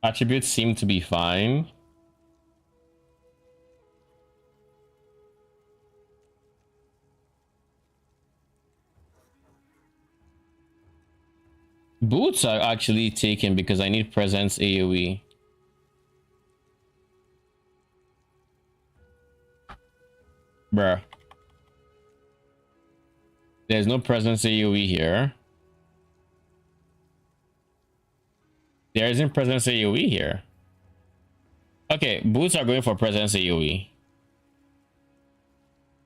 attributes seem to be fine. Boots are actually taken because I need presence AoE. Bruh. There's no presence AoE here. There isn't presence AoE here. Okay, boots are going for presence AoE.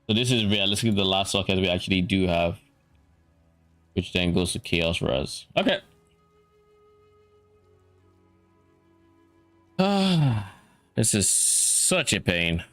So this is realistically the last socket we actually do have. Which then goes to Chaos Res. Okay. This is such a pain.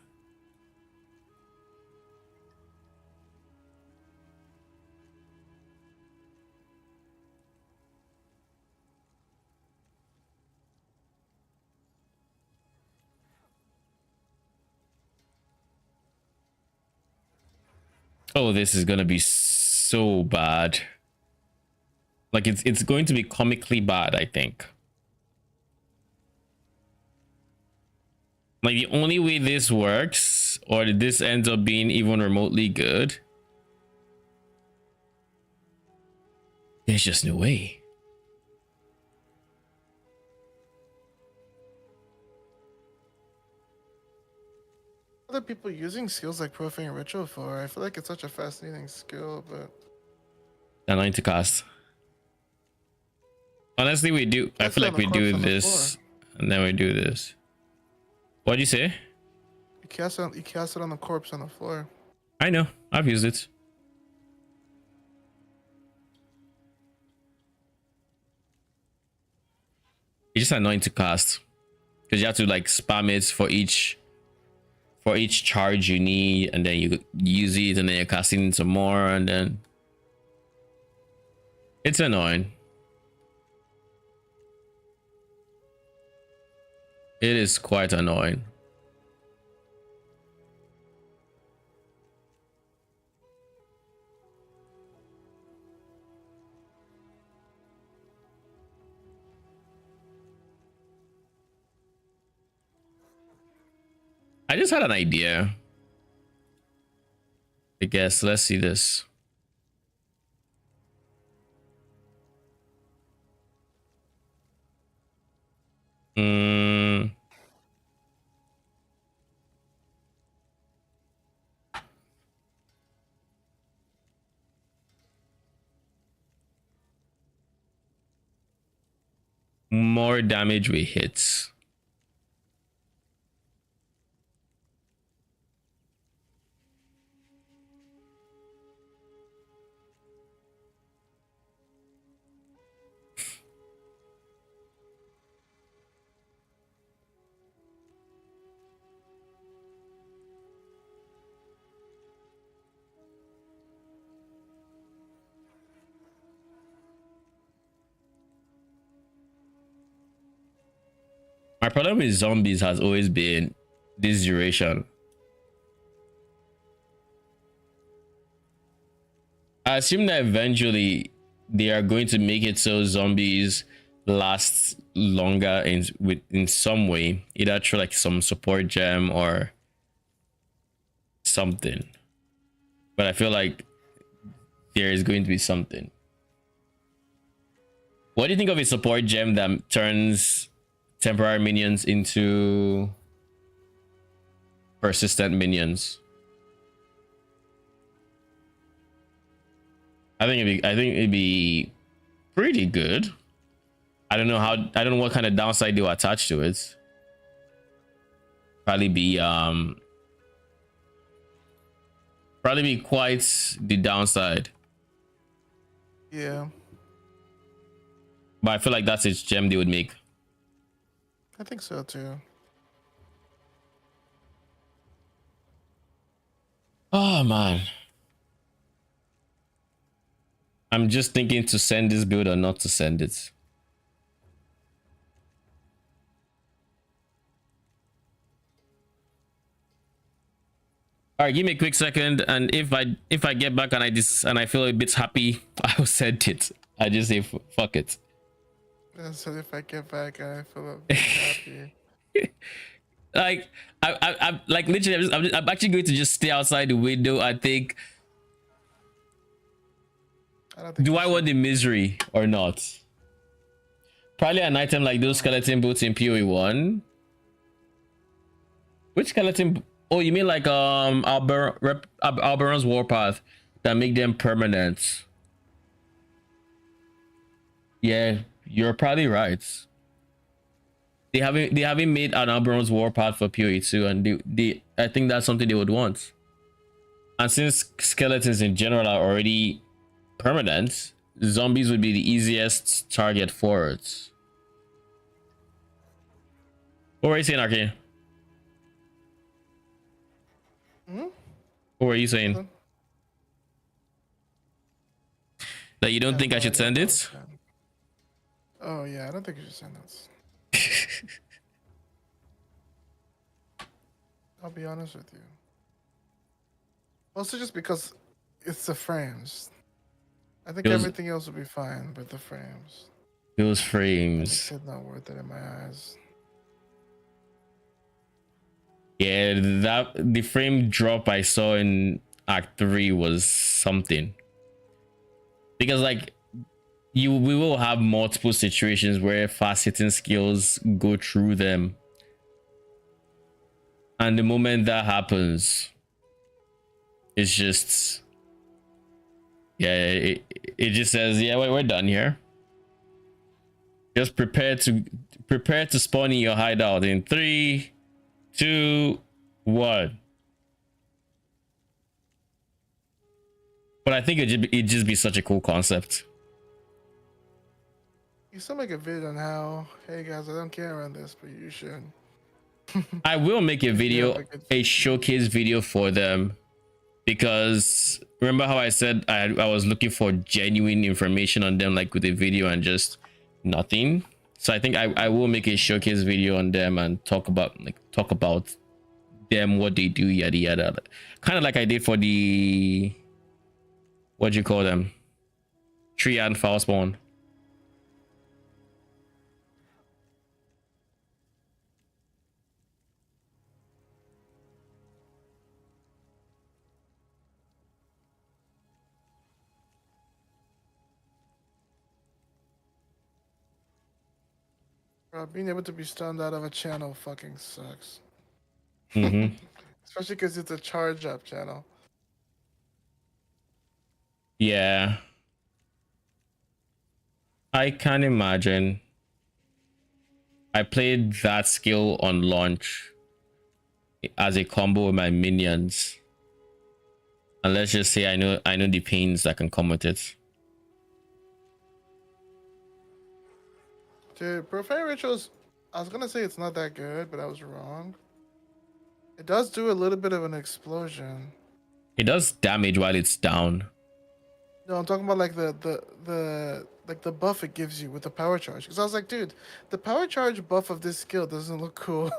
Oh, this is gonna be so bad. Like it's going to be comically bad, I think. Like the only way this works, or this ends up being even remotely good, there's just no way. Other people using skills like Profane Ritual for. I feel like it's such a fascinating skill, but Annoying to cast. Honestly, we do. I cast feel it on like the we corpse do on the this, floor. and then we do this. What'd you say? You cast it on the corpse on the floor. I know. I've used it. It's just annoying to cast because you have to like spam it for each charge you need, and then you use it, and then you're casting some more, and then it's annoying. It is quite annoying. I just had an idea. I guess let's see this. More damage with hits. My problem with zombies has always been this duration. I assume that eventually they are going to make it so zombies last longer in some way, either through like some support gem or something. But I feel like there is going to be something. What do you think of a support gem that turns temporary minions into persistent minions? I think it'd be pretty good. I don't know what kind of downside they will attach to it. Probably be quite the downside. Yeah. But I feel like that's its gem they would make. I think so too. Oh man. I'm just thinking to send this build or not to send it. All right, give me a quick second, and if I get back and I feel a bit happy, I'll send it. I just say fuck it. So if I get back, I feel a bit happy. Like I'm like literally I'm actually going to just stay outside the window. I think. I don't think Do you I should. want the misery or not? Probably an item like those skeleton boots in PoE1. Which skeleton? Oh, you mean like Alberon's Warpath that make them permanent? Yeah, you're probably right. They haven't made an Alberon's Warpath for PoE2, and I think that's something they would want. And since skeletons in general are already permanent, zombies would be the easiest target for it. What were you saying, Arcane? What were you saying? Nothing. That you don't I have think I no should idea send what I it? was saying. Oh yeah, I don't think you should send that. I'll be honest with you. Also, just because it's the frames. I think everything else will be fine, but the frames. Those It's frames. not worth it in my eyes. Yeah, the frame drop I saw in Act 3 was something. Because like we will have multiple situations where fast hitting skills go through them. And the moment that happens, it's just, yeah, it just says, yeah, we're done here. Just prepare to spawn in your hideout in 3, 2, 1. But I think it'd just be such a cool concept. You still make a video on how, hey guys, I don't care around this, but you should. I will make a video, like a showcase video for them, because remember how I said I was looking for genuine information on them, like with a video and just nothing. So I think I will make a showcase video on them and talk about them, what they do, yada yada, kind of like I did for the, what do you call them, tree and foul spawn. Bro, being able to be stunned out of a channel fucking sucks. Mm-hmm. Especially because it's a charge up channel. Yeah, I can imagine. I played that skill on launch as a combo with my minions, and let's just say I know the pains that can come with it. Dude, Profane Rituals, I was gonna say it's not that good, but I was wrong. It does do a little bit of an explosion. It does damage while it's down. No, I'm talking about like the buff it gives you with the power charge. Because I was like, dude, the power charge buff of this skill doesn't look cool.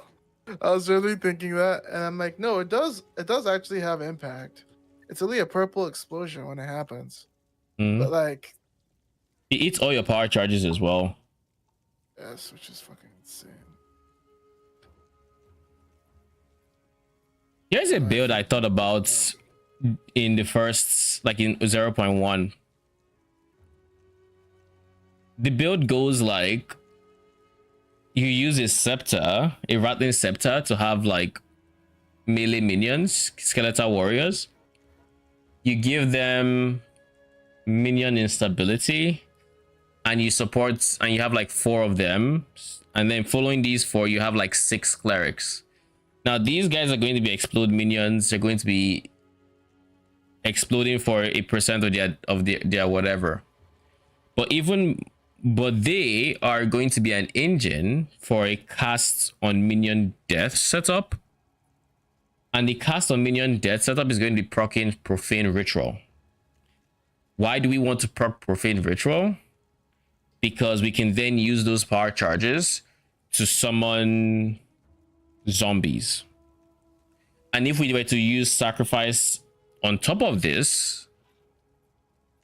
I was really thinking that, and I'm like, no, it does actually have impact. It's only a purple explosion when it happens. But like, It eats all your power charges as well. yes, which is fucking insane. Here's a build I thought about in the first, like in 0.1. The build goes like, you use a scepter, a rattling scepter, to have like melee minions, skeletal warriors. You give them minion instability, and you support, and you have like 4 of them, and then following these 4 you have like 6 clerics. Now these guys are going to be explode minions. They're going to be exploding for a percent of their whatever, but they are going to be an engine for a cast on minion death setup, and the cast on minion death setup is going to be proccing profane ritual. Why do we want to proc profane ritual? Because we can then use those power charges to summon zombies. And if we were to use sacrifice on top of this,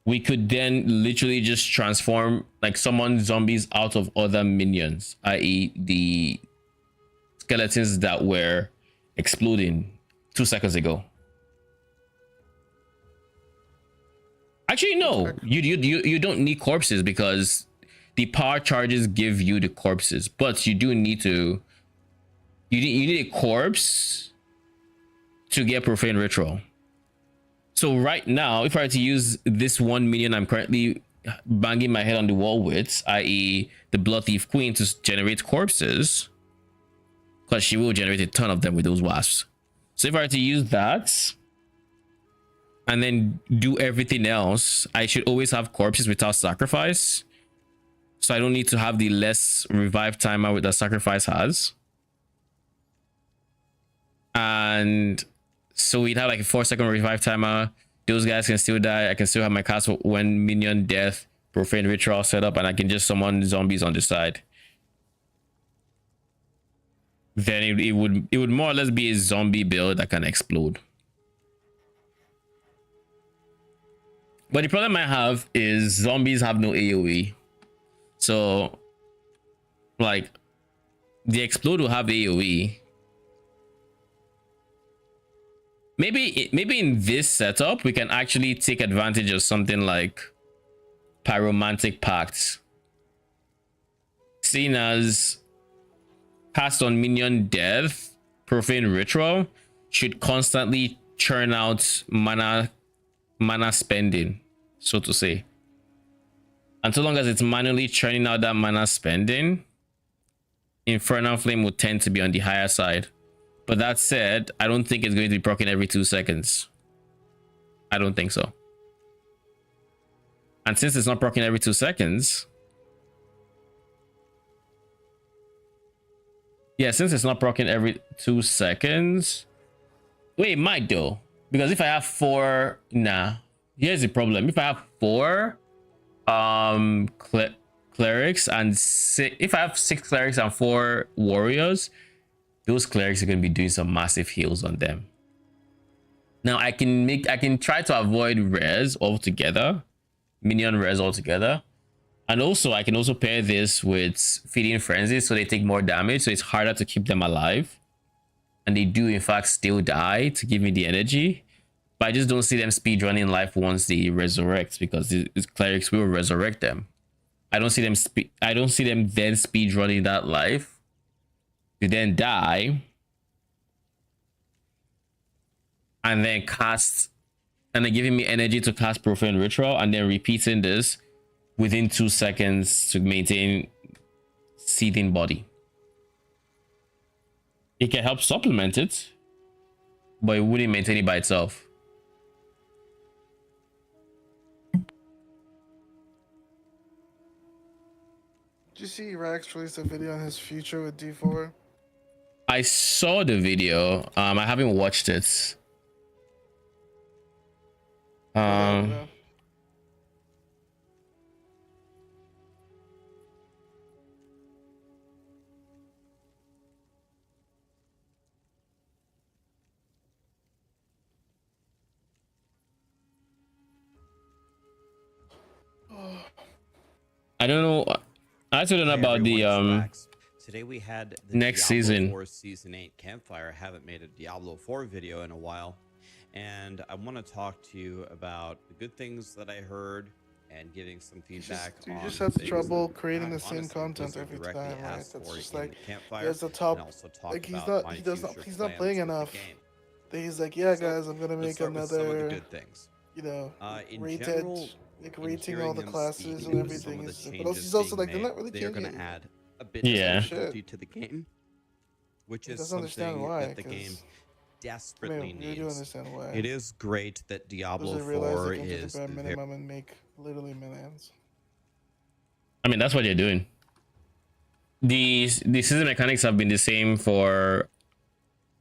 we could then literally just transform, like summon zombies out of other minions, i.e. the skeletons that were exploding 2 seconds ago. Actually, no, you don't need corpses, because the power charges give you the corpses, but you do need to, you need a corpse to get profane ritual. So right now, if I were to use this one minion I'm currently banging my head on the wall with, i.e. the Blood Thief Queen, to generate corpses, because she will generate a ton of them with those wasps. So if I were to use that and then do everything else, I should always have corpses without sacrifice, so I don't need to have the less revive timer that sacrifice has. And so we'd have like a 4-second revive timer. Those guys can still die. I can still have my cast when minion death, profane ritual set up, and I can just summon zombies on the side. Then it would more or less be a zombie build that can explode. But the problem I have is zombies have no AoE. So like the explode will have AoE. Maybe in this setup we can actually take advantage of something like Pyromantic Pact, seen as cast on minion death Profane Ritual should constantly churn out mana spending, so to say. And so long as it's manually churning out that mana spending, Infernal Flame would tend to be on the higher side. But that said, I don't think it's going to be proccing every 2 seconds. I don't think so. And since it's not proccing every 2 seconds, yeah, since it's not proccing every 2 seconds, wait, it might though, because if I have 4, nah, here's the problem. If I have 4 clerics and if I have 6 clerics and 4 warriors, those clerics are going to be doing some massive heals on them. Now I can try to avoid res altogether, minion res altogether, and also I can also pair this with Feeding Frenzy, so they take more damage, so it's harder to keep them alive, and they do in fact still die to give me the energy. But I just don't see them speedrunning life once they resurrect, because the clerics will resurrect them. I don't see them then speedrunning that life to then die and then cast, and then giving me energy to cast Profane Ritual, and then repeating this within 2 seconds to maintain Seething Body. It can help supplement it, but it wouldn't maintain it by itself. Did you see Rax released a video on his future with D4? I saw the video. I haven't watched it. Yeah. I don't know. I actually don't know about the Today we had the next Diablo season. 4 Season 8 campfire. I haven't made a Diablo 4 video in a while, and I want to talk to you about the good things that I heard and giving some feedback. You on just have things trouble that creating I the same honestly content Blizzard every directly time, right? asked That's for just in like the campfire, there's the top. and also talk Like he's about not, my he does not, future he's not plans playing with the enough. game. That he's like, yeah, So, guys, I'm gonna let's make start with some of the another, good things. you know, In rated, general, like in rating hearing all the him classes speak and to some everything. of the But also, changes he's also being like, they're made, not really they're changing. going to add a bit Yeah. of difficulty to the game, which He is doesn't understand something why, that the game 'cause, desperately you do needs. understand why. It is great that Diablo Does it realize 4 they can do is the bare very minimum and make literally millions? I mean, that's what they're doing. The season mechanics have been the same for,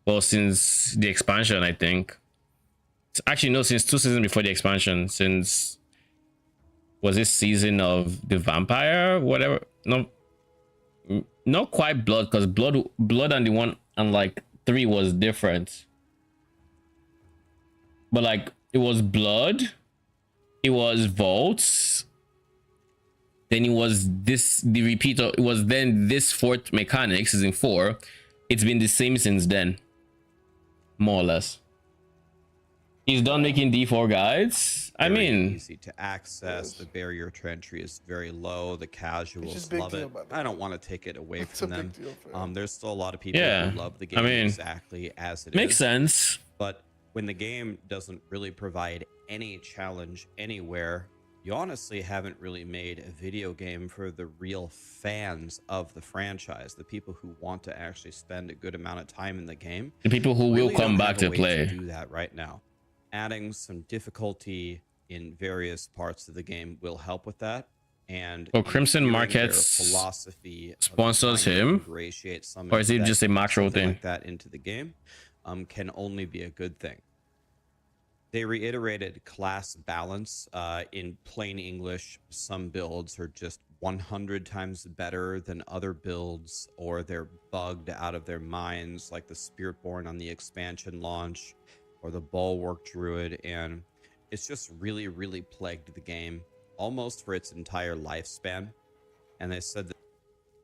well, since the expansion, I think. Actually, no, since 2 seasons before the expansion. Since, was this season of the vampire, whatever? No, not quite blood, because blood and the one and like 3 was different. But like it was blood, it was vaults, then it was the repeater. It was then this 4th mechanic, season 4. It's been the same since then, more or less. He's done making D4 guides. I very mean, easy to access. The barrier to entry is very low. The casuals just big love deal, it. by the I don't want to take it away It's from a them. big deal for him. There's still a lot of people Yeah, who love the I game mean, exactly as it makes is. sense. But when the game doesn't really provide any challenge anywhere, you honestly haven't really made a video game for the real fans of the franchise, the people who want to actually spend a good amount of time in the game. The people who will Really come don't back have a to way play. do that right now. Adding some difficulty in various parts of the game will help with that. And Oh, Crimson hearing Markets their philosophy of sponsors trying to him? ingratiate some Or is it of just that- a macro something thing? like that into the game can only be a good thing. They reiterated class balance. In plain English, some builds are just 100 times better than other builds, or they're bugged out of their minds, like the Spiritborn on the expansion launch, or the Bulwark Druid, and it's just really, really plagued the game almost for its entire lifespan. And they said that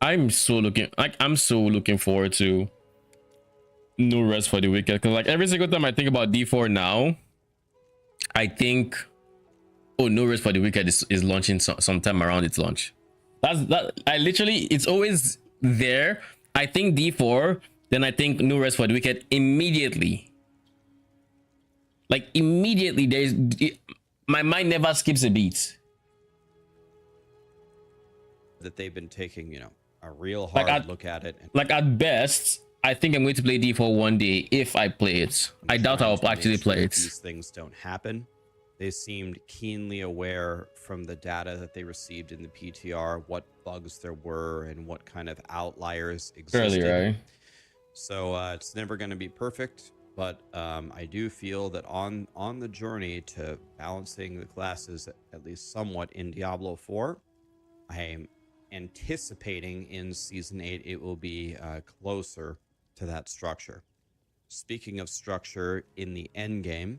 I'm so looking forward to No Rest for the Wicked, because like every single time I think about D4 now, I think, oh, No Rest for the Wicked is launching sometime around its launch. I literally, it's always there. I think D4 then I think No Rest for the Wicked immediately. Like immediately, my mind never skips a beat. That they've been taking, you know, a real Like hard look at it and like at best, I think I'm going to play D4 one day if I play it. I doubt trying I'll to make actually sure play that it. these things don't happen. They seemed keenly aware from the data that they received in the PTR what bugs there were and what kind of outliers existed. Surely, right? So it's never going to be perfect, but I do feel that on the journey to balancing the classes at least somewhat in Diablo 4, I am anticipating in Season 8 it will be closer to that structure. Speaking of structure in the end game,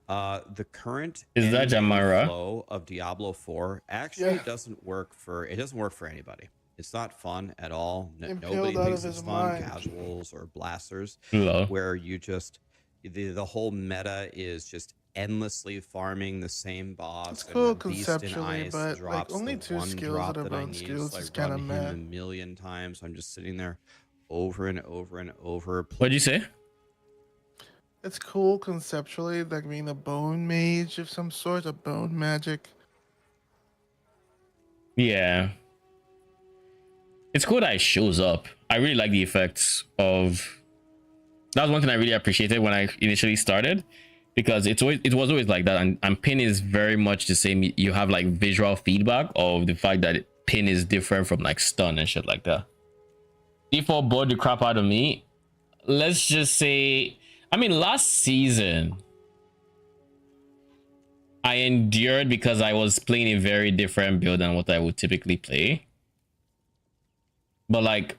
the current Is that endgame Jamara? flow of Diablo 4 actually doesn't work for anybody. It's not fun at all. Nobody Impaled out thinks of it's his fun. mind. Casuals or blasters, Hello. where you just the whole meta is just endlessly farming the same boss. It's and cool the Beast in conceptually, Ice but like drops only the 2 one skills drop that are that I bonus need, skills so is I kind run of him meh. a million times. I'm just sitting there over and over and over. What'd you say? It's cool conceptually, like being a bone mage of some sort, a bone magic. Yeah. It's cool that it shows up. I really like the effects of. That was one thing I really appreciated when I initially started, because it was always like that, and pin is very much the same. You have like visual feedback of the fact that pin is different from like stun and shit like that. D4 bored the crap out of me. Let's just say, I mean, last season I endured because I was playing a very different build than what I would typically play. But like,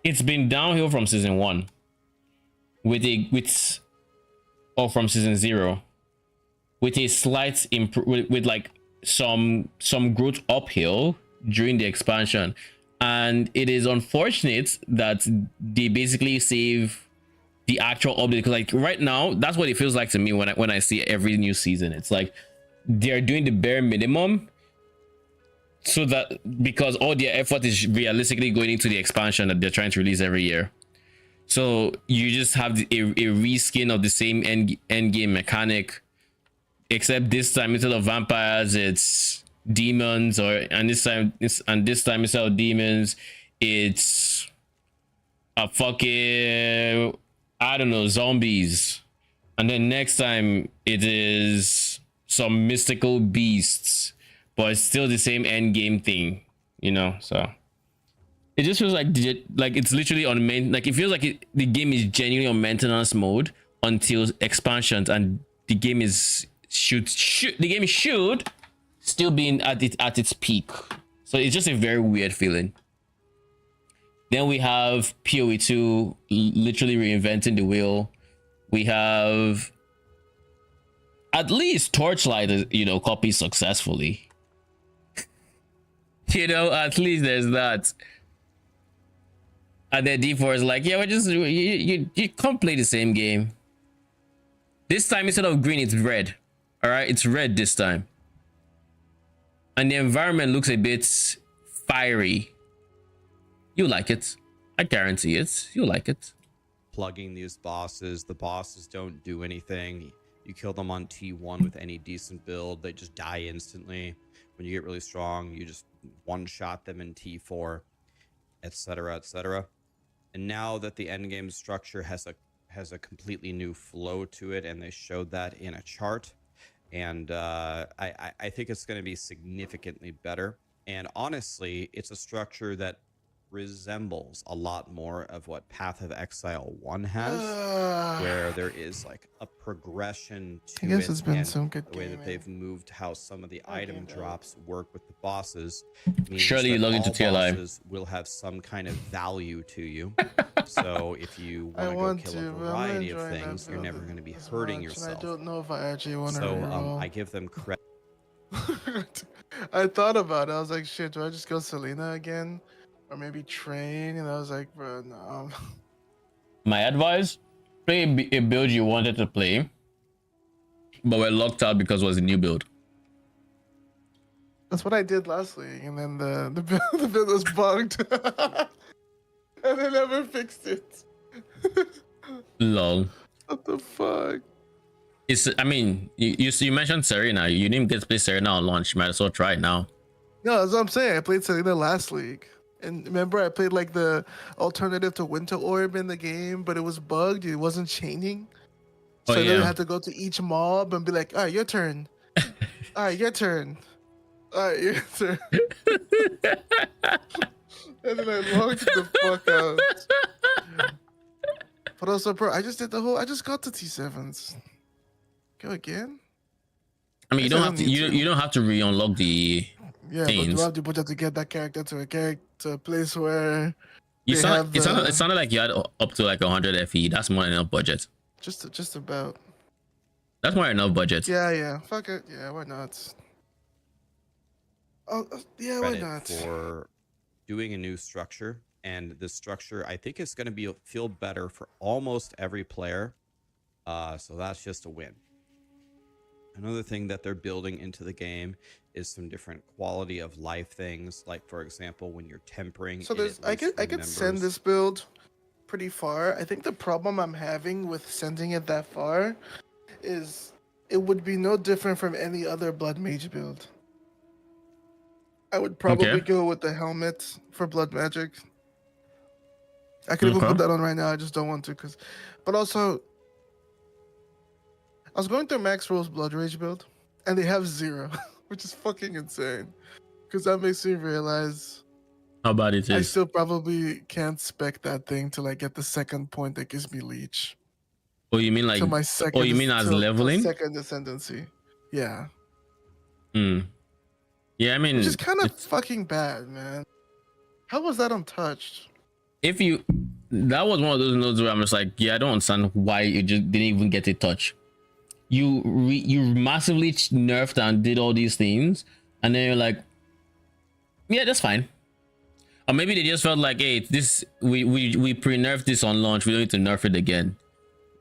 it's been downhill from season 1 or from season 0 with a slight with like some growth uphill during the expansion. And it is unfortunate that they basically save the actual update, because like right now that's what it feels like to me when I see every new season. It's like they're doing the bare minimum, so that because all their effort is realistically going into the expansion that they're trying to release every year. So you just have a reskin of the same end game mechanic, except this time instead of vampires it's demons, and this time instead of demons it's a fucking, I don't know, zombies, and then next time it is some mystical beasts, but it's still the same end game thing, you know. So it just feels like it's literally on main, like it feels like the game is genuinely on maintenance mode until expansions, and the game is should still be at its peak. So it's just a very weird feeling. Then we have PoE 2 literally reinventing the wheel. We have at least Torchlight, you know, copies successfully. You know, at least there's that. And then D4 is like, yeah, we're just you can't play the same game. This time instead of green, it's red. All right, it's red this time. And the environment looks a bit fiery. You like it. I guarantee it. You like it. Plugging these bosses. The bosses don't do anything. You kill them on T1 with any decent build, they just die instantly. When you get really strong, you just one-shot them in T4, etc., etc. And now that the endgame structure has a completely new flow to it, and they showed that in a chart, and I think it's going to be significantly better. And honestly, it's a structure that resembles a lot more of what Path of Exile 1 has, where there is like a progression to I guess it, it's been and some good the way that gaming. they've moved how some of the item drops work with the bosses means Surely you that log into all TLI. bosses will have some kind of value to you. So if you I want to want go kill a to, but I'm not variety of enjoying that things, you're build never going to be as hurting much, and yourself. I don't know if I actually want to So reroll. I give them credit. I thought about it. I was like, shit, do I just go Selena again? Or maybe Train? And I was like, bro, no. My advice: play a build you wanted to play, but we're locked out because it was a new build. That's what I did last league, and then the build was bugged, and they never fixed it. Lol. What the fuck? I mean, you mentioned Serena. You didn't get to play Serena on launch. You might as well try it now. No, that's what I'm saying. I played Selena last league. And remember, I played like the alternative to Winter Orb in the game, but it was bugged. It wasn't chaining. So Oh, I literally yeah. had to go to each mob and be like, all right, your turn. All right, your turn. All right, your turn. And then I logged the fuck out. But also, bro, I just got to T7s. Go again? I mean, you Guess I don't have don't to. need You to. you don't have to re-unlock the Yeah, but do things. I have the budget to get that character to a place where You they sound, have it sounded like you had up to like 100 FE. That's more than enough budget. just about. That's more than enough budget. Yeah. Fuck it. Yeah, why not? Oh, yeah, why Credit not? for doing a new structure, and this structure I think is going to feel better for almost every player. So that's just a win. Another thing that they're building into the game is some different quality of life things, like for example, when you're tempering. So it there's at least I could send remembers- this build pretty far. I think the problem I'm having with sending it that far is it would be no different from any other Blood Mage build. I would probably Okay. go with the helmet for Blood Magic. I could even Okay. put that on right now. I just don't want to, but also, I was going through Max Rule's Blood Rage build, and they have 0, which is fucking insane. Because that makes me realize How bad it I is. still probably can't spec that thing till I get the second point that gives me Leech. Oh, you mean like? To my second. Oh, you mean as till leveling? second ascendancy. Yeah. Hmm. Yeah, I mean, Which is kind of fucking bad, man. How was that untouched? if you, that was one of those nodes where I'm just like, yeah, I don't understand why you just didn't even get a touch. You massively nerfed and did all these things, and then you're like, yeah, that's fine. Or maybe they just felt like, hey, this we pre-nerfed this on launch. We don't need to nerf it again.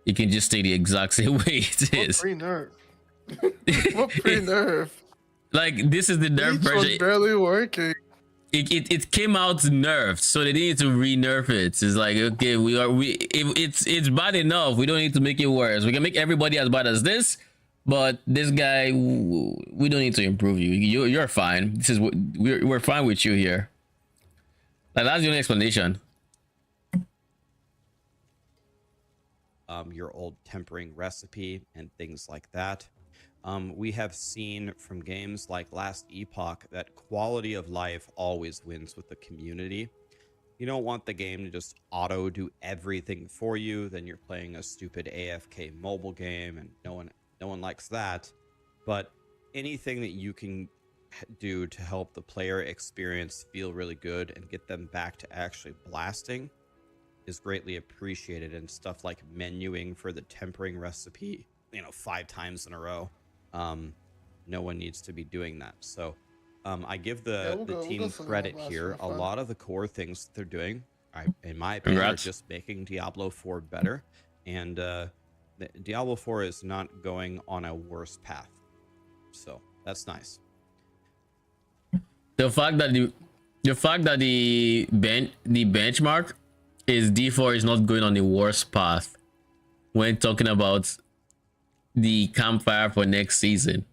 It can just stay the exact same way it What is. pre-nerf? What pre-nerf? Like, this is the nerf Leech was version. barely working. It came out nerfed, so they needed to re-nerf it. It's like, okay, it's bad enough. We don't need to make it worse. We can make everybody as bad as this, but this guy, we don't need to improve you. You're fine. This is what we're fine with you here. Like, that's the only explanation. Your old tempering recipe and things like that. We have seen from games like Last Epoch that quality of life always wins with the community. You don't want the game to just auto do everything for you, then you're playing a stupid AFK mobile game, and no one likes that. But anything that you can do to help the player experience feel really good and get them back to actually blasting is greatly appreciated. And stuff like menuing for the tempering recipe, 5 times in a row. No one needs to be doing that. So I give the team credit here. A lot of the core things that they're doing, in my opinion, are just making Diablo 4 better. And Diablo 4 is not going on a worse path. So that's nice. The fact that the benchmark is D4 is not going on the worst path when talking about the campfire for next season.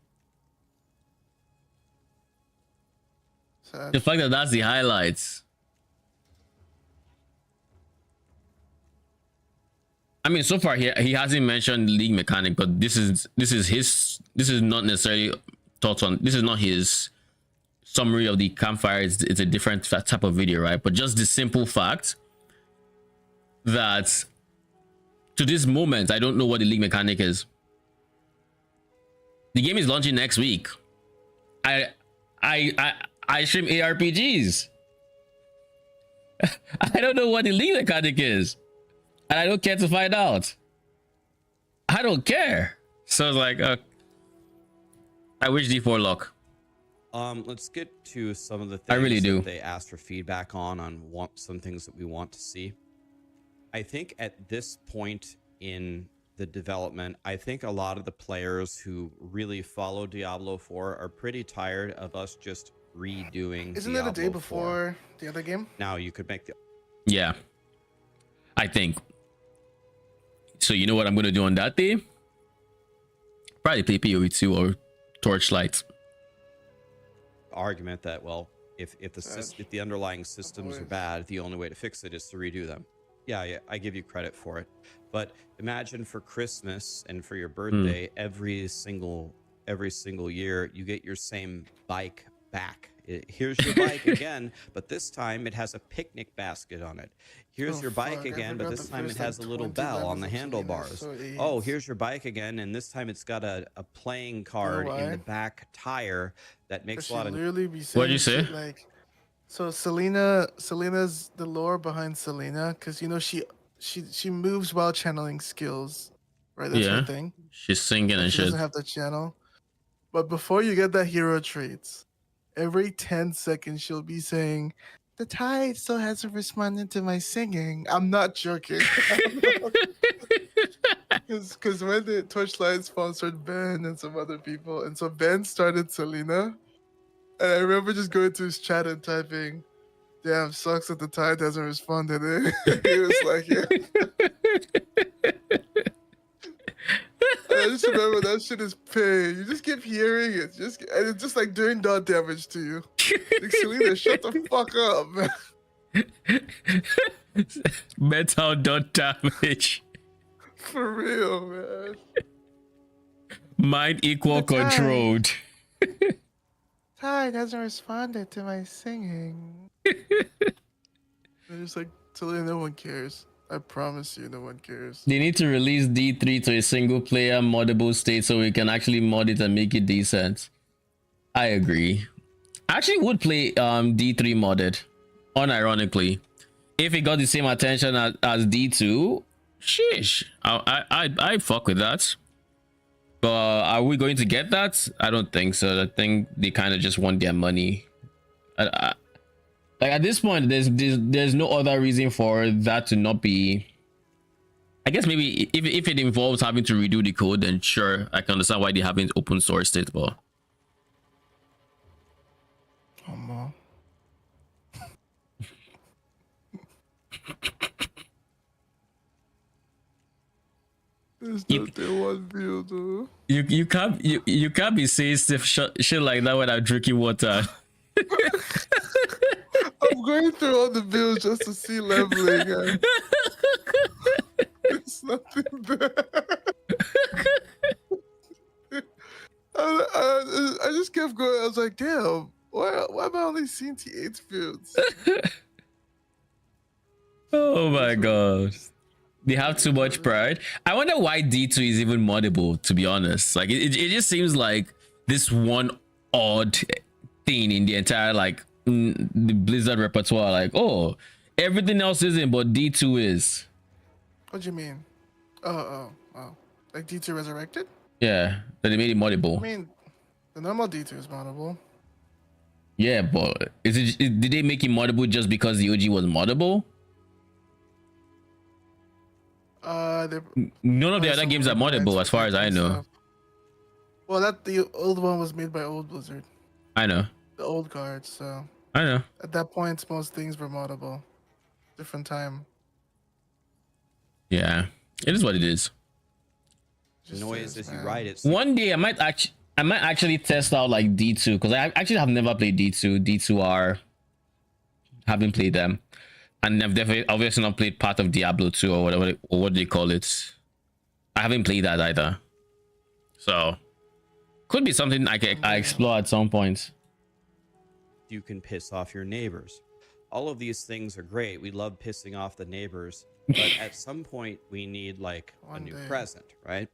Sad. The fact that that's the highlights. I mean, so far he hasn't mentioned league mechanic, but this is not necessarily thoughts on. This is not his summary of the campfire. It's a different type of video, right? But just the simple fact that to this moment, I don't know what the league mechanic is. The game is launching next week. I stream ARPGs. I don't know what the league mechanic is, and I don't care to find out. I don't care. So it's like, I wish D4 luck. Let's get to some of the things I really do. that they asked for feedback on some things that we want to see. I think at this point in the development. I think a lot of the players who really follow Diablo 4 are pretty tired of us just redoing Isn't Diablo that a day 4. before the other game? Now you could make the Yeah, I think. So you know what I'm gonna do on that day? Probably play PoE 2 or Torchlight. argument that, well, if the underlying systems are Always. bad, the only way to fix it is to redo them. Yeah, I give you credit for it. But imagine for Christmas and for your birthday, every single year, you get your same bike back. Here's your bike again, but this time it has a picnic basket on it. Here's Oh, your bike fuck, I again, but forgot this the time it first, has a like, little 20 bell on levels the of Selena, handlebars. so Oh, AIDS. here's your bike again, and this time it's got a playing card in why? the back tire that makes She a lot of literally be saying What'd you say? shit like, so Selena's the lore behind Selena, because you know she moves while channeling skills, right? That's her Yeah, thing. she's singing Like, and she shit. doesn't have the channel. But before you get that hero traits, every 10 seconds she'll be saying, "The tide still hasn't responded to my singing." I'm not joking. Because when the Torchlight sponsored Ben and some other people, and so Ben started Selena, and I remember just going to his chat and typing, "Damn, sucks that the tide hasn't responded." He was like, "Yeah." And I just remember that shit is pain. You just keep hearing it, and it's just like doing dot damage to you. Like, Selena, shut the fuck up, man. Metal dot damage. For real, man. Mind equal The tide. controlled. Tide hasn't responded to my singing. And it's like, Selena, no one cares. I promise you, no one cares. They need to release D3 to a single player moddable state so we can actually mod it and make it decent. I agree. I actually would play D3 modded, unironically. If it got the same attention as D2, sheesh. I fuck with that. But are we going to get that? I don't think so. I think they kind of just want their money. Like at this point, there's no other reason for that to not be. I guess maybe if it involves having to redo the code, then sure, I can understand why they haven't open sourced it. But Oh, mom. There's You- nothing one view, though. you can't be saying stuff shit like that when I'm drinking water. I'm going through all the bills just to see leveling. And there's nothing there. I just kept going. I was like, damn, why am I only seeing T8 fields? Oh my god. They have too much pride. I wonder why D2 is even moddable, to be honest. Like it just seems like this one odd thing in the entire like the Blizzard repertoire. Like, oh, everything else isn't, but D2 is. What do you mean? Oh. Like D2 Resurrected? Yeah, that they made it moddable. I mean, the normal D2 is moddable. Yeah, but did they make it moddable just because the OG was moddable? None of the other games are moddable as far as I know. Well, the old one was made by old Blizzard, I know. the old cards. So I know. at that point, most things were moddable. Different time. Yeah, it is what it is. Just noise is, as you man. ride it. One day I might actually test out like D2 because I actually have never played D2. D2R. Haven't played them, and I've definitely obviously not played part of Diablo 2 or whatever or what do they call it. I haven't played that either, so could be something I explore at some point. You can piss off your neighbors. All of these things are great. We love pissing off the neighbors, but at some point we need like a One new day. present, right?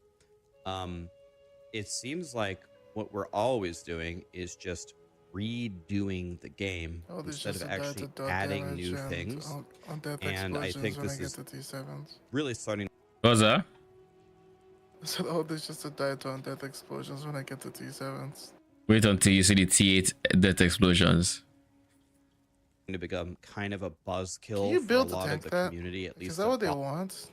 It seems like what we're always doing is just redoing the game Oh, there's instead of just a actually dot adding damage new and things. on death And I explosions think when this I get is- to T7s. Really starting What's that? I said, oh, there's just a die on death explosions when I get to T7s. Wait until you see the T8 death explosions. to become kind of a Can buzzkill you for a build a lot of tank the that? community, at least Is that the what they bo- want?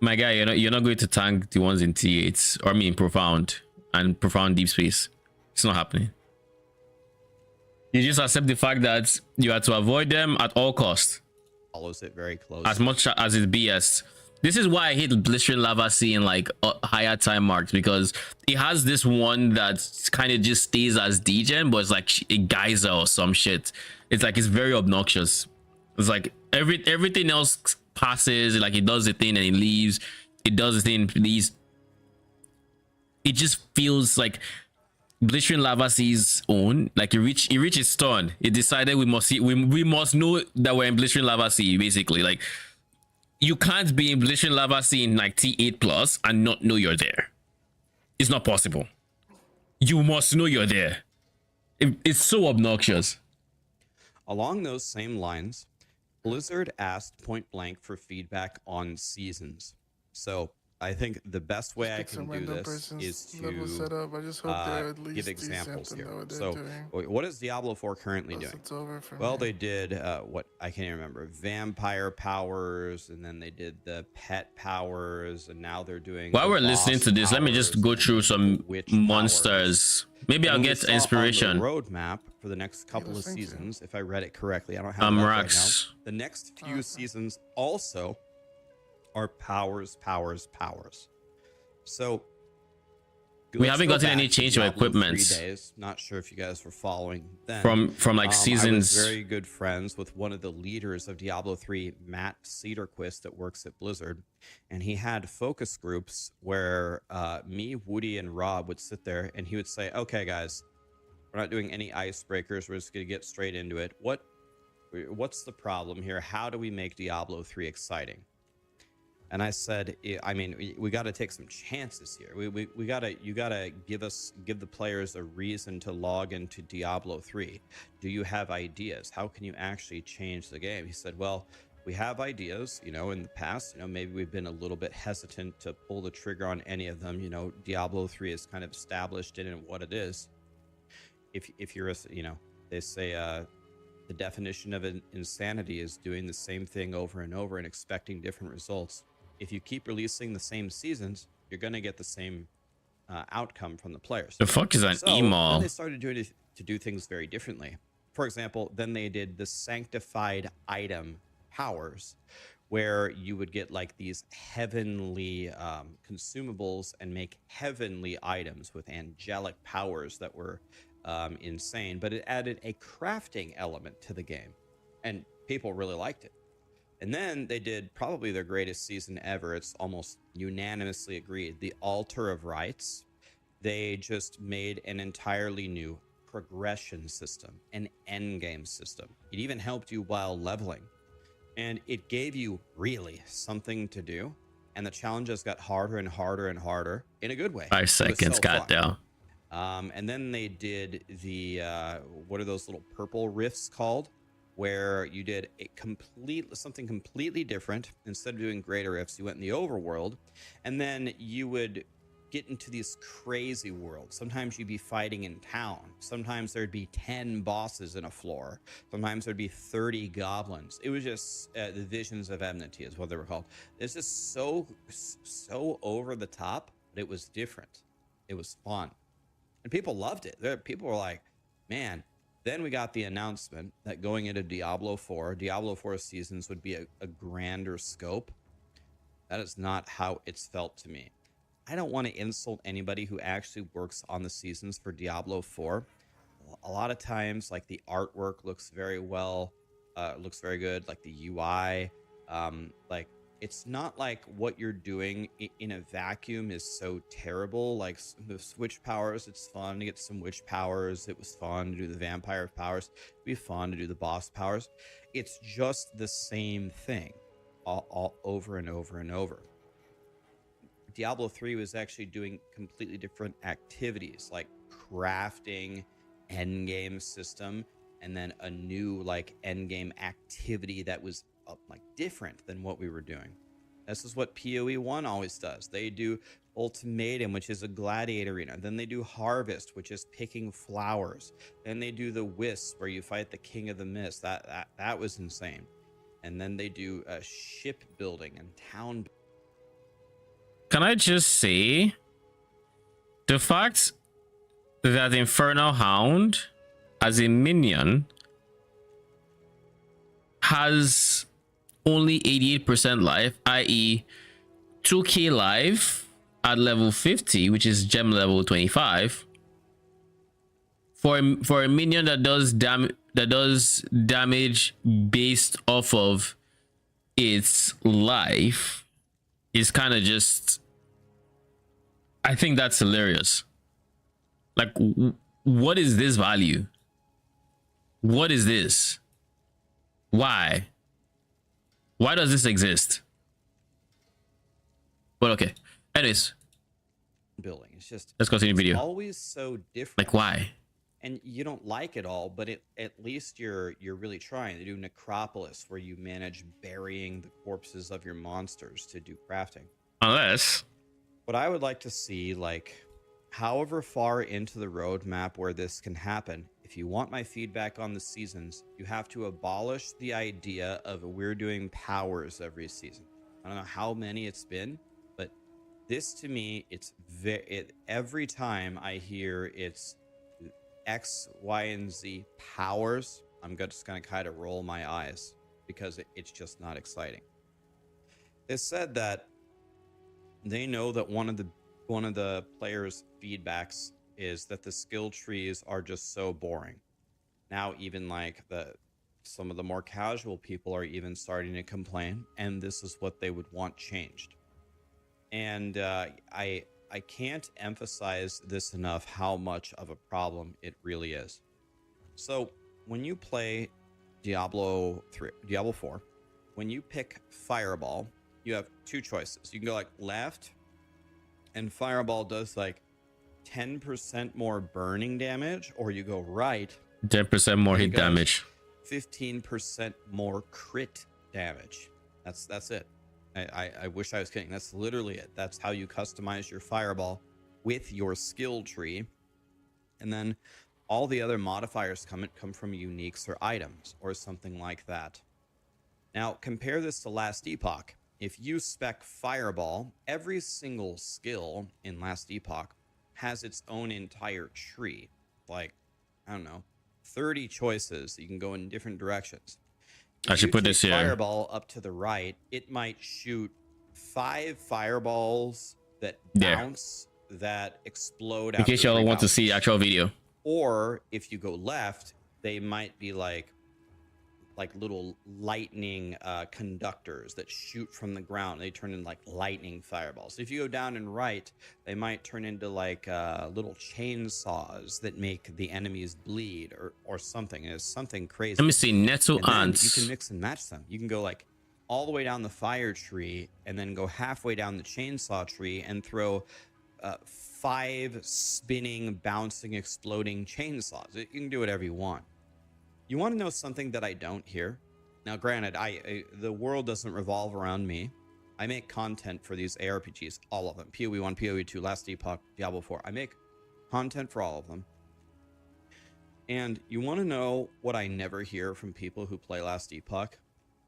My guy, you're not going to tank the ones in T8, or I mean profound and profound deep space. It's not happening. You just accept the fact that you have to avoid them at all costs, Follows it very closely. as much as it's BS. This is why I hate blistering lava sea in like higher time marks, because it has this one that kind of just stays as degen, but it's like a geyser or some shit. It's like it's very obnoxious. It's like everything else passes, like it does the thing and it leaves. It does the thing, it leaves. It just feels like blistering lava sea's own, like it reached its turn. It decided we must know that we're in blistering lava sea, basically. Like, you can't be in blistering lava sea in like T8 plus and not know you're there. It's not possible. You must know you're there. It's so obnoxious. Along those same lines, Blizzard asked point blank for feedback on seasons. So I think the best way I Pick can some do random this person's is level to setup. I just hope they're at least give examples decent here. and know what they're So doing. what is Diablo 4 currently Plus doing? it's over for Well, me. they did what I can't even remember, vampire powers, and then they did the pet powers, and now they're doing. While the we're listening boss to this, let me just powers, go and through the some witch monsters. Maybe I'll And we get saw on inspiration. the roadmap for the next couple of listening to? seasons, if I read it correctly, I don't have it up right now. Rax. The next few seasons also are powers. So We let's haven't go gotten any back to change to Diablo 3 equipment days. Not sure if you guys were following then. from like I was seasons. very good friends with one of the leaders of Diablo 3, Matt Cedarquist, that works at Blizzard, and he had focus groups where me, Woody, and Rob would sit there, and he would say, "Okay, guys, we're not doing any icebreakers. We're just gonna get straight into it. What's the problem here? How do we make Diablo 3 exciting?" And I said, I mean, we got to take some chances here. You gotta give the players a reason to log into Diablo 3. Do you have ideas? How can you actually change the game? He said, well, we have ideas, in the past, maybe we've been a little bit hesitant to pull the trigger on any of them. Diablo 3 is kind of established in what it is. If you're they say, the definition of insanity is doing the same thing over and over and expecting different results. If you keep releasing the same seasons, you're going to get the same outcome from the players. The fuck is an So then email? they started to do things very differently. For example, then they did the sanctified item powers, where you would get like these heavenly consumables and make heavenly items with angelic powers that were insane. But it added a crafting element to the game, and people really liked it. And then they did probably their greatest season ever. It's almost unanimously agreed. The Altar of Rights. They just made an entirely new progression system, an end game system. It even helped you while leveling. And it gave you really something to do. And the challenges got harder and harder and harder in a good way. 5 It was seconds, so fun. goddamn. And then they did the what are those little purple rifts called, where you did something completely different. Instead of doing greater rifts, you went in the overworld, and then you would get into these crazy worlds. Sometimes you'd be fighting in town. Sometimes there'd be 10 bosses in a floor. Sometimes there'd be 30 goblins. It was just the Visions of Enmity is what they were called. It's just so over the top, but it was different. It was fun. And people loved it. People were like, man. Then we got the announcement that going into Diablo 4 seasons would be a grander scope. That is not how it's felt to me. I don't want to insult anybody who actually works on the seasons for Diablo 4. A lot of times, like, the artwork looks very well, looks very good, like the UI, like, it's not like what you're doing in a vacuum is so terrible. Like the witch powers, it's fun to get some witch powers. It was fun to do the vampire powers. It'd be fun to do the boss powers. It's just the same thing all over and over and over. Diablo 3 was actually doing completely different activities, like crafting, endgame system, and then a new like endgame activity that was like different than what we were doing. This is what PoE 1 always does. They do Ultimatum, which is a gladiator arena. Then they do Harvest, which is picking flowers. Then they do the Wisp, where you fight the King of the Mist. That was insane. And then they do ship building and town. Can I just say the fact that Infernal Hound as a minion has only 88% life, i.e. 2k life at level 50, which is gem level 25, for a minion that does damage based off of its life, is kind of just, I think that's hilarious. Like, what is this value? What is this? Why does this exist? But okay, anyways, Building. It's just let's continue it's video. always so different. Like, why? And you don't like it all, but at least you're really trying to do Necropolis, where you manage burying the corpses of your monsters to do crafting. Unless What I would like to see, like, however far into the roadmap where this can happen, if you want my feedback on the seasons, you have to abolish the idea of we're doing powers every season. I don't know how many it's been, but this to me, it's every time I hear it's X, Y, and Z powers, I'm just going to kind of roll my eyes because it's just not exciting. It said that they know that one of the players' feedbacks is that the skill trees are just so boring. Now even like some of the more casual people are even starting to complain, and this is what they would want changed. And I can't emphasize this enough how much of a problem it really is. So when you play Diablo 4, when you pick Fireball, you have two choices. You can go like left, and Fireball does like 10% more burning damage, or you go right, 10% more hit damage, 15% more crit damage. That's it. I wish I was kidding. That's literally it. That's how you customize your Fireball with your skill tree. And then all the other modifiers come from uniques or items or something like that. Now, compare this to Last Epoch. If you spec Fireball, every single skill in Last Epoch has its own entire tree. Like, I don't know, 30 choices. You can go in different directions. I should put this here. Fireball up to the right, it might shoot 5 fireballs that bounce, that explode. In case y'all want to see actual video. Or if you go left, they might be like little lightning conductors that shoot from the ground. They turn into like lightning fireballs. If you go down and right, they might turn into like little chainsaws that make the enemies bleed or something. It's something crazy. Let me see. Netto ants. You can mix and match them. You can go like all the way down the fire tree and then go halfway down the chainsaw tree and throw 5 spinning, bouncing, exploding chainsaws. You can do whatever you want. You want to know something that I don't hear? Now, granted, the world doesn't revolve around me. I make content for these ARPGs, all of them. PoE 1, PoE 2, Last Epoch, Diablo 4. I make content for all of them. And you want to know what I never hear from people who play Last Epoch?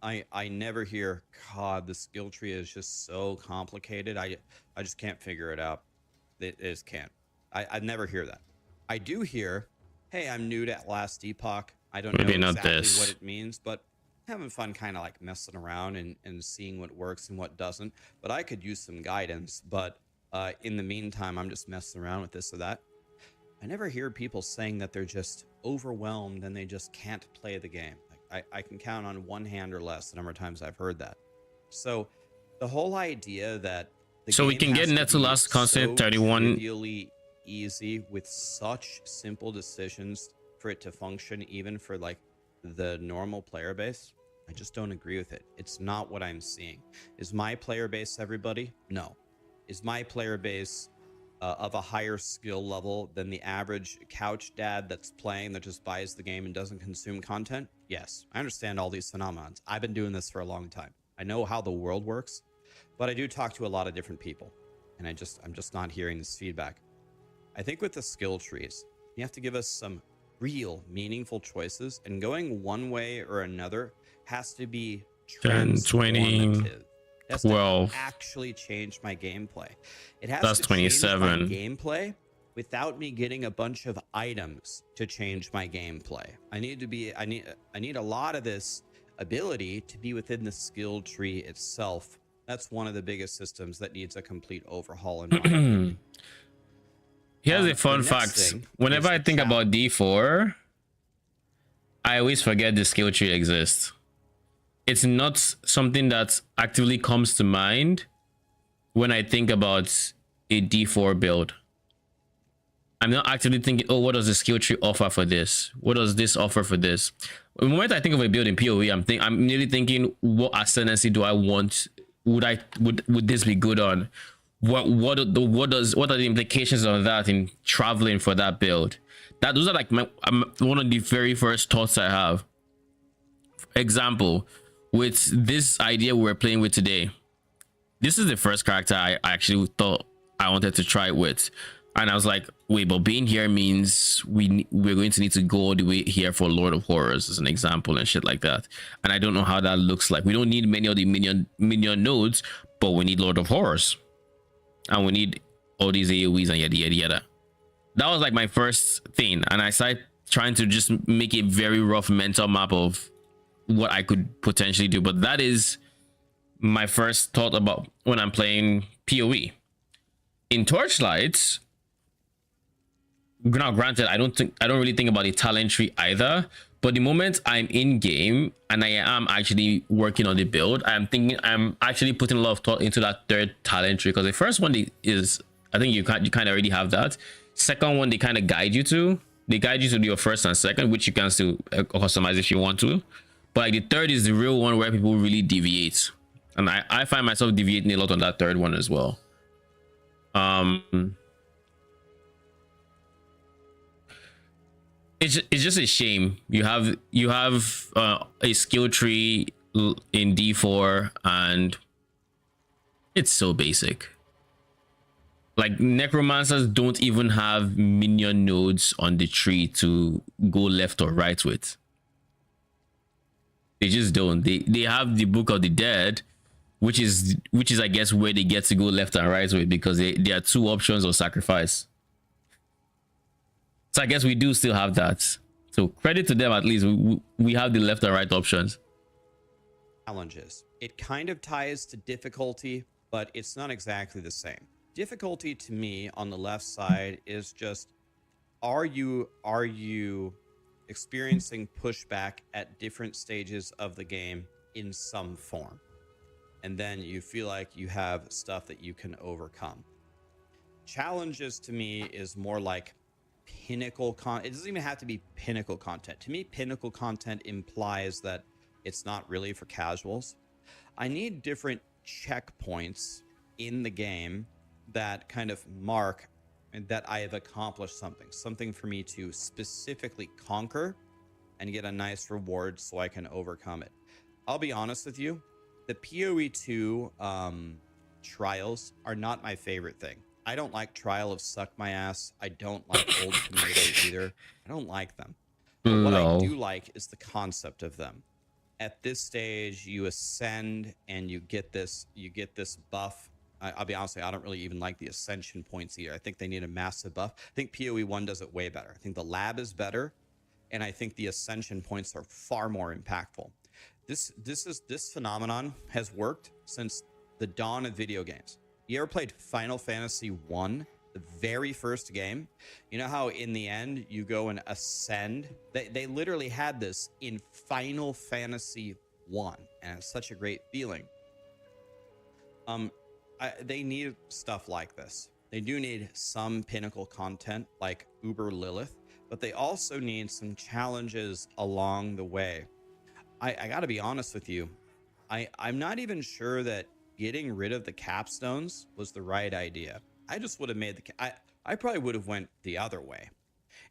I never hear, God, the skill tree is just so complicated. I just can't figure it out. It just can't. I never hear that. I do hear, hey, I'm new to Last Epoch. I don't know exactly what it means, but having fun kind of like messing around and seeing what works and what doesn't. But I could use some guidance. But in the meantime, I'm just messing around with this or that. I never hear people saying that they're just overwhelmed and they just can't play the game. Like, I can count on one hand or less the number of times I've heard that. So the whole idea that we can get net to last constant 31 really easy with such simple decisions for it to function, even for like the normal player base, I just don't agree with it. It's not what I'm seeing. Is my player base everybody? No. Is my player base of a higher skill level than the average couch dad that's playing, that just buys the game and doesn't consume content? Yes. I understand all these phenomena. I've been doing this for a long time. I know how the world works, but I do talk to a lot of different people, and I'm just not hearing this feedback. I think with the skill trees, you have to give us some real meaningful choices, and going one way or another has to be 10, 20, It has 12. to actually change my gameplay. It has That's to change my 27. gameplay without me getting a bunch of items to change my gameplay. I need a lot of this ability to be within the skill tree itself. That's one of the biggest systems that needs a complete overhaul in my opinion. Here's a The fun next fact. thing Whenever is I the think about challenge. D4, I always forget the skill tree exists. It's not something that actively comes to mind when I think about a D4 build. I'm not actively thinking, oh, what does the skill tree offer for this? What does this offer for this? The moment I think of a build in PoE, I'm nearly thinking, what ascendancy do I want? Would this be good on? What are the implications of that in traveling for that build? Those are like one of the very first thoughts I have. Example, with this idea we're playing with today, this is the first character I actually thought I wanted to try it with, and I was like, wait, but being here means we're going to need to go all the way here for Lord of Horrors as an example and shit like that, and I don't know how that looks like. We don't need many of the minion nodes, but we need Lord of Horrors, and we need all these AoEs and yada yada yada. That was like my first thing, and I started trying to just make a very rough mental map of what I could potentially do. But that is my first thought about when I'm playing PoE. In Torchlight, now granted, I don't really think about the talent tree either, but the moment I'm in game and I am actually working on the build, I'm actually putting a lot of thought into that third talent tree, because the first one is, I think you kind of already have that. Second one, they kind of guide you to your first and second, which you can still customize if you want to. But like the third is the real one where people really deviate, and I find myself deviating a lot on that third one as well. It's just a shame you have a skill tree in D4 and it's so basic. Like necromancers don't even have minion nodes on the tree to go left or right with. They just don't. They have the Book of the Dead, which is I guess where they get to go left and right with, because there are two options of sacrifice. So I guess we do still have that. So credit to them, at least we have the left and right options. Challenges. It kind of ties to difficulty, but it's not exactly the same. Difficulty to me on the left side is just, are you experiencing pushback at different stages of the game in some form, and then you feel like you have stuff that you can overcome. Challenges to me is more like pinnacle content. It doesn't even have to be pinnacle content. To me, pinnacle content implies that it's not really for casuals. I need different checkpoints in the game that kind of mark and that I have accomplished something for me to specifically conquer and get a nice reward so I can overcome it. I'll be honest with you, the PoE 2 trials are not my favorite thing. I don't like Trial of Suck My Ass. I don't like Old Tomato either. I don't like them. But what I do like is the concept of them. At this stage, you ascend and you get this buff. I'll be honest with you, I don't really even like the ascension points either. I think they need a massive buff. I think PoE 1 does it way better. I think the lab is better, and I think the ascension points are far more impactful. This phenomenon has worked since the dawn of video games. You ever played Final Fantasy 1, the very first game? You know how in the end you go and ascend? They literally had this in Final Fantasy 1, and it's such a great feeling. They need stuff like this. They do need some pinnacle content like Uber Lilith, but they also need some challenges along the way. I gotta be honest with you. I'm not even sure that getting rid of the capstones was the right idea. I just would have made I probably would have went the other way.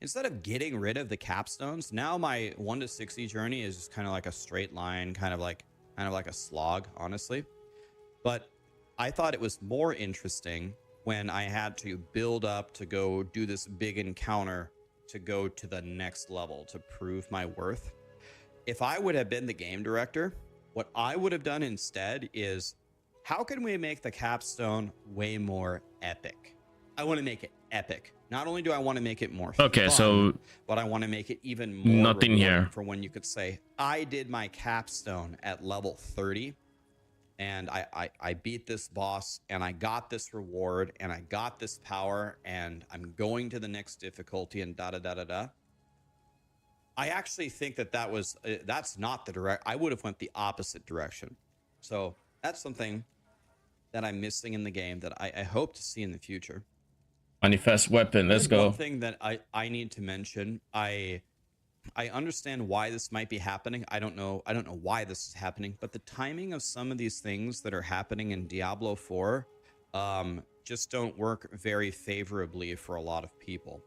Instead of getting rid of the capstones, now my 1 to 60 journey is just kind of like a straight line, kind of like a slog, honestly. But I thought it was more interesting when I had to build up to go do this big encounter to go to the next level to prove my worth. If I would have been the game director, what I would have done instead is how can we make the capstone way more epic? I want to make it epic. Not only do I want to make it more Okay, fun, so but I want to make it even more nothing rewarding here. for when you could say, I did my capstone at level 30 and I beat this boss and I got this reward and I got this power and I'm going to the next difficulty and da da da da da. I actually think that that's not the direct. I would have went the opposite direction. So that's something that I'm missing in the game that I hope to see in the future. Manifest weapon. Let's One go. thing that I need to mention, I understand why this might be happening. I don't know why this is happening, but the timing of some of these things that are happening in Diablo 4 just don't work very favorably for a lot of people.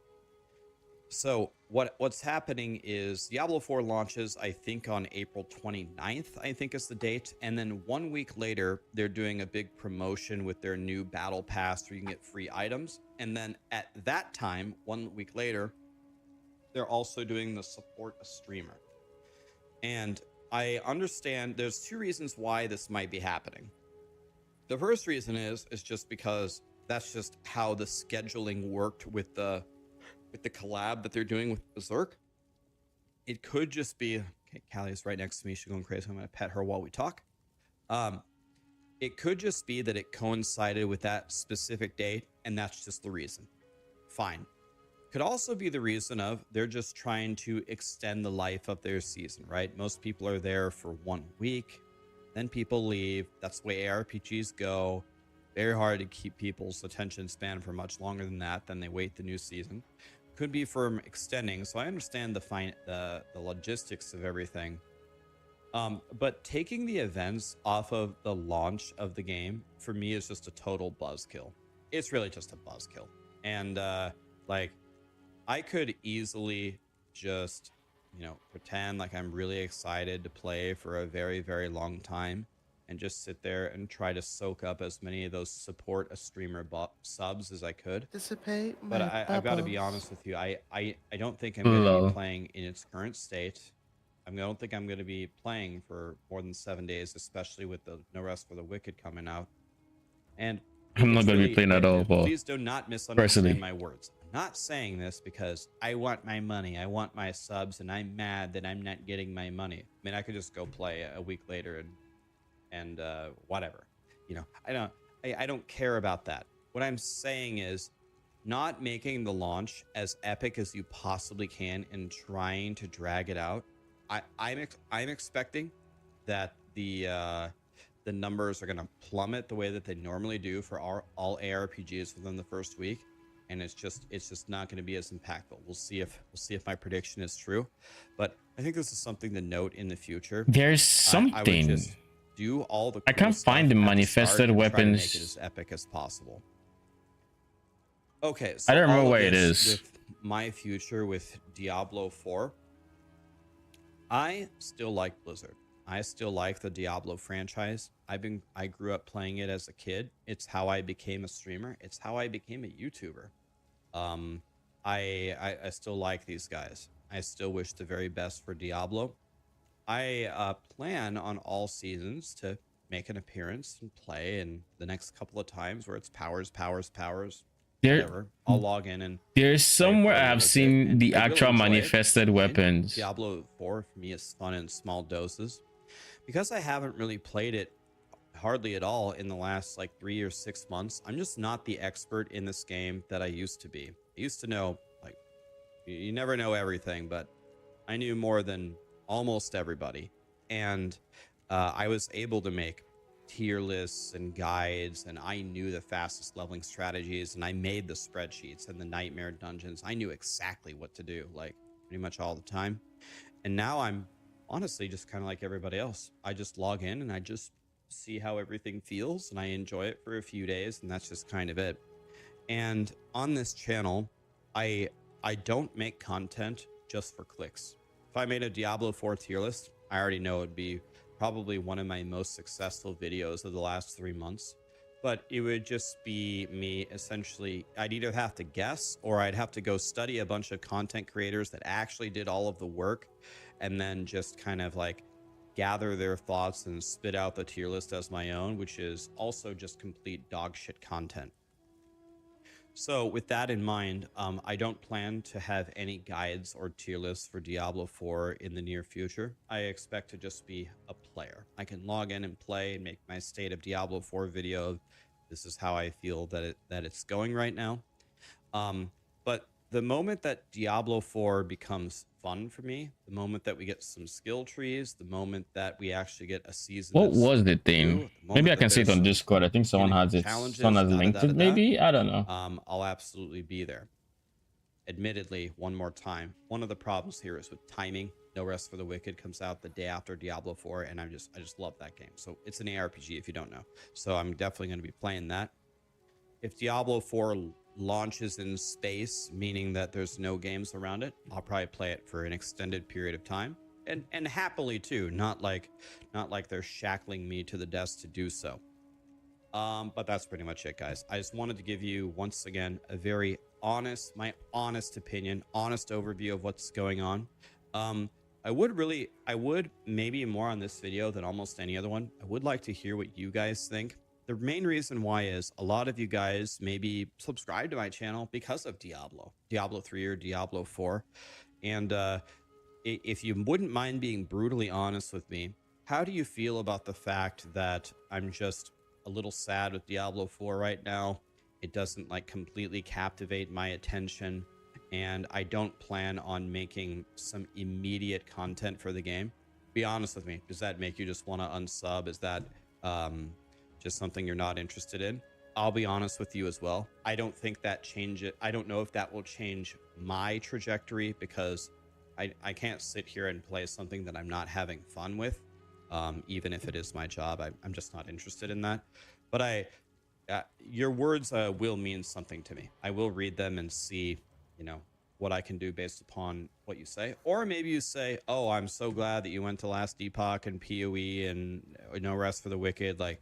So what's happening is Diablo 4 launches, I think, on April 29th, I think is the date. And then 1 week later, they're doing a big promotion with their new battle pass where you can get free items. And then at that time, 1 week later, they're also doing the support a streamer. And I understand there's two reasons why this might be happening. The first reason is just because that's just how the scheduling worked with the collab that they're doing with Berserk. It could just be, okay, Callie is right next to me. She's going crazy. I'm going to pet her while we talk. It could just be that it coincided with that specific date, and that's just the reason. Fine. Could also be the reason of they're just trying to extend the life of their season, right? Most people are there for 1 week, then people leave. That's the way ARPGs go. Very hard to keep people's attention span for much longer than that. Then they wait the new season. Could be from extending. So I understand the logistics of everything. But taking the events off of the launch of the game for me is just a total buzzkill. It's really just a buzzkill. And like, I could easily just, pretend like I'm really excited to play for a very, very long time and just sit there and try to soak up as many of those support a streamer subs as I could. Dissipate But my I've got to be bubbles. honest with you. I don't think I'm going to Lol. be playing in its current state. I don't think I'm going to be playing for more than 7 days, especially with the No Rest for the Wicked coming out. And I'm not it's going to be playing at all, but please do not misunderstand personally. my words. I'm not saying this because I want my money, I want my subs, and I'm mad that I'm not getting my money. I mean, I could just go play a week later and whatever. I don't care about that. What I'm saying is not making the launch as epic as you possibly can and trying to drag it out. I'm expecting that the numbers are going to plummet the way that they normally do for all ARPGs within the first week, and it's just not going to be as impactful. We'll see if my prediction is true, but I think this is something to note in the future. There's I would something. just do all the I cool can't stuff find the at start manifested and try to weapons. make it as epic as possible. Okay, I so don't remember all of where it this is. with my future with Diablo 4. I still like Blizzard. I still like the Diablo franchise. I grew up playing it as a kid. It's how I became a streamer. It's how I became a YouTuber. I still like these guys. I still wish the very best for Diablo. I plan on all seasons to make an appearance and play, and the next couple of times where it's powers, There, whatever, I'll log in and there's play somewhere for a I've little bit, seen and the I really actual enjoy it. manifested Fine. weapons. Diablo 4 for me is fun in small doses. Because I haven't really played it hardly at all in the last like 3 or 6 months, I'm just not the expert in this game that I used to be. I used to know, like, you never know everything, but I knew more than almost everybody. And I was able to make tier lists and guides, and I knew the fastest leveling strategies, and I made the spreadsheets and the nightmare dungeons. I knew exactly what to do, like, pretty much all the time. And now I'm honestly just kind of like everybody else. I just log in and I just see how everything feels, and I enjoy it for a few days, and that's just kind of it. And on this channel, I don't make content just for clicks. If I made a Diablo 4 tier list, I already know it'd be probably one of my most successful videos of the last 3 months. But it would just be me essentially, I'd either have to guess or I'd have to go study a bunch of content creators that actually did all of the work, and then just kind of like gather their thoughts and spit out the tier list as my own, which is also just complete dog shit content. So with that in mind, I don't plan to have any guides or tier lists for Diablo 4 in the near future. I expect to just be a player. I can log in and play and make my State of Diablo 4 video. This is how I feel that it's going right now. But the moment that Diablo 4 becomes fun for me, the moment that we get some skill trees, the moment that we actually get a season. What was the thing? Maybe I can see it on Discord. I think someone has it. Someone has linked it. Maybe, I don't know. I'll absolutely be there. Admittedly, one more time, one of the problems here is with timing. No Rest for the Wicked comes out the day after Diablo 4, and I just love that game. So it's an ARPG if you don't know. So I'm definitely going to be playing that. If Diablo 4 launches in space, meaning that there's no games around it, I'll probably play it for an extended period of time, and happily too, not like they're shackling me to the desk to do so. But that's pretty much it, guys. I just wanted to give you once again a very my honest opinion, honest overview of what's going on. I would maybe more on this video than almost any other one. I would like to hear what you guys think. The main reason why is a lot of you guys maybe subscribe to my channel because of Diablo 3 or Diablo 4. And if you wouldn't mind being brutally honest with me, how do you feel about the fact that I'm just a little sad with Diablo 4 right now? It doesn't like completely captivate my attention, and I don't plan on making some immediate content for the game. Be honest with me. Does that make you just want to unsub? Is that just something you're not interested in? I'll be honest with you as well. I don't think that change it. I don't know if that will change my trajectory, because I can't sit here and play something that I'm not having fun with. Even if it is my job, I'm just not interested in that. But your words will mean something to me. I will read them and see, what I can do based upon what you say. Or maybe you say, oh, I'm so glad that you went to Last Epoch and PoE and No Rest for the Wicked, like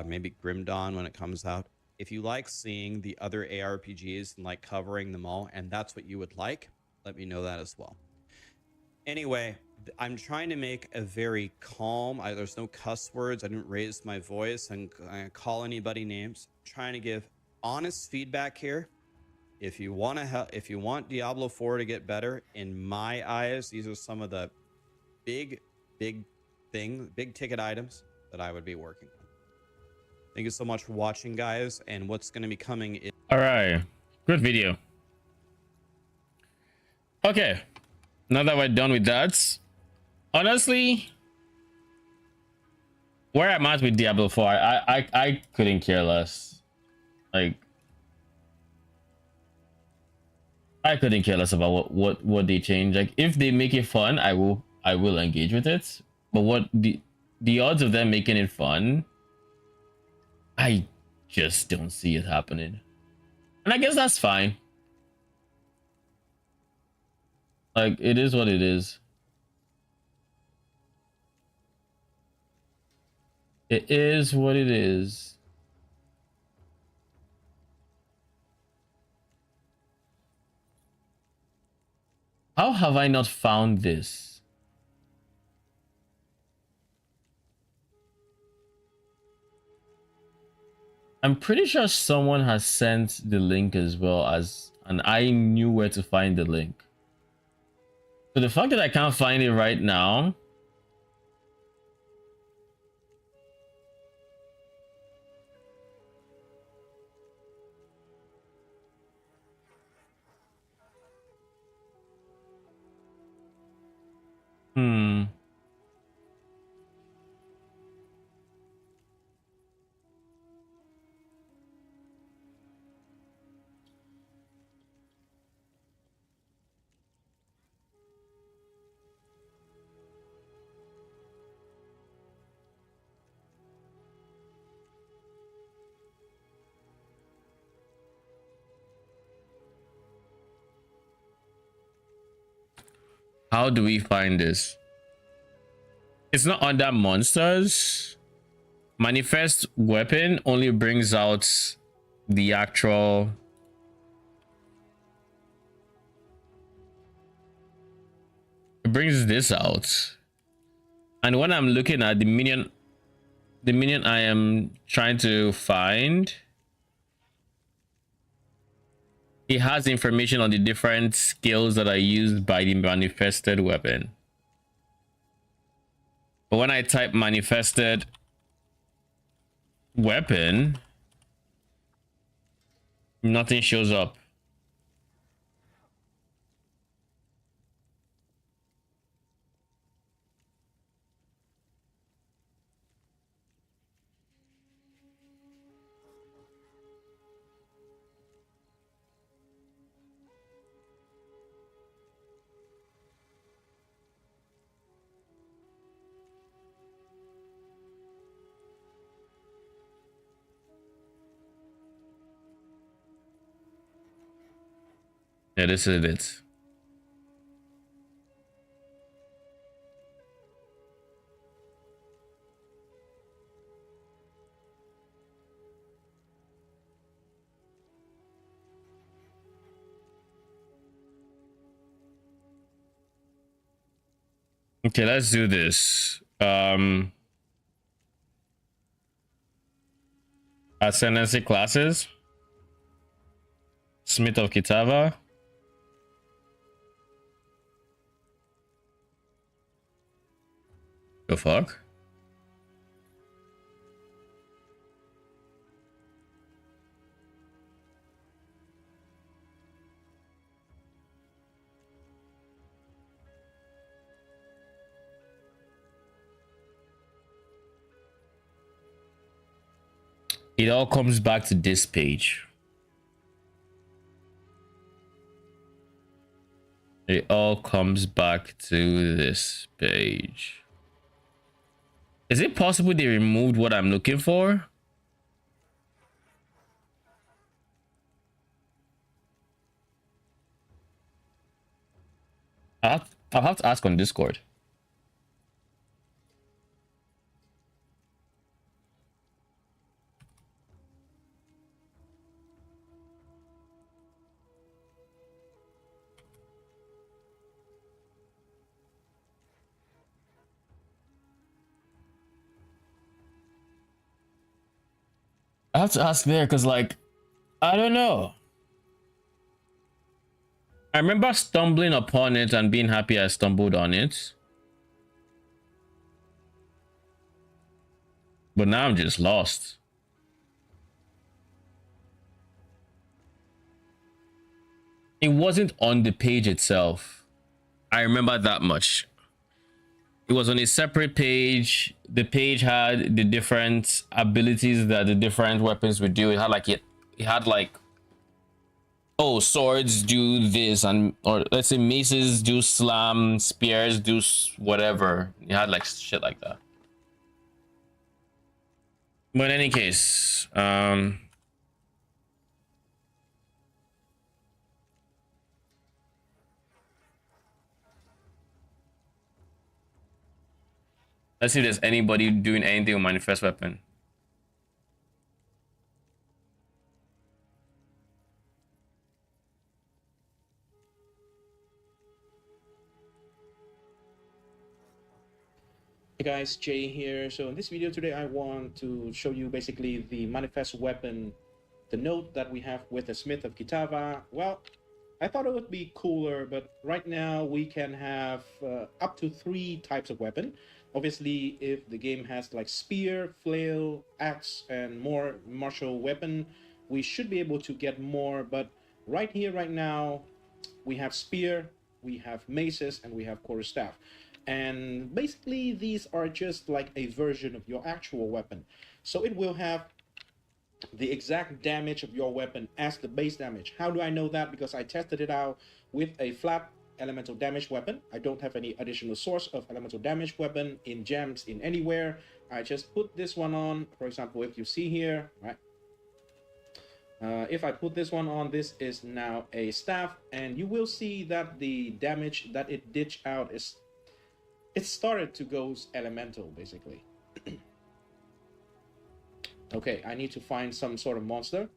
maybe Grim Dawn when it comes out. If you like seeing the other ARPGs and like covering them all, and that's what you would like, let me know that as well. Anyway, I'm trying to make a very calm, there's no cuss words, I didn't raise my voice and call anybody names. I'm trying to give honest feedback here. If you want Diablo 4 to get better, in my eyes, these are some of the big ticket items that I would be working on. Thank you so much for watching, guys, and what's going to be coming in. All right, good video. Okay, now that we're done with that, honestly, where I'm at with Diablo 4, I couldn't care less. Like, I couldn't care less about what they change. Like, if they make it fun, I will engage with it. But what the odds of them making it fun, I just don't see it happening. And I guess that's fine. Like, it is what it is. It is what it is. How have I not found this? I'm pretty sure someone has sent the link as well as, and I knew where to find the link. So the fact that I can't find it right now, how do we find this? It's not under monsters. Manifest weapon only brings out the actual. It brings this out. And when I'm looking at the minion I am trying to find, it has information on the different skills that are used by the manifested weapon. But when I type manifested weapon, nothing shows up. Yeah, this is it. Okay, let's do this. Ascendancy classes. Smith of Kitava. The fuck? It all comes back to this page. It all comes back to this page. Is it possible they removed what I'm looking for? I'll have to ask on Discord. I have to ask there because, like, I don't know. I remember stumbling upon it and being happy I stumbled on it. But now I'm just lost. It wasn't on the page itself. I remember that much. It was on a separate page. The page had the different abilities that the different weapons would do. It had like oh, swords do this, and or let's say maces do slam, spears do whatever. It had like shit like that. But in any case, let's see if there's anybody doing anything with manifest weapon. Hey guys, Jay here. So in this video today, I want to show you basically the manifest weapon, the note that we have with the Smith of Kitava. Well, I thought it would be cooler, but right now we can have up to 3 types of weapon. Obviously, if the game has like spear, flail, axe, and more martial weapon, we should be able to get more. But right here, right now, we have spear, we have maces, and we have quarterstaff. And basically these are just like a version of your actual weapon. So it will have the exact damage of your weapon as the base damage. How do I know that? Because I tested it out with a flat elemental damage weapon. I don't have any additional source of elemental damage weapon in gems in anywhere. I just put this one on. For example, if you see here, right? If I put this one on, this is now a staff, and you will see that the damage that it ditched out is, it started to go elemental, basically. Okay, I need to find some sort of monster.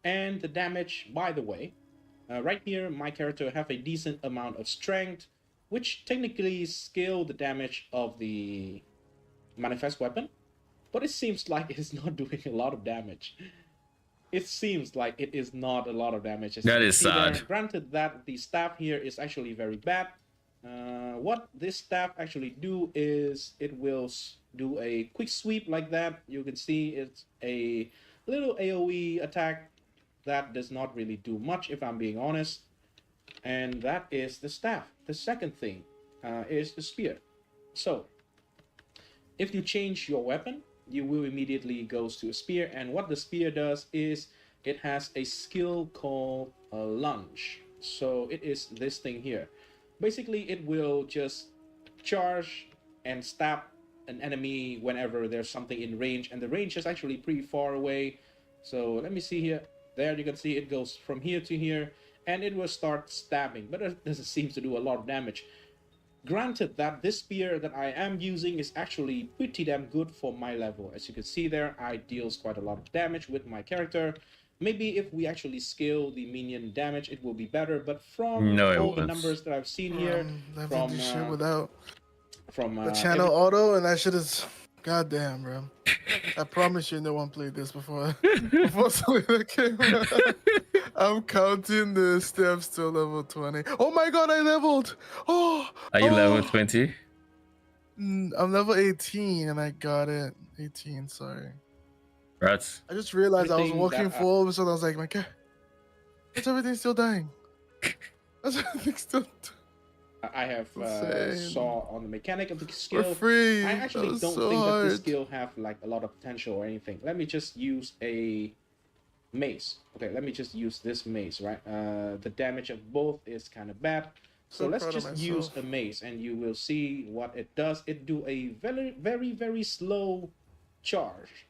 And the damage, by the way, right here, my character have a decent amount of strength, which technically scale the damage of the manifest weapon, but it seems like it is not doing a lot of damage. It seems like it is not a lot of damage, as you That can is see there. sad. Granted that the staff here is actually very bad. What this staff actually do is it will do a quick sweep like that. You can see it's a little AoE attack that does not really do much, if I'm being honest. And that is the staff. The second thing is the spear. So if you change your weapon, you will immediately goes to a spear, and what the spear does is it has a skill called a lunge. So it is this thing here. Basically, it will just charge and stab an enemy whenever there's something in range, and the range is actually pretty far away. So let me see here. There you can see it goes from here to here, and it will start stabbing, but it doesn't seem to do a lot of damage. Granted that this spear that I am using is actually pretty damn good for my level. As you can see there, I deals quite a lot of damage with my character. Maybe if we actually scale the minion damage, it will be better. But from No, it all the won't. numbers that I've seen here, Level from this shit without from the channel every, auto, and that shit is goddamn, bro. I promise you, no one played this before. Before Selena came out. I'm counting the steps to level 20. Oh my god, I leveled! Oh, Are you level oh. 20? I'm level 18 and I got it. 18, sorry. Rats. I just realized I was everything walking that forward, so I was like, my god, what's everything still dying? What's everything still I have Insane. saw on the mechanic of the We're skill. free. I That actually was don't so think that this hard. skill have like a lot of potential or anything. Let me just use a mace. Okay, let me just use this mace, right? The damage of both is kind of bad. So So let's proud of just use myself. a mace and you will see what it does. It do a very slow charge.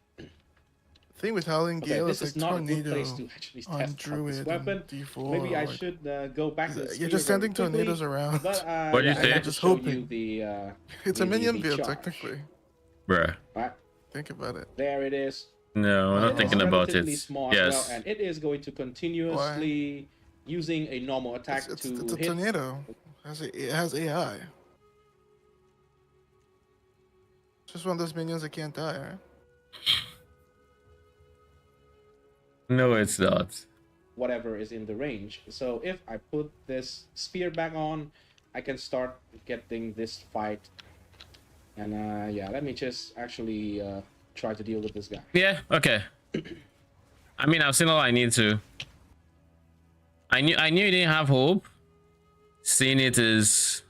Thing with Howling Okay, Gale this is is like not a good place tornado to actually on test out this Druid weapon. and D4. Maybe I like, should go back to the you're spear just very sending quickly. tornadoes around. But What'd you yeah, I say? want to Just show you hoping. the It's a minion the build, charge. technically. Bruh. Right Think about it. there, it is. No, I'm not It is thinking about it. relatively small as well, Yes. and it is going to continuously using a normal attack It's to a hit. tornado. It has AI. It's just one of those minions that can't die, right? No, it's not. Whatever is in the range. So if I put this spear back on, I can start getting this fight. And yeah, let me just actually try to deal with this guy. Yeah, okay. I mean, I've seen all I need to. I knew you didn't have hope. Seeing it is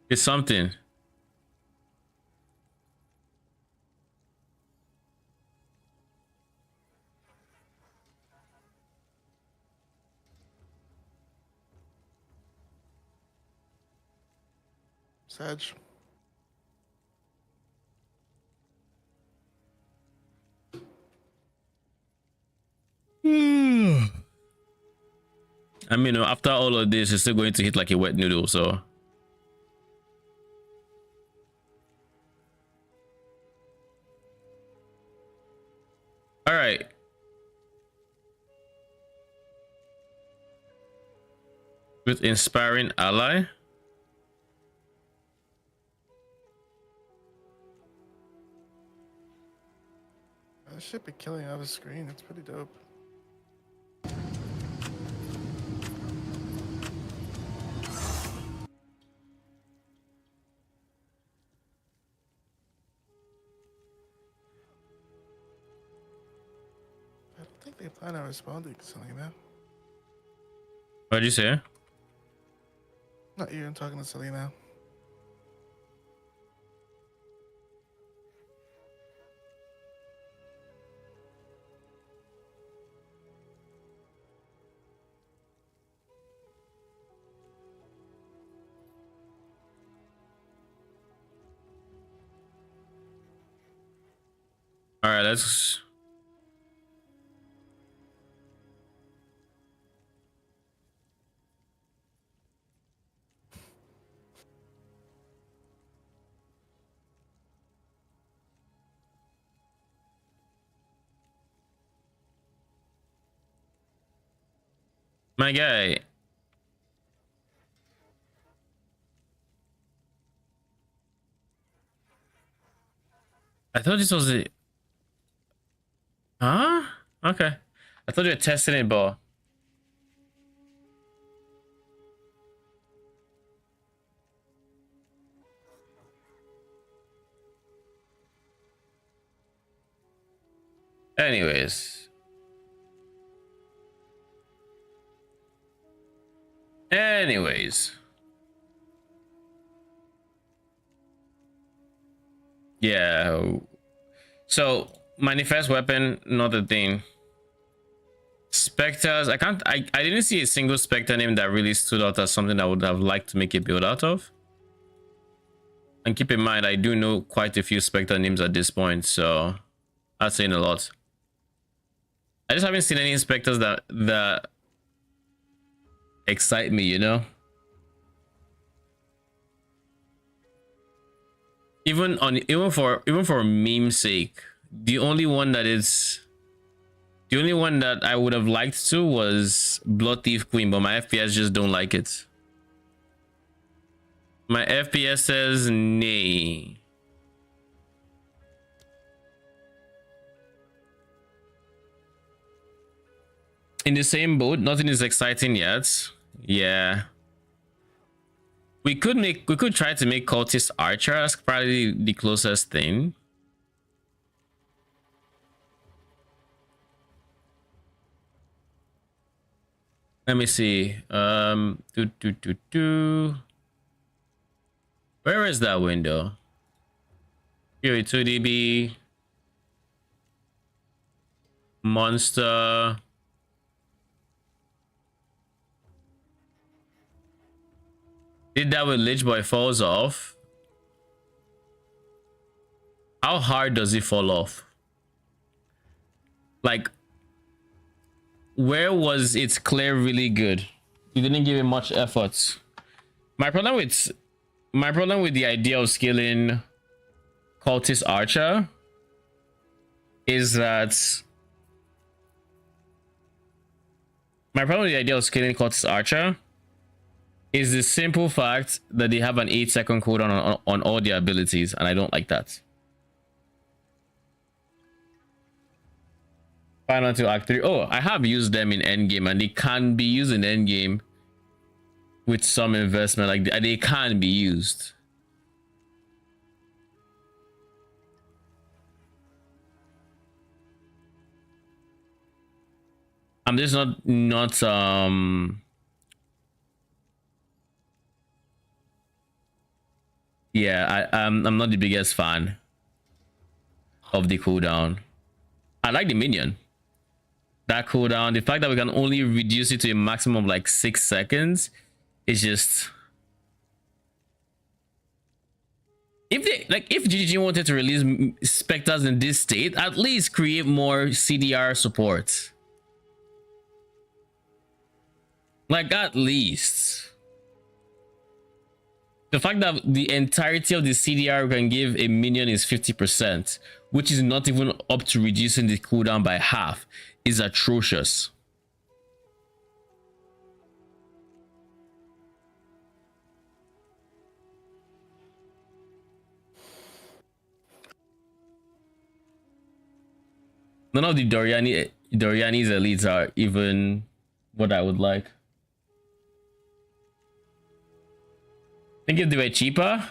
is something. Sag. I mean, after all of this, it's still going to hit like a wet noodle, so. All right. With inspiring ally. This should be killing out of screen. It's pretty dope. I don't think they plan on responding to Selena. What'd you say? Not you, I'm talking to Selena. All right, let's. My guy. I thought this was it. Huh? Okay. I thought you were testing it, but anyways. Anyways. Yeah. So manifest weapon, not a thing. Spectres, I didn't see a single Spectre name that really stood out as something I would have liked to make a build out of. And keep in mind, I do know quite a few Spectre names at this point, so that's saying a lot. I just haven't seen any Spectres that excite me, you know? Even for meme's sake, the only one that I would have liked to was Blood Thief Queen, but my FPS just don't like it. My FPS says nay. In the same boat, nothing is exciting yet. Yeah. We could try to make Cultist Archer. That's probably the closest thing. Let me see. Where is that window? Here, 2DB. Monster. Did that with Lich Boy falls off. How hard does it fall off? Like, where was its clear really good? You didn't give it much effort. My problem with the idea of scaling Cultist Archer is that is the simple fact that they have an 8-second cooldown on all their abilities, and I don't like that. Final to Act 3. Oh, I have used them in endgame, and they can be used in endgame with some investment. Like, they can be used. I'm just not yeah, I'm not the biggest fan of the cooldown. I like the minion. That cooldown, the fact that we can only reduce it to a maximum of like 6 seconds is just... if GGG wanted to release Spectres in this state, at least create more CDR support. Like, at least. The fact that the entirety of the CDR we can give a minion is 50%, which is not even up to reducing the cooldown by half, is atrocious. None of the Doriani's elites are even what I would like. I think if they were cheaper,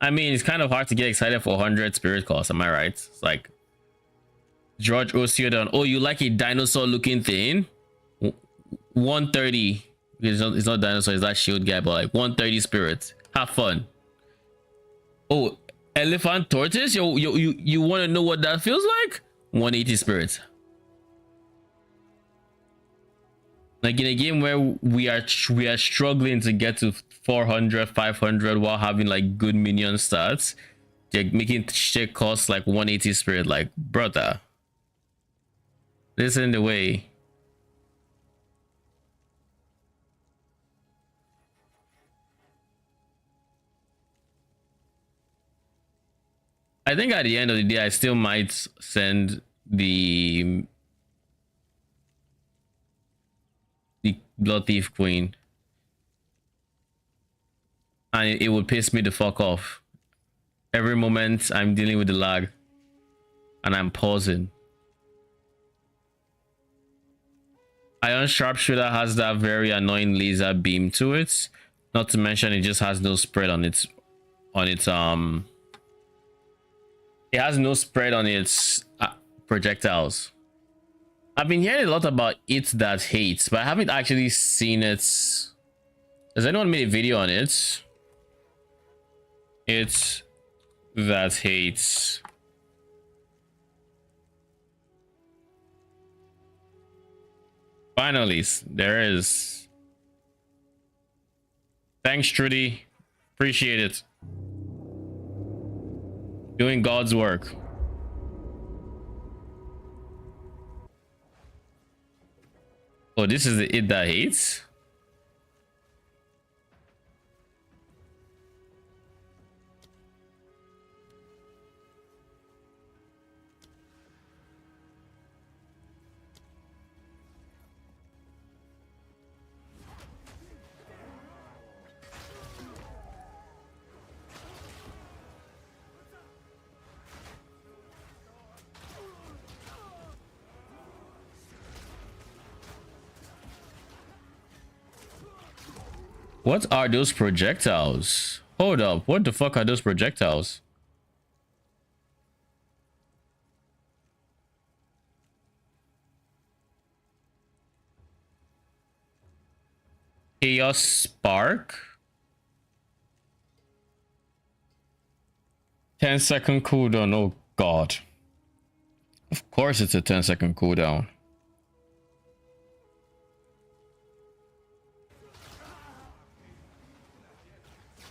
I mean, it's kind of hard to get excited for 100 spirit cost, am I right? It's like George Osiodon. Oh, you like a dinosaur looking thing? 130. It's not dinosaur, it's that shield guy, but like 130 spirits. Have fun. Oh, elephant tortoise? You want to know what that feels like? 180 spirits. Like in a game where we are struggling to get to 400, 500 while having like good minion stats, they're making shit cost like 180 spirit. Like, brother, this isn't the way. I think at the end of the day, I still might Blood Thief Queen, and it would piss me the fuck off. Every moment I'm dealing with the lag and I'm pausing. Iron Sharpshooter has that very annoying laser beam to it. Not to mention it just has no spread on its it has no spread on its projectiles. I've been hearing a lot about It That Hates, but I haven't actually seen it. Has anyone made a video on it? It That Hates. Finally, there is. Thanks, Trudy. Appreciate it. Doing God's work. Oh, this is the It That Hates? What are those projectiles? Hold up, what the fuck are those projectiles? Chaos Spark? 10-second cooldown, oh god. Of course it's a 10-second cooldown.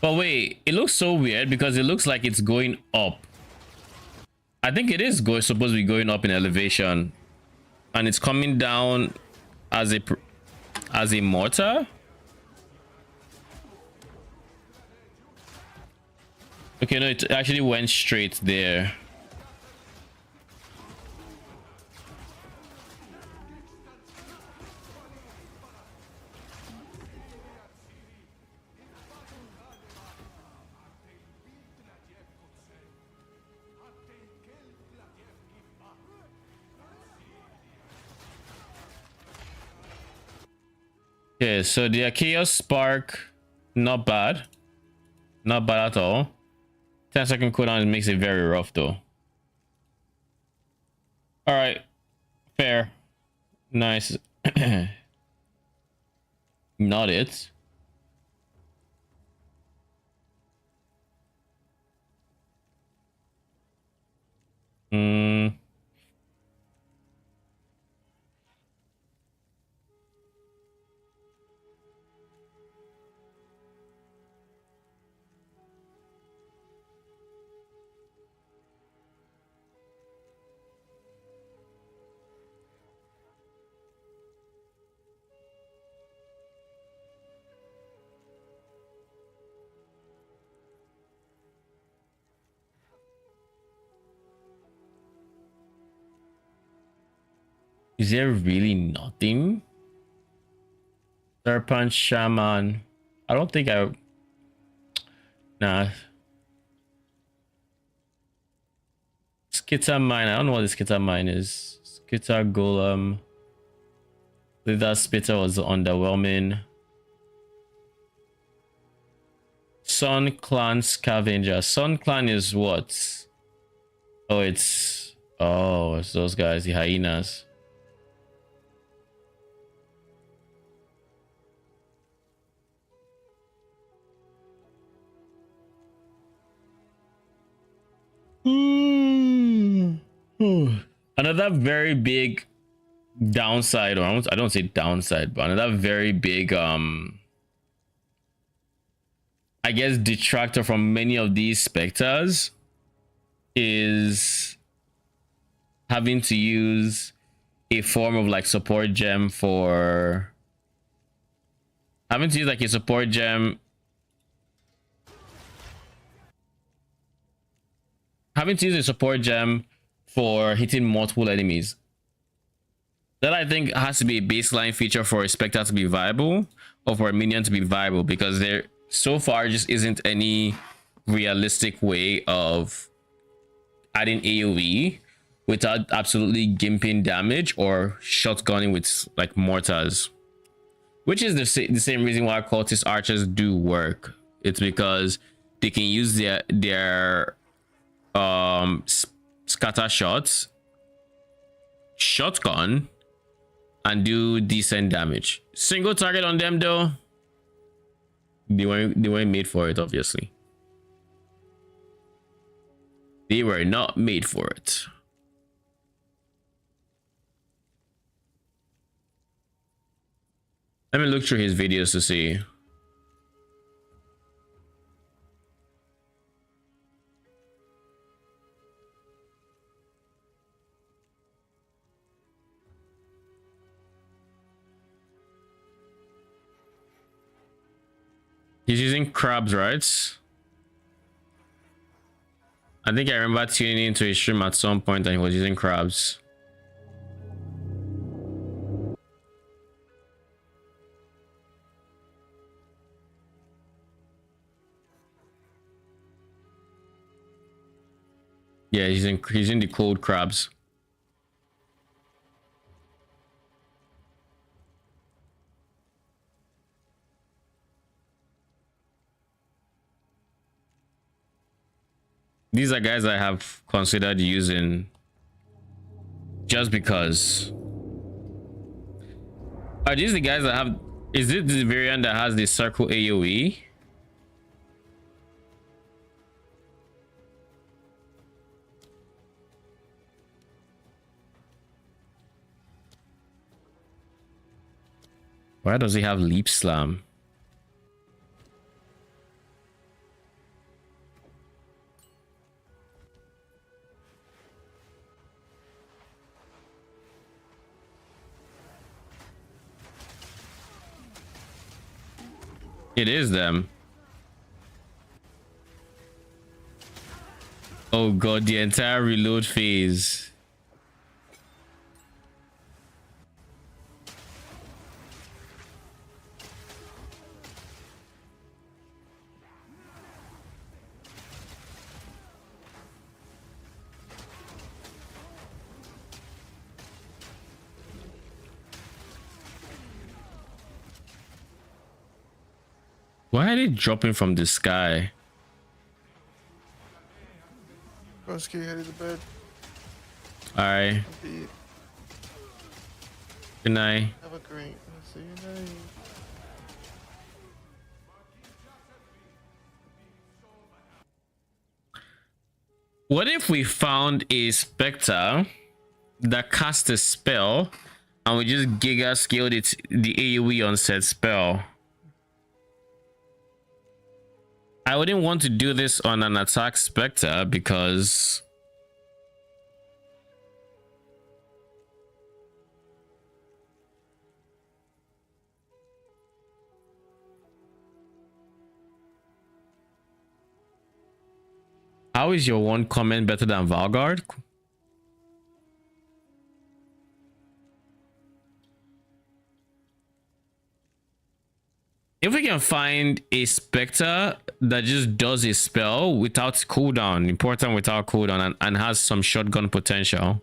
But wait, it looks so weird because it looks like it's going up. I think it is supposed to be going up in elevation, and it's coming down as a mortar. Okay, no, it actually went straight there. Okay, so the Chaos Spark, not bad. Not bad at all. 10-second cooldown makes it very rough though. Alright. Fair. Nice. Not it. Is there really nothing? Serpent Shaman. I don't think I... Nah. Skitter Mine. I don't know what the Skitter Mine is. Skitter Golem. That Spitter was underwhelming. Sun Clan Scavenger. Sun Clan is what? Oh, it's... Oh, it's those guys, the hyenas. Another very big downside, or I don't say downside, but another very big I guess detractor from many of these specters is having to use a form of like support gem for having to use like a support gem having to use a support gem for hitting multiple enemies. That I think has to be a baseline feature for a Spectre to be viable, or for a minion to be viable, because there so far just isn't any realistic way of adding AoE without absolutely gimping damage or shotgunning with like mortars, which is the same reason why cultist archers do work. It's because they can use their scatter shots, shotgun, and do decent damage. Single target on them though, they weren't made for it. Obviously, they were not made for it. Let me look through his videos to see. He's using crabs, right? I think I remember tuning into his stream at some point and he was using crabs. Yeah, he's in the cold crabs. These are guys I have considered using just because. Are these the guys that have? Is it the variant that has the circle AoE? Why does he have leap slam? It is them. Oh god, the entire reload phase. Why are they dropping from the sky? Broski headed to bed. Alright. Indeed. Good night. Have a great. See you night. What if we found a Spectre that cast a spell and we just giga scaled it, the AoE on said spell? I wouldn't want to do this on an attack Spectre because how is your one comment better than Valgard? If we can find a Spectre that just does a spell without cooldown, important without cooldown, and has some shotgun potential,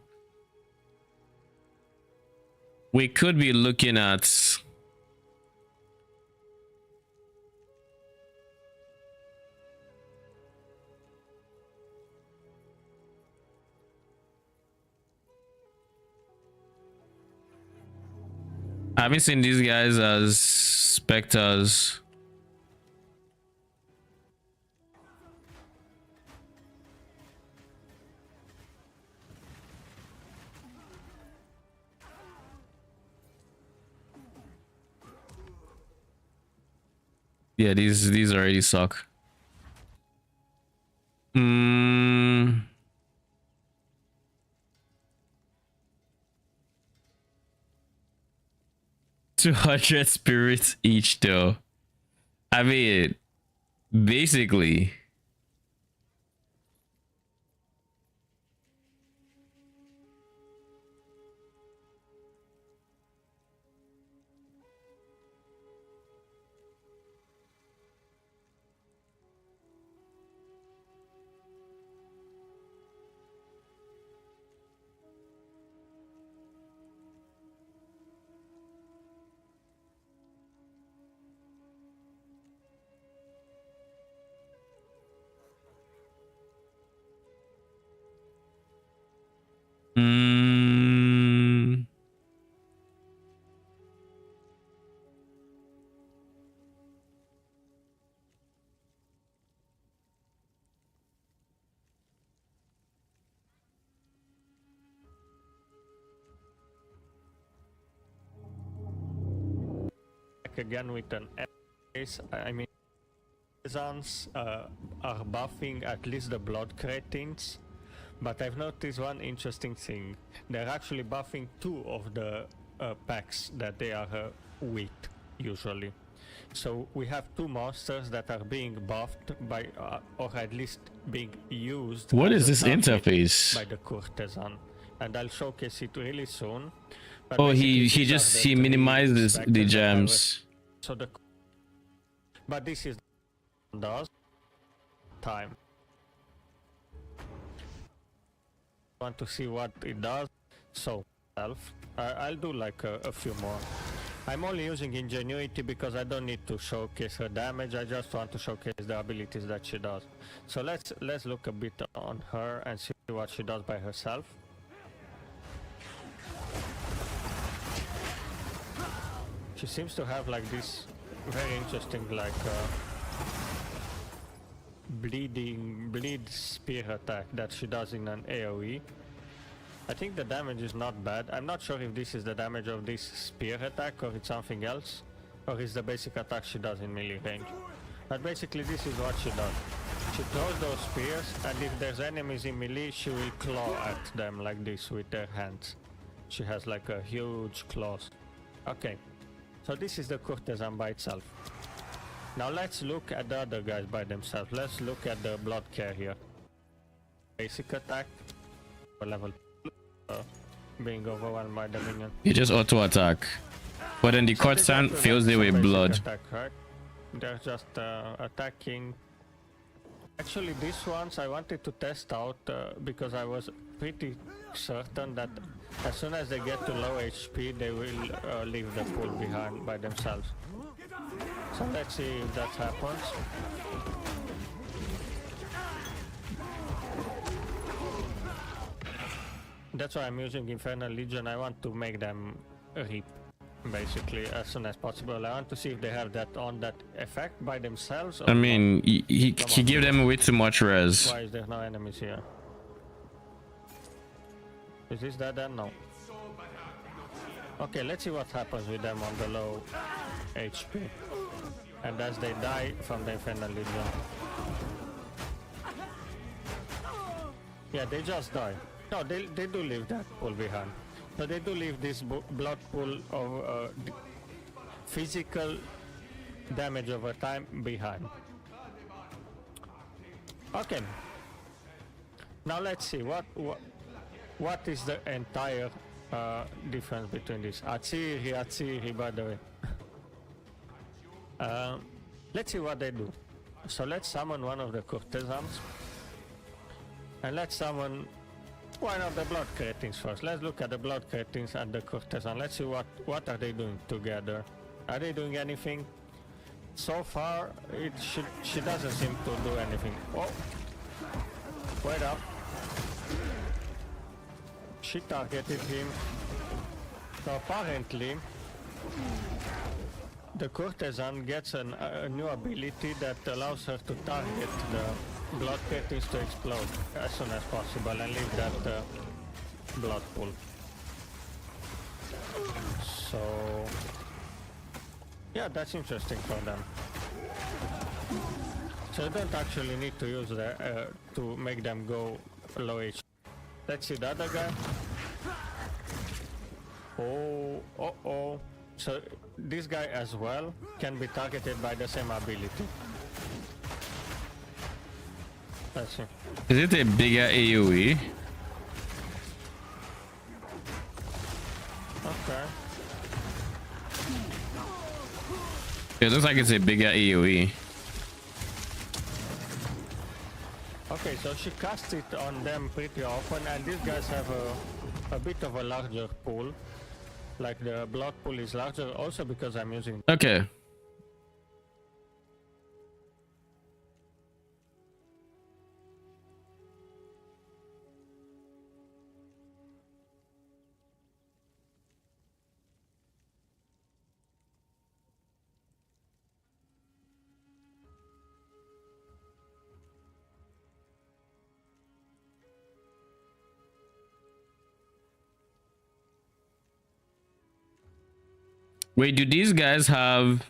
we could be looking at I haven't seen these guys as Spectres. Yeah, these already suck. 200 spirits each though. I mean, basically again with an ace. I mean, artisans are buffing at least the blood cretins, but I've noticed one interesting thing. They're actually buffing 2 of the packs that they are weak usually. So we have 2 monsters that are being buffed by, or at least being used. What as is a this target interface? by the courtesan, and I'll showcase it really soon. But Oh, basically he these are just the he 3 minimizes specters the that I was- gems. So the, but this is does time. Want to see what it does? So I'll do like a few more. I'm only using ingenuity because I don't need to showcase her damage. I just want to showcase the abilities that she does. So let's look a bit on her and see what she does by herself. She seems to have like this very interesting like bleed spear attack that she does in an AoE. I think the damage is not bad. I'm not sure if this is the damage of this spear attack or it's something else, or it's the basic attack she does in melee range. But basically this is what she does. She throws those spears, and if there's enemies in melee, she will claw at them like this with her hands. She has like a huge claws. Okay, so this is the courtesan by itself. Now let's look at the other guys by themselves. Let's look at the blood carrier. Basic attack, level 2, being overwhelmed by the minion. You just auto attack, but then the So they courtesan just do fills like it some with basic blood. attack, right? They're just attacking. Actually, these ones I wanted to test out because I was pretty certain that as soon as they get to low HP, they will leave the pool behind by themselves. So let's see if that happens. That's why I'm using Infernal Legion. I want to make them reap basically as soon as possible. I want to see if they have that on that effect by themselves. Or I mean, he gave them way too much res. why is there no enemies here? Is this that then? No. Okay, let's see what happens with them on the low HP. And as they die from the Infernal Legion. Yeah, they just die. No, they do leave that pool behind. So they do leave this blood pool of physical damage over time behind. Okay. Now let's see what is the entire difference between this. Atsiri, by the way. Let's see what they do. So let's summon one of the courtesans. And let's summon one of the blood cretins first. Let's look at the blood cretins and the courtesan. Let's see what are they doing together. Are they doing anything? So far, she doesn't seem to do anything. Oh, wait up. She targeted him. So apparently, the courtesan gets a new ability that allows her to target the blood cretins to explode as soon as possible and leave that blood pool. So yeah, that's interesting for them. So you don't actually need to use the to make them go low HP. Let's see the other guy. Oh. So this guy as well can be targeted by the same ability. Let's see. Is it a bigger AoE? Okay. It looks like it's a bigger AoE. Okay, so she casts it on them pretty often, and these guys have a bit of a larger pool. Like the blood pool is larger also because I'm using... Okay. Wait, do these guys have...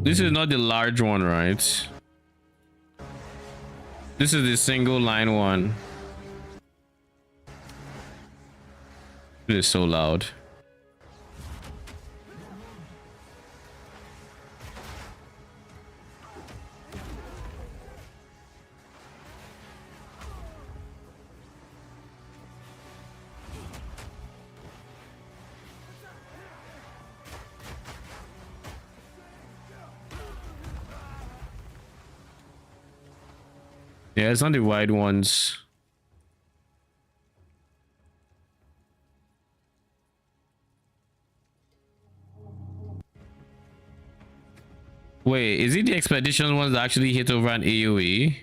This is not the large one, right? This is the single line one. It is so loud. Yeah, it's not the wide ones. Wait, is it the expedition ones that actually hit over an AoE?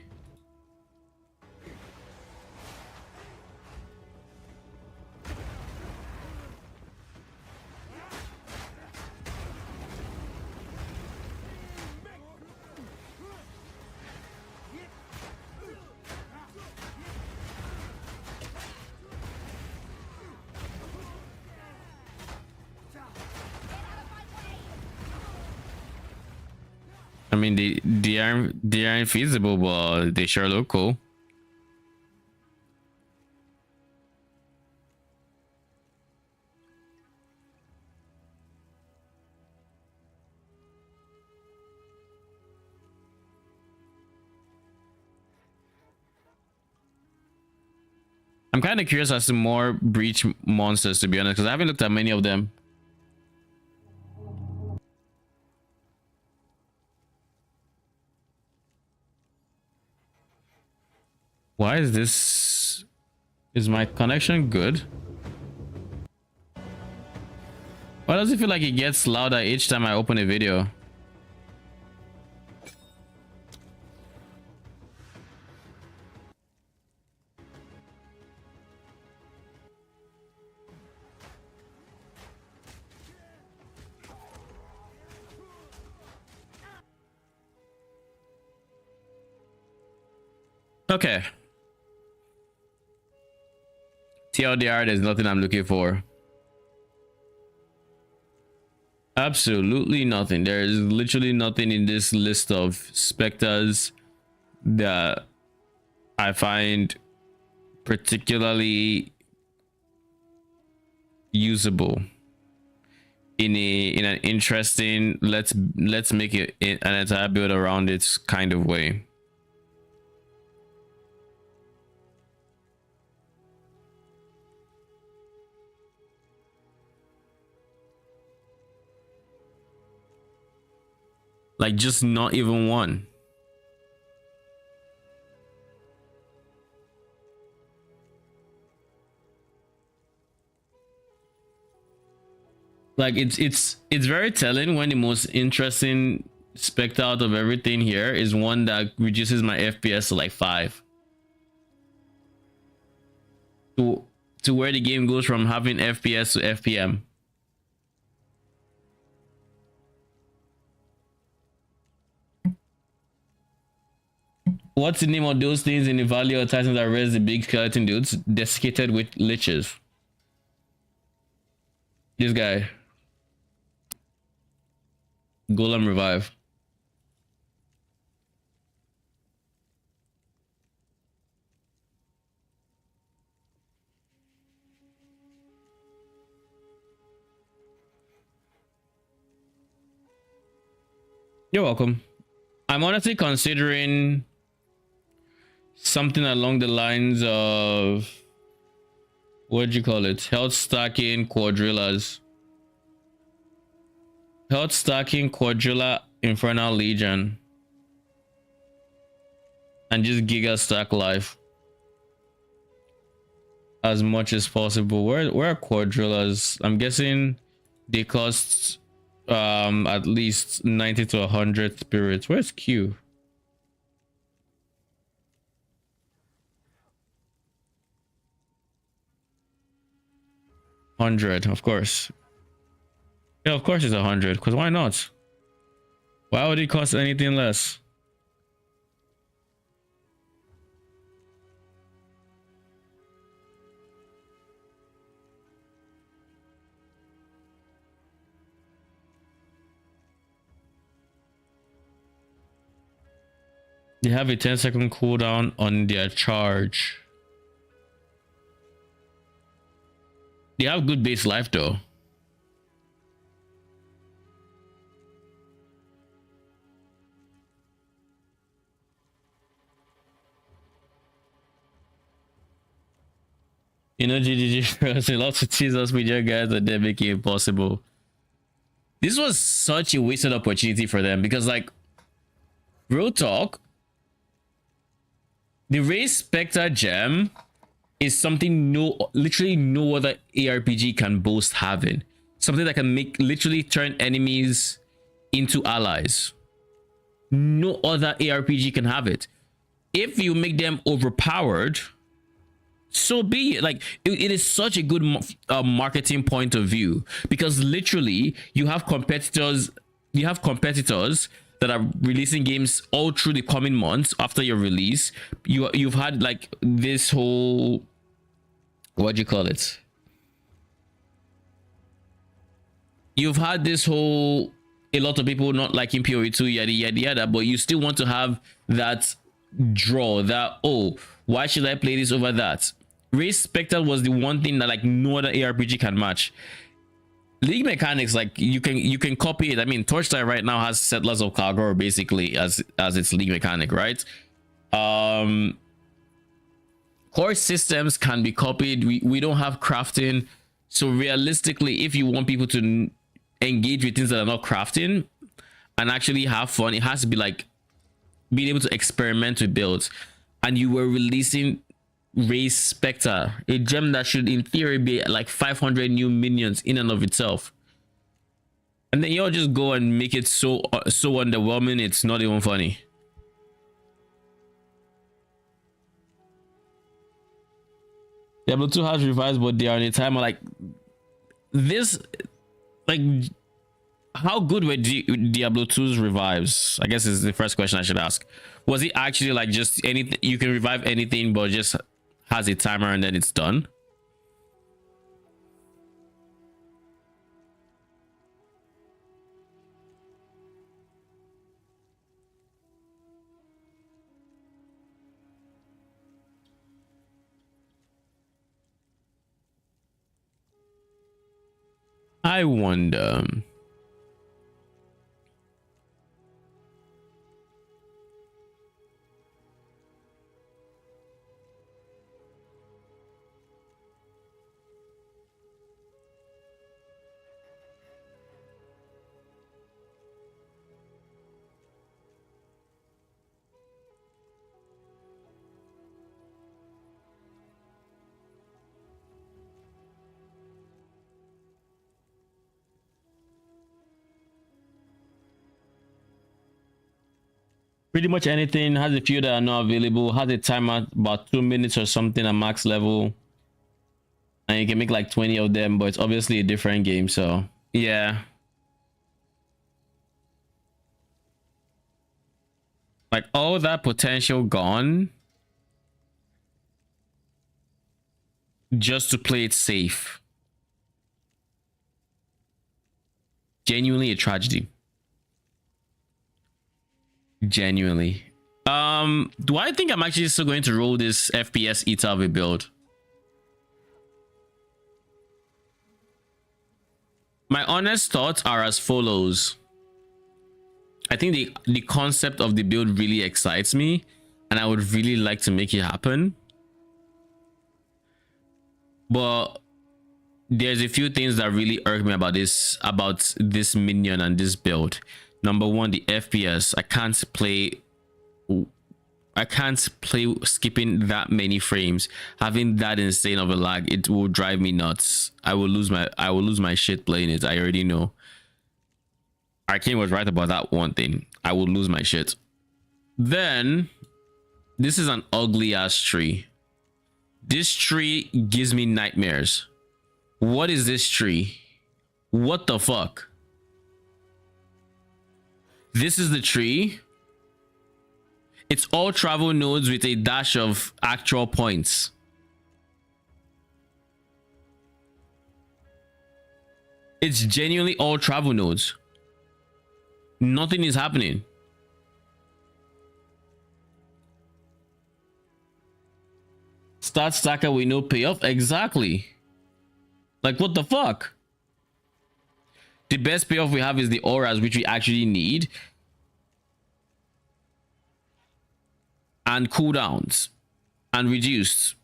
I mean, they aren't feasible, but they sure look cool. I'm kind of curious as to more breach monsters, to be honest, because I haven't looked at many of them. Why is this... Is my connection good? Why does it feel like it gets louder each time I open a video? Okay. TLDR, there's nothing I'm looking for. Absolutely nothing. There is literally nothing in this list of specters that I find particularly usable in an interesting let's make it an entire build around it kind of way. Like, just not even one. Like, it's very telling when the most interesting spec out of everything here is one that reduces my FPS to like 5. To where the game goes from having FPS to FPM. What's the name of those things in the Valley of Titans that raise the big skeleton dudes? Desiccated with liches. This guy. Golem Revive. You're welcome. I'm honestly considering something along the lines of, what do you call it? Health stacking quadrillas. Health stacking quadrilla Infernal Legion. And just giga stack life as much as possible. Where are quadrillas? I'm guessing they cost at least 90 to 100 spirits. Where's Q? $100, of course. Yeah, of course it's 100, because why not? Why would it cost anything less? They have a 10-second cooldown on their charge. They have good base life though. You know, GGG, a lot to tease us with your guys and then making it possible. This was such a wasted opportunity for them because, like, real talk, the race Spectre gem is something literally no other ARPG can boast having. Something that can literally turn enemies into allies. No other ARPG can have it. If you make them overpowered, so be it. Like, it is such a good marketing point of view because literally you have competitors that are releasing games all through the coming months after your release. You've had like this whole, what do you call it, you've had this whole, a lot of people not liking PoE2, yada yada yada, but you still want to have that draw, that, oh, why should I play this over that? Race Spectre was the one thing that like no other ARPG can match. League mechanics, like you can copy it. I mean, Torchlight right now has Settlers of Kalgor basically as its league mechanic, right? Core systems can be copied. We don't have crafting, so realistically, if you want people to engage with things that are not crafting and actually have fun, it has to be like being able to experiment with builds. And you were releasing Race Spectre, a gem that should in theory be like 500 new minions in and of itself, and then y'all just go and make it so underwhelming it's not even funny. Diablo 2 has revised, but they are in a timer like this. Like, how good were Diablo 2's revives? I guess is the first question I should ask. Was it actually like just anything, you can revive anything but just has a timer and then it's done? I wonder. Pretty much anything. Has a few that are not available. Has a timer about 2 minutes or something at max level, and you can make like 20 of them, but it's obviously a different game, so yeah. Like, all that potential gone just to play it safe. Genuinely a tragedy. Genuinely. Do I think I'm actually still going to roll this FPS Itavi build? My honest thoughts are as follows. I think the concept of the build really excites me, and I would really like to make it happen. But there's a few things that really irk me about this minion and this build. Number one, the FPS. I can't play skipping that many frames. Having that insane of a lag, it will drive me nuts. I will lose my shit playing it. I already know. Arcane was right about that one thing. I will lose my shit. Then, this is an ugly ass tree. This tree gives me nightmares. What is this tree? What the fuck? This is the tree. It's all travel nodes with a dash of actual points. It's genuinely all travel nodes. Nothing is happening. stat stacker with no payoff? Exactly. Like, what the fuck? The best payoff we have is the auras, which we actually need. And cooldowns. And reduced.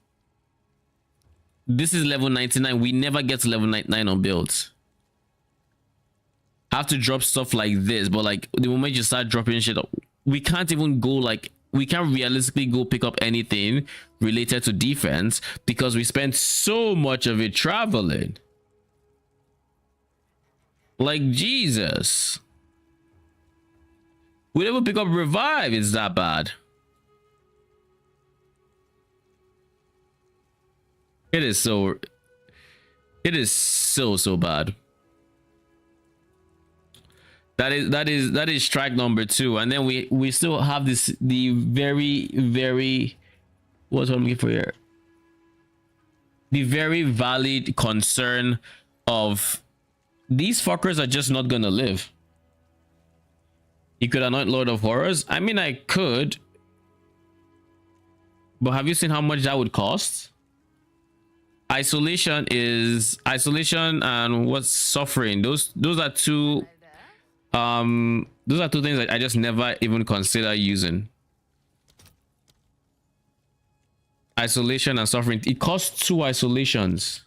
This is level 99. We never get to level 99 on builds. Have to drop stuff like this, but like the moment you start dropping shit, we can't even go like, we can't realistically go pick up anything related to defense because we spent so much of it traveling. Like, Jesus. We never pick up revive. It's that bad. It is so bad. That is strike number 2, and then we still have this, the very what's what I'm looking for here, the very valid concern of these fuckers are just not gonna live. You could anoint Lord of Horrors. I mean, I could, but have you seen how much that would cost? Isolation and what's suffering, those are two things that I just never even consider using. Isolation and suffering, it costs 2 isolations,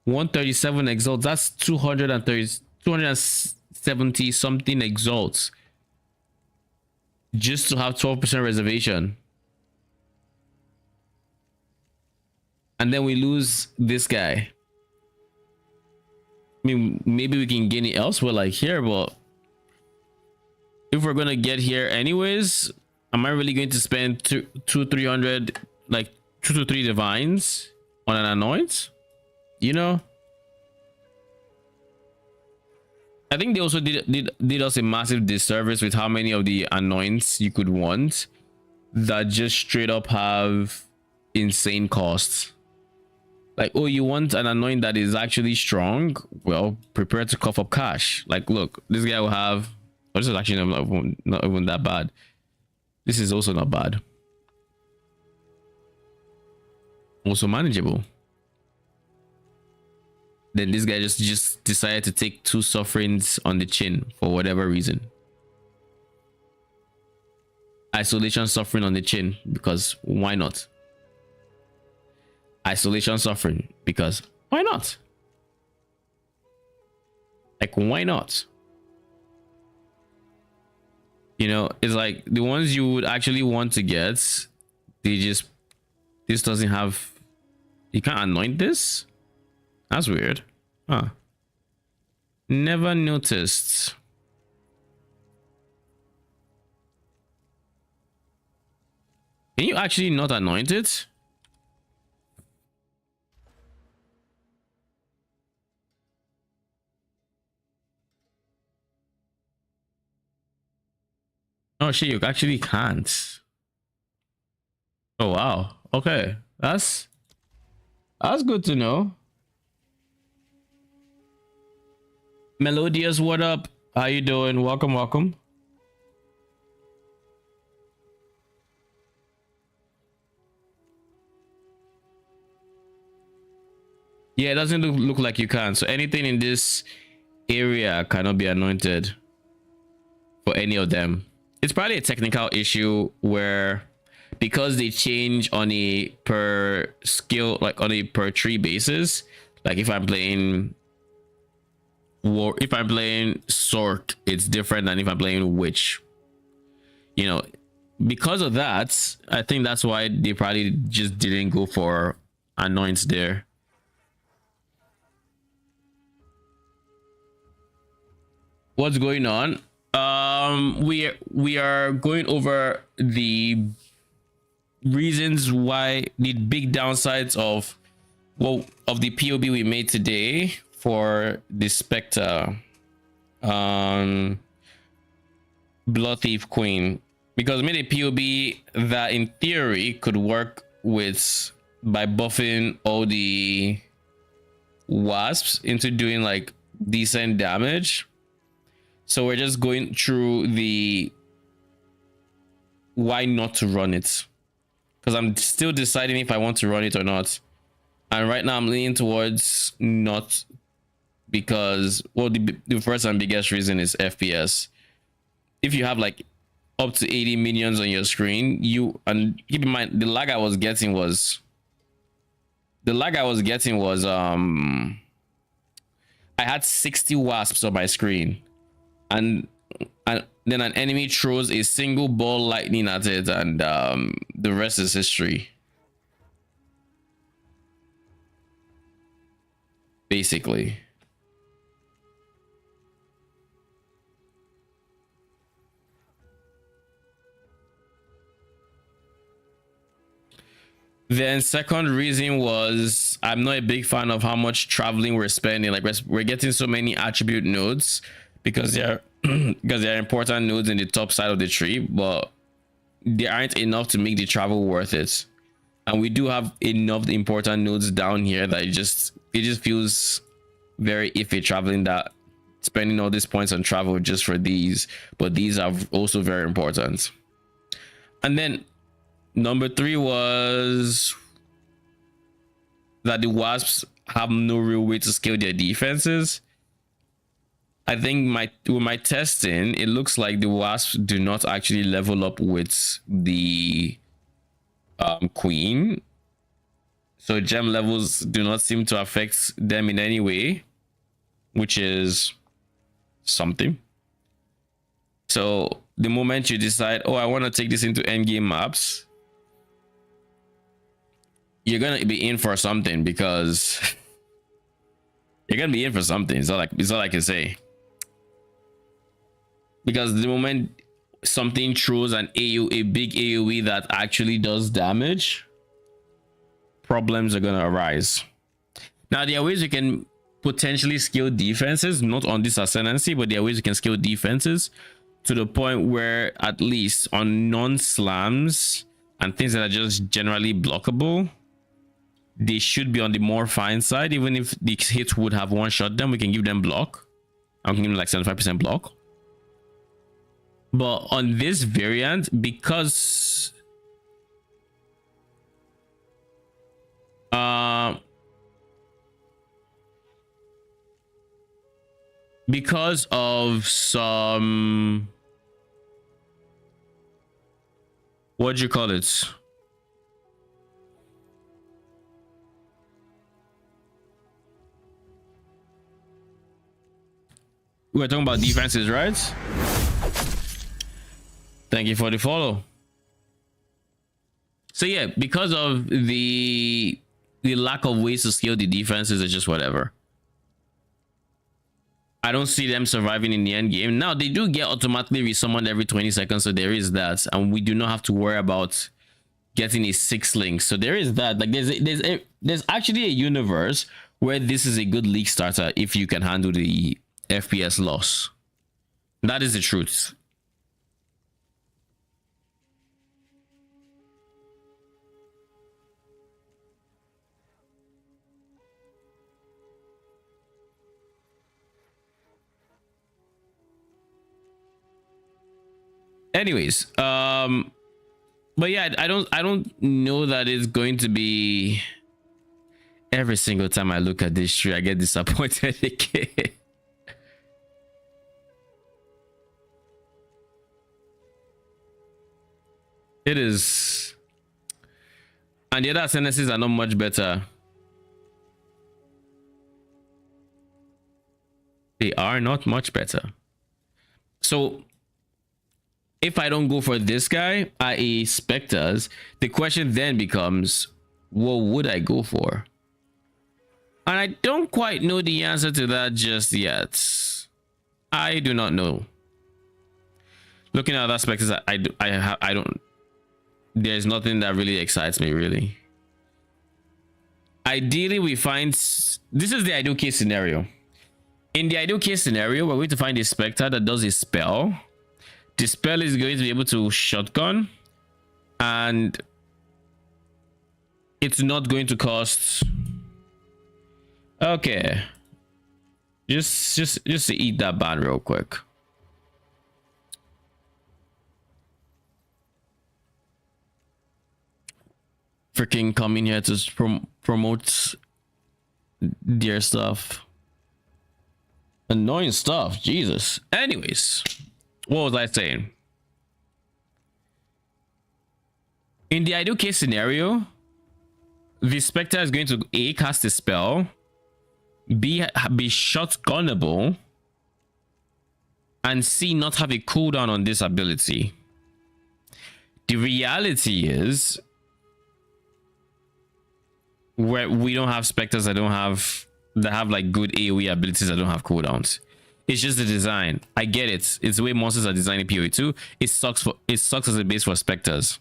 137 exalts. That's 270 something exalts just to have 12% reservation. And then we lose this guy. I mean, maybe we can gain it elsewhere like here, but if we're gonna get here anyways, am I really going to spend 300, like 2 to 3 divines on an anoint? You know, I think they also did us a massive disservice with how many of the anoints you could want that just straight up have insane costs. Like, oh, you want an anoint that is actually strong? Well, prepare to cough up cash. Like, look, this guy will have, oh, this is actually not even that bad. This is also not bad. Also manageable. Then this guy just decided to take 2 sufferings on the chin for whatever reason. Isolation suffering on the chin, because why not? Isolation suffering, because why not? Like, why not? You know, it's like the ones you would actually want to get, this doesn't have, you can't anoint this. That's weird. Huh. Never noticed. Can you actually not anoint it? Oh shit, you actually can't. Oh wow. Okay. That's good to know. Melodious, what up? How you doing? Welcome. Yeah, it doesn't look like you can. So anything in this area cannot be anointed for any of them. It's probably a technical issue where, because they change on a per skill, like on a per tree basis, like if I'm playing Sork, it's different than if I'm playing Witch. You know, because of that, I think that's why they probably just didn't go for anoints there. What's going on? We are going over the reasons why, the big downsides of the POB we made today for the Spectre Blood Thief Queen, because we made a POB that in theory could work with, by buffing all the wasps into doing like decent damage. So we're just going through the why not to run it. because I'm still deciding if I want to run it or not. And right now I'm leaning towards not, because well, the first and biggest reason is FPS. If you have like up to 80 minions on your screen, and keep in mind the lag I was getting was I had 60 wasps on my screen, and then an enemy throws a single ball lightning at it, and the rest is history, basically. Then second reason was I'm not a big fan of how much traveling we're spending. Like we're getting so many attribute nodes because they're because they're important nodes in the top side of the tree, but they aren't enough to make the travel worth it. And we do have enough important nodes down here that it just feels very iffy traveling, that spending all these points on travel just for these, but these are also very important. And then number 3 was that the wasps have no real way to scale their defenses. I think with my testing, it looks like the wasps do not actually level up with the queen. So gem levels do not seem to affect them in any way, which is something. So the moment you decide, oh, I want to take this into endgame maps, you're gonna be in for something, because you're gonna be in for something. It's all I can say. Because the moment something throws a big AoE that actually does damage, problems are gonna arise. Now there are ways you can potentially scale defenses, not on this ascendancy, but there are ways you can scale defenses to the point where at least on non-slams and things that are just generally blockable, they should be on the more fine side. Even if the hit would have one shot them, we can give them block. I'm giving them like 75% block. But on this variant, because of some, what do you call it? We're talking about defenses, right? Thank you for the follow. So yeah, because of the lack of ways to scale the defenses, it's just whatever. I don't see them surviving in the end game. Now they do get automatically resummoned every 20 seconds, so there is that, and we do not have to worry about getting a 6 link. So there is that. Like there's actually a universe where this is a good league starter if you can handle the FPS loss. That is the truth. Anyways, but yeah, I don't know that it's going to be every single time I look at this tree I get disappointed again. It is, and the other sentences are not much better. They are not much better. So if I don't go for this guy, i.e. Spectres, the question then becomes, what would I go for? And I don't quite know the answer to that just yet. I do not know. Looking at other Spectres, I don't, there's nothing that really excites me, really. Ideally, we find, this is the ideal case scenario. In the ideal case scenario, we're going to find a Spectre that does a spell. The spell is going to be able to shotgun, and it's not going to cost. Okay, just to eat that ban real quick. freaking come in here to promote their stuff. Annoying stuff, Jesus. Anyways, what was I saying? In the ideal case scenario, the Spectre is going to A, cast a spell, B, be shotgunnable, and C, not have a cooldown on this ability. The reality is, where we don't have Spectres that have like good AoE abilities that don't have cooldowns. It's just the design. I get it. It's the way monsters are designed in PoE 2. It sucks as a base for Spectres.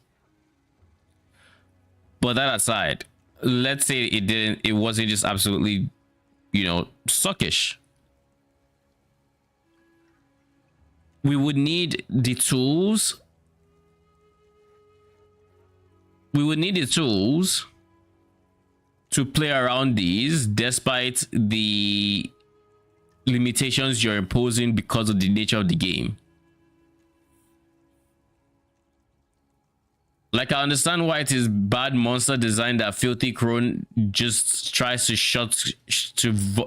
But that aside, let's say it wasn't just absolutely, you know, suckish. We would need the tools. We would need the tools to play around these, despite the limitations you're imposing because of the nature of the game. Like, I understand why it is bad monster design that Filthy Crone just tries to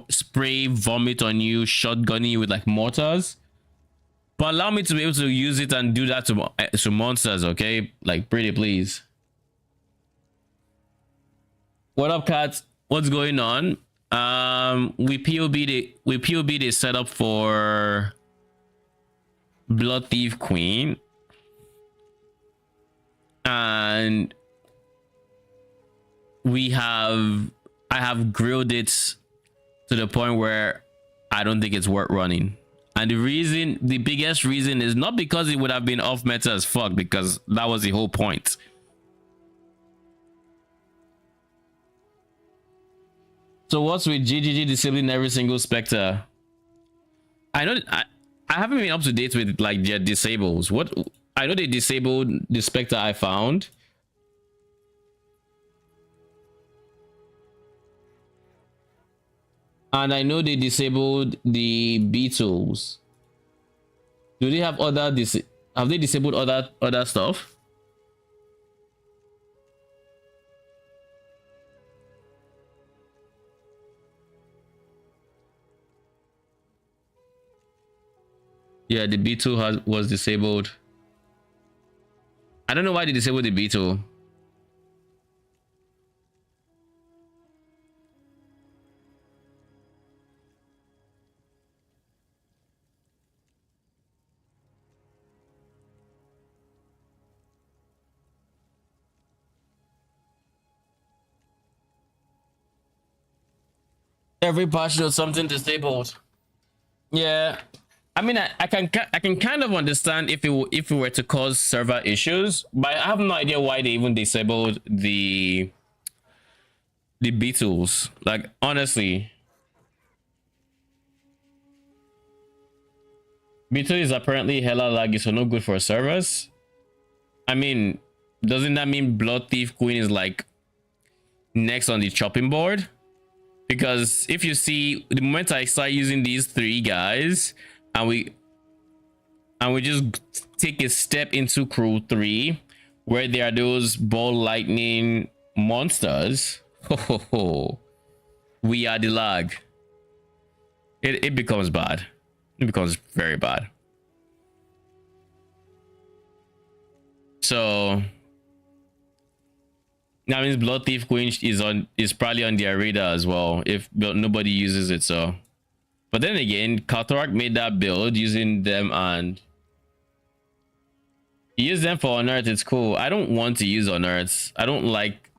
spray vomit on you, shotgunning you with like mortars. But allow me to be able to use it and do that to monsters, okay? Like, pretty please. What up, cats? What's going on? We POB'd a setup for Blood Thief Queen. And I have grilled it to the point where I don't think it's worth running. And the biggest reason is not because it would have been off meta as fuck, because that was the whole point. So what's with GGG disabling every single Spectre? I haven't been up to date with like their disables. I know they disabled the Spectre I found. And I know they disabled the beetles. Do they have other have they disabled other stuff? Yeah, the beetle was disabled. I don't know why they disabled the beetle. Every patch was something disabled. Yeah. I mean, I can kind of understand if it were to cause server issues, but I have no idea why they even disabled the beetles. Like, honestly, beetle is apparently hella laggy, so no good for servers. I mean, doesn't that mean Blood Thief Queen is like next on the chopping board? Because if you see, the moment I start using these three guys, and we just take a step into crew 3, where there are those ball lightning monsters, we are the lag. It becomes bad. It becomes very bad. So that means Blood Thief Queen is probably on their radar as well, if nobody uses it. So, but then again, Cataract made that build using them, and use them for Unearth. It's cool. I don't want to use Unearth. I don't like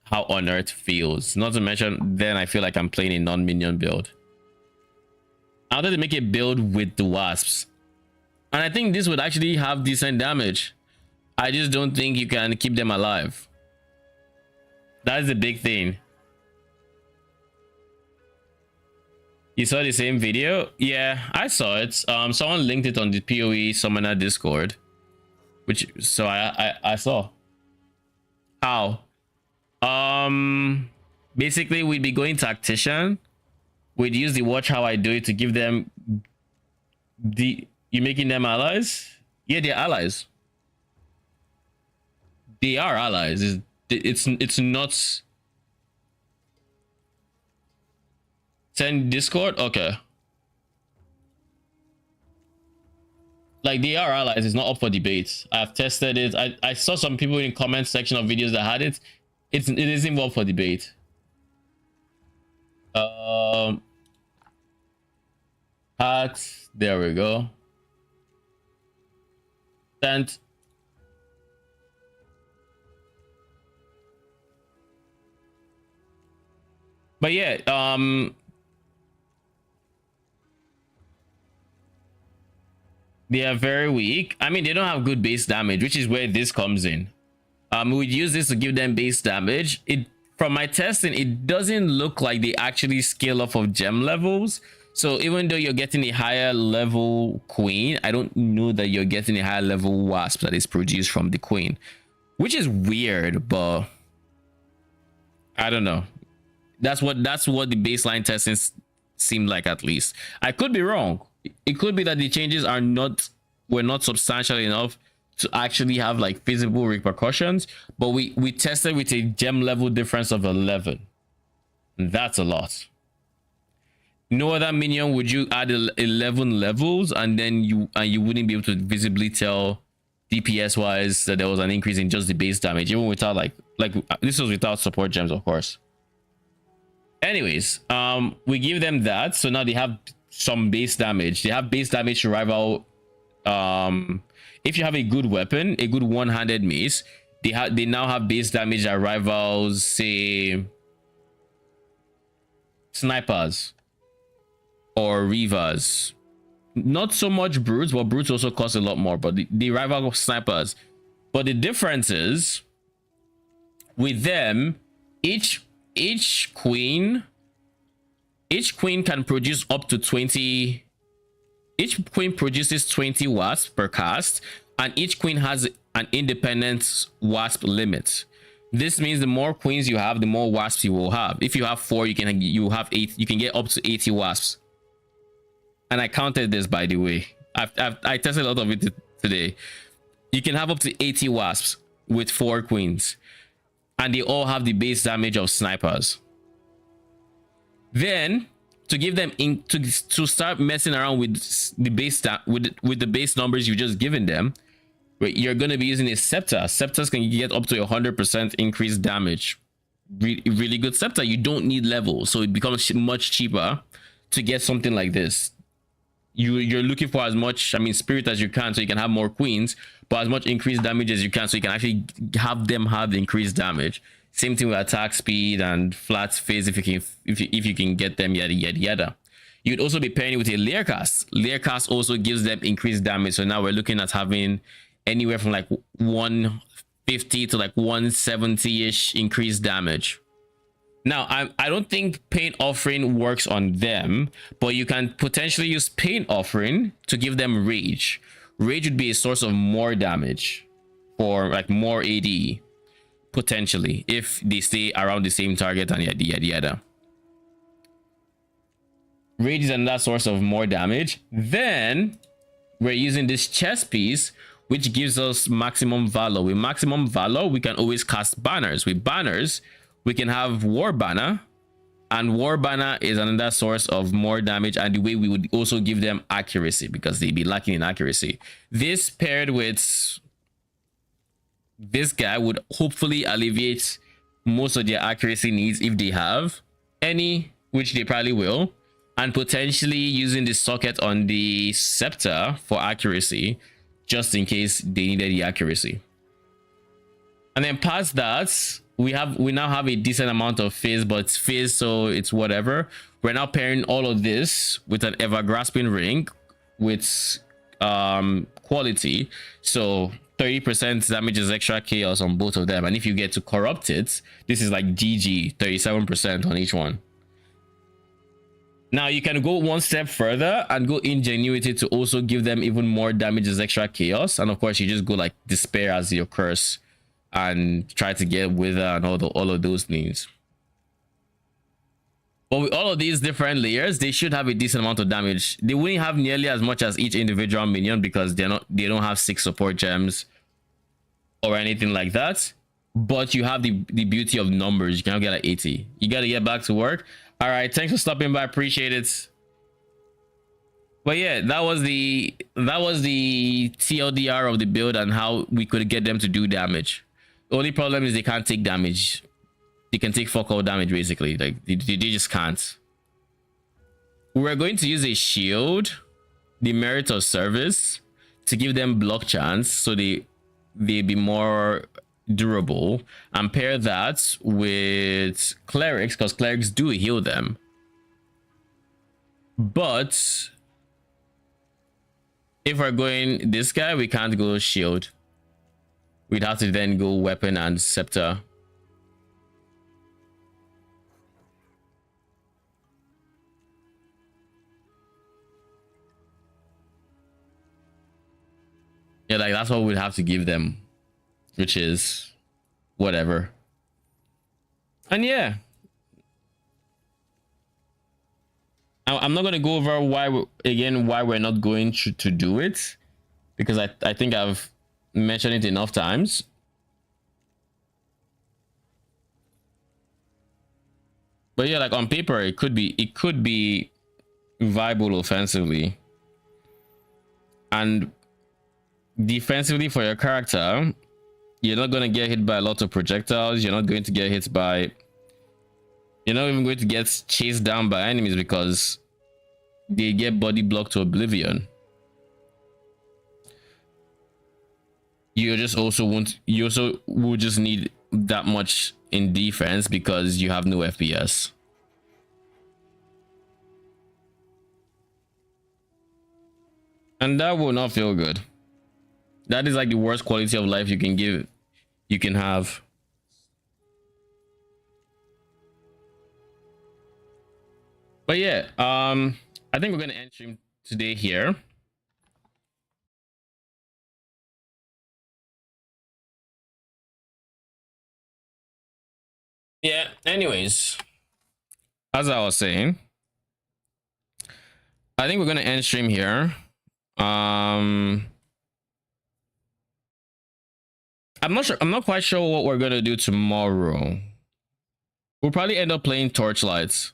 how Unearth feels. Not to mention, then I feel like I'm playing a non-minion build. I wanted to make a build with the wasps, and I think this would actually have decent damage. I just don't think you can keep them alive. That's the big thing. You saw the same video? Yeah, I saw it. Someone linked it on the PoE Summoner Discord, so I saw. How? Basically, we'd be going tactician. We'd use the watch how I do it to give them you making them allies? Yeah, they're allies. They are allies. It's not. Send Discord. Okay. Like they are allies. It's not up for debate. I've tested it. I saw some people in comment section of videos that had it. It isn't up for debate. Hat. There we go. Sent. But yeah, they are very weak. I mean, they don't have good base damage, which is where this comes in. We'd use this to give them base damage. It, from my testing, it doesn't look like they actually scale off of gem levels. So even though you're getting a higher level queen, I don't know that you're getting a higher level wasp that is produced from the queen, which is weird, but I don't know. That's what the baseline testing seemed like. At least I could be wrong. It could be that the changes were not substantial enough to actually have like visible repercussions, but we tested with a gem level difference of 11, and that's a lot. No other minion would you add 11 levels and then you wouldn't be able to visibly tell DPS wise that there was an increase in just the base damage, even without like this was without support gems, of course. Anyways, we give them that, so now they have some base damage. They have base damage to rival. If you have a good weapon, a good one-handed mace, they now have base damage that rivals, say, snipers or reavers. Not so much brutes, but brutes also cost a lot more, but they rival snipers. But the difference is with them, each queen can produce up to 20. Each queen produces 20 wasps per cast, and each queen has an independent wasp limit. This means the more queens you have, the more wasps you will have. If you have 4, you have 8. You can get up to 80 wasps. And I counted this, by the way. I tested a lot of it today. You can have up to 80 wasps with 4 queens, and they all have the base damage of snipers. Then to give them to start messing around with the base with the base numbers you've just given them, you're going to be using a scepter. Scepters can get up to 100% increased damage. Really good scepter. You don't need levels, so it becomes much cheaper to get something like this. You're looking for as much, I mean, spirit as you can, so you can have more queens, but as much increased damage as you can, so you can actually have them have increased damage. Same thing with attack speed and flat phase if you can get them, yada yada yada. You'd also be pairing with a layer cast. Layer cast also gives them increased damage. So now we're looking at having anywhere from like 150 to like 170-ish increased damage. Now, I don't think Pain Offering works on them, but you can potentially use Pain Offering to give them Rage. Rage would be a source of more damage for like more AD, potentially, if they stay around the same target and yada yada yada. Rage is another source of more damage. Then we're using this chest piece, which gives us maximum valor. With maximum valor, we can always cast banners. With banners, we can have War Banner, and War Banner is another source of more damage, and the way we would also give them accuracy, because they'd be lacking in accuracy. This paired with this guy would hopefully alleviate most of their accuracy needs if they have any, which they probably will, and potentially using the socket on the scepter for accuracy, just in case they needed the accuracy. And then past that, we now have a decent amount of phase, but it's phase, so it's whatever. We're now pairing all of this with an ever grasping ring with quality, so 30% damage is extra chaos on both of them, and if you get to corrupt it, this is like GG, 37% on each one. Now you can go one step further and go ingenuity to also give them even more damage as extra chaos, and of course you just go like despair as your curse and try to get wither and all of those things. But with all of these different layers, they should have a decent amount of damage. They wouldn't have nearly as much as each individual minion because they don't have 6 support gems or anything like that. but you have the beauty of numbers. You cannot get like 80. You got to get back to work. All right, thanks for stopping by. Appreciate it. But yeah, that was the TLDR of the build and how we could get them to do damage. The only problem is they can't take damage. They can take fuck all damage basically. Like they just can't. We're going to use a shield, the merit of service, to give them block chance so they be more durable, and pair that with clerics because clerics do heal them. But if we're going this guy, we can't go shield. We'd have to then go weapon and scepter. Yeah, like that's what we'd have to give them, which is whatever. And yeah, I'm not going to go over why we're not going to do it, because I think I've mentioned it enough times. But yeah, like on paper it could be viable offensively, and defensively for your character, you're not going to get hit by a lot of projectiles. You're not going to get hit by, you're not even going to get chased down by enemies because they get body blocked to oblivion. You also will just need that much in defense because you have no FPS. And that will not feel good. That is like the worst quality of life you can have. But yeah, I think we're gonna end stream today here. Yeah, anyways, as I was saying, I think we're gonna end stream here. I'm not quite sure what we're gonna do tomorrow. We'll probably end up playing Torchlight.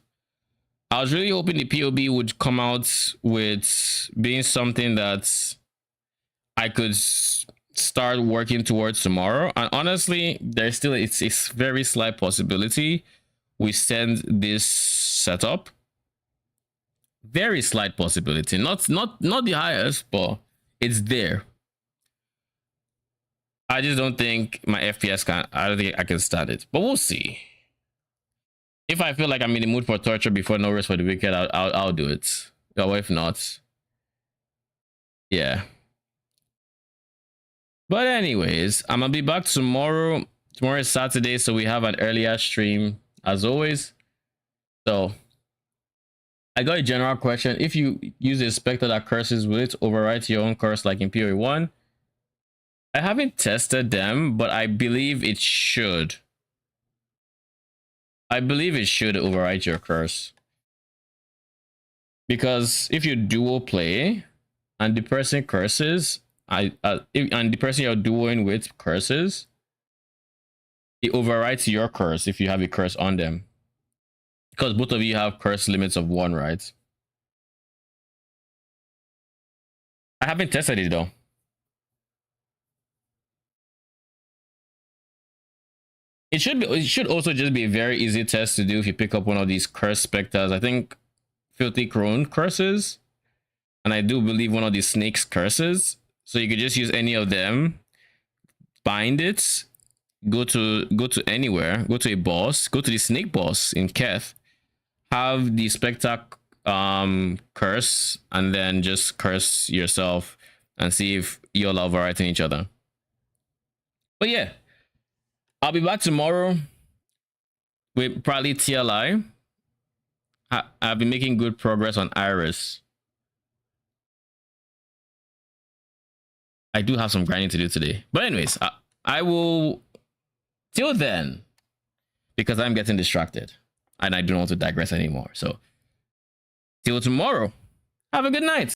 I was really hoping the POB would come out with being something that I could start working towards tomorrow. And honestly, there's still it's a very slight possibility we send this setup. Very slight possibility, not the highest, but it's there. I just don't think my FPS can. I don't think I can stand it, but we'll see. If I feel like I'm in the mood for torture before No Rest for the Wicked, I'll do it. Or if not, yeah. But anyways, I'm gonna be back tomorrow. Tomorrow is Saturday, so we have an earlier stream as always. So I got a general question: if you use a Spectre that curses, will it overwrite your own curse like in PoE 1? I haven't tested them, but I believe it should. I believe it should overwrite your curse. Because if you duo play and the person curses, and the person you're duoing with curses, it overwrites your curse if you have a curse on them. Because both of you have curse limits of 1, right? I haven't tested it though. It should also just be a very easy test to do if you pick up one of these curse specters. I think Filthy Crone curses, and I do believe one of these snakes curses. So you could just use any of them, bind it, go to anywhere, go to a boss, go to the snake boss in Keth, have the Spectre curse, and then just curse yourself and see if you're overwriting each other. But yeah, I'll be back tomorrow with probably TLI. I've been making good progress on Iris. I do have some grinding to do today. But anyways, I will, till then, because I'm getting distracted and I don't want to digress anymore. So till tomorrow, have a good night.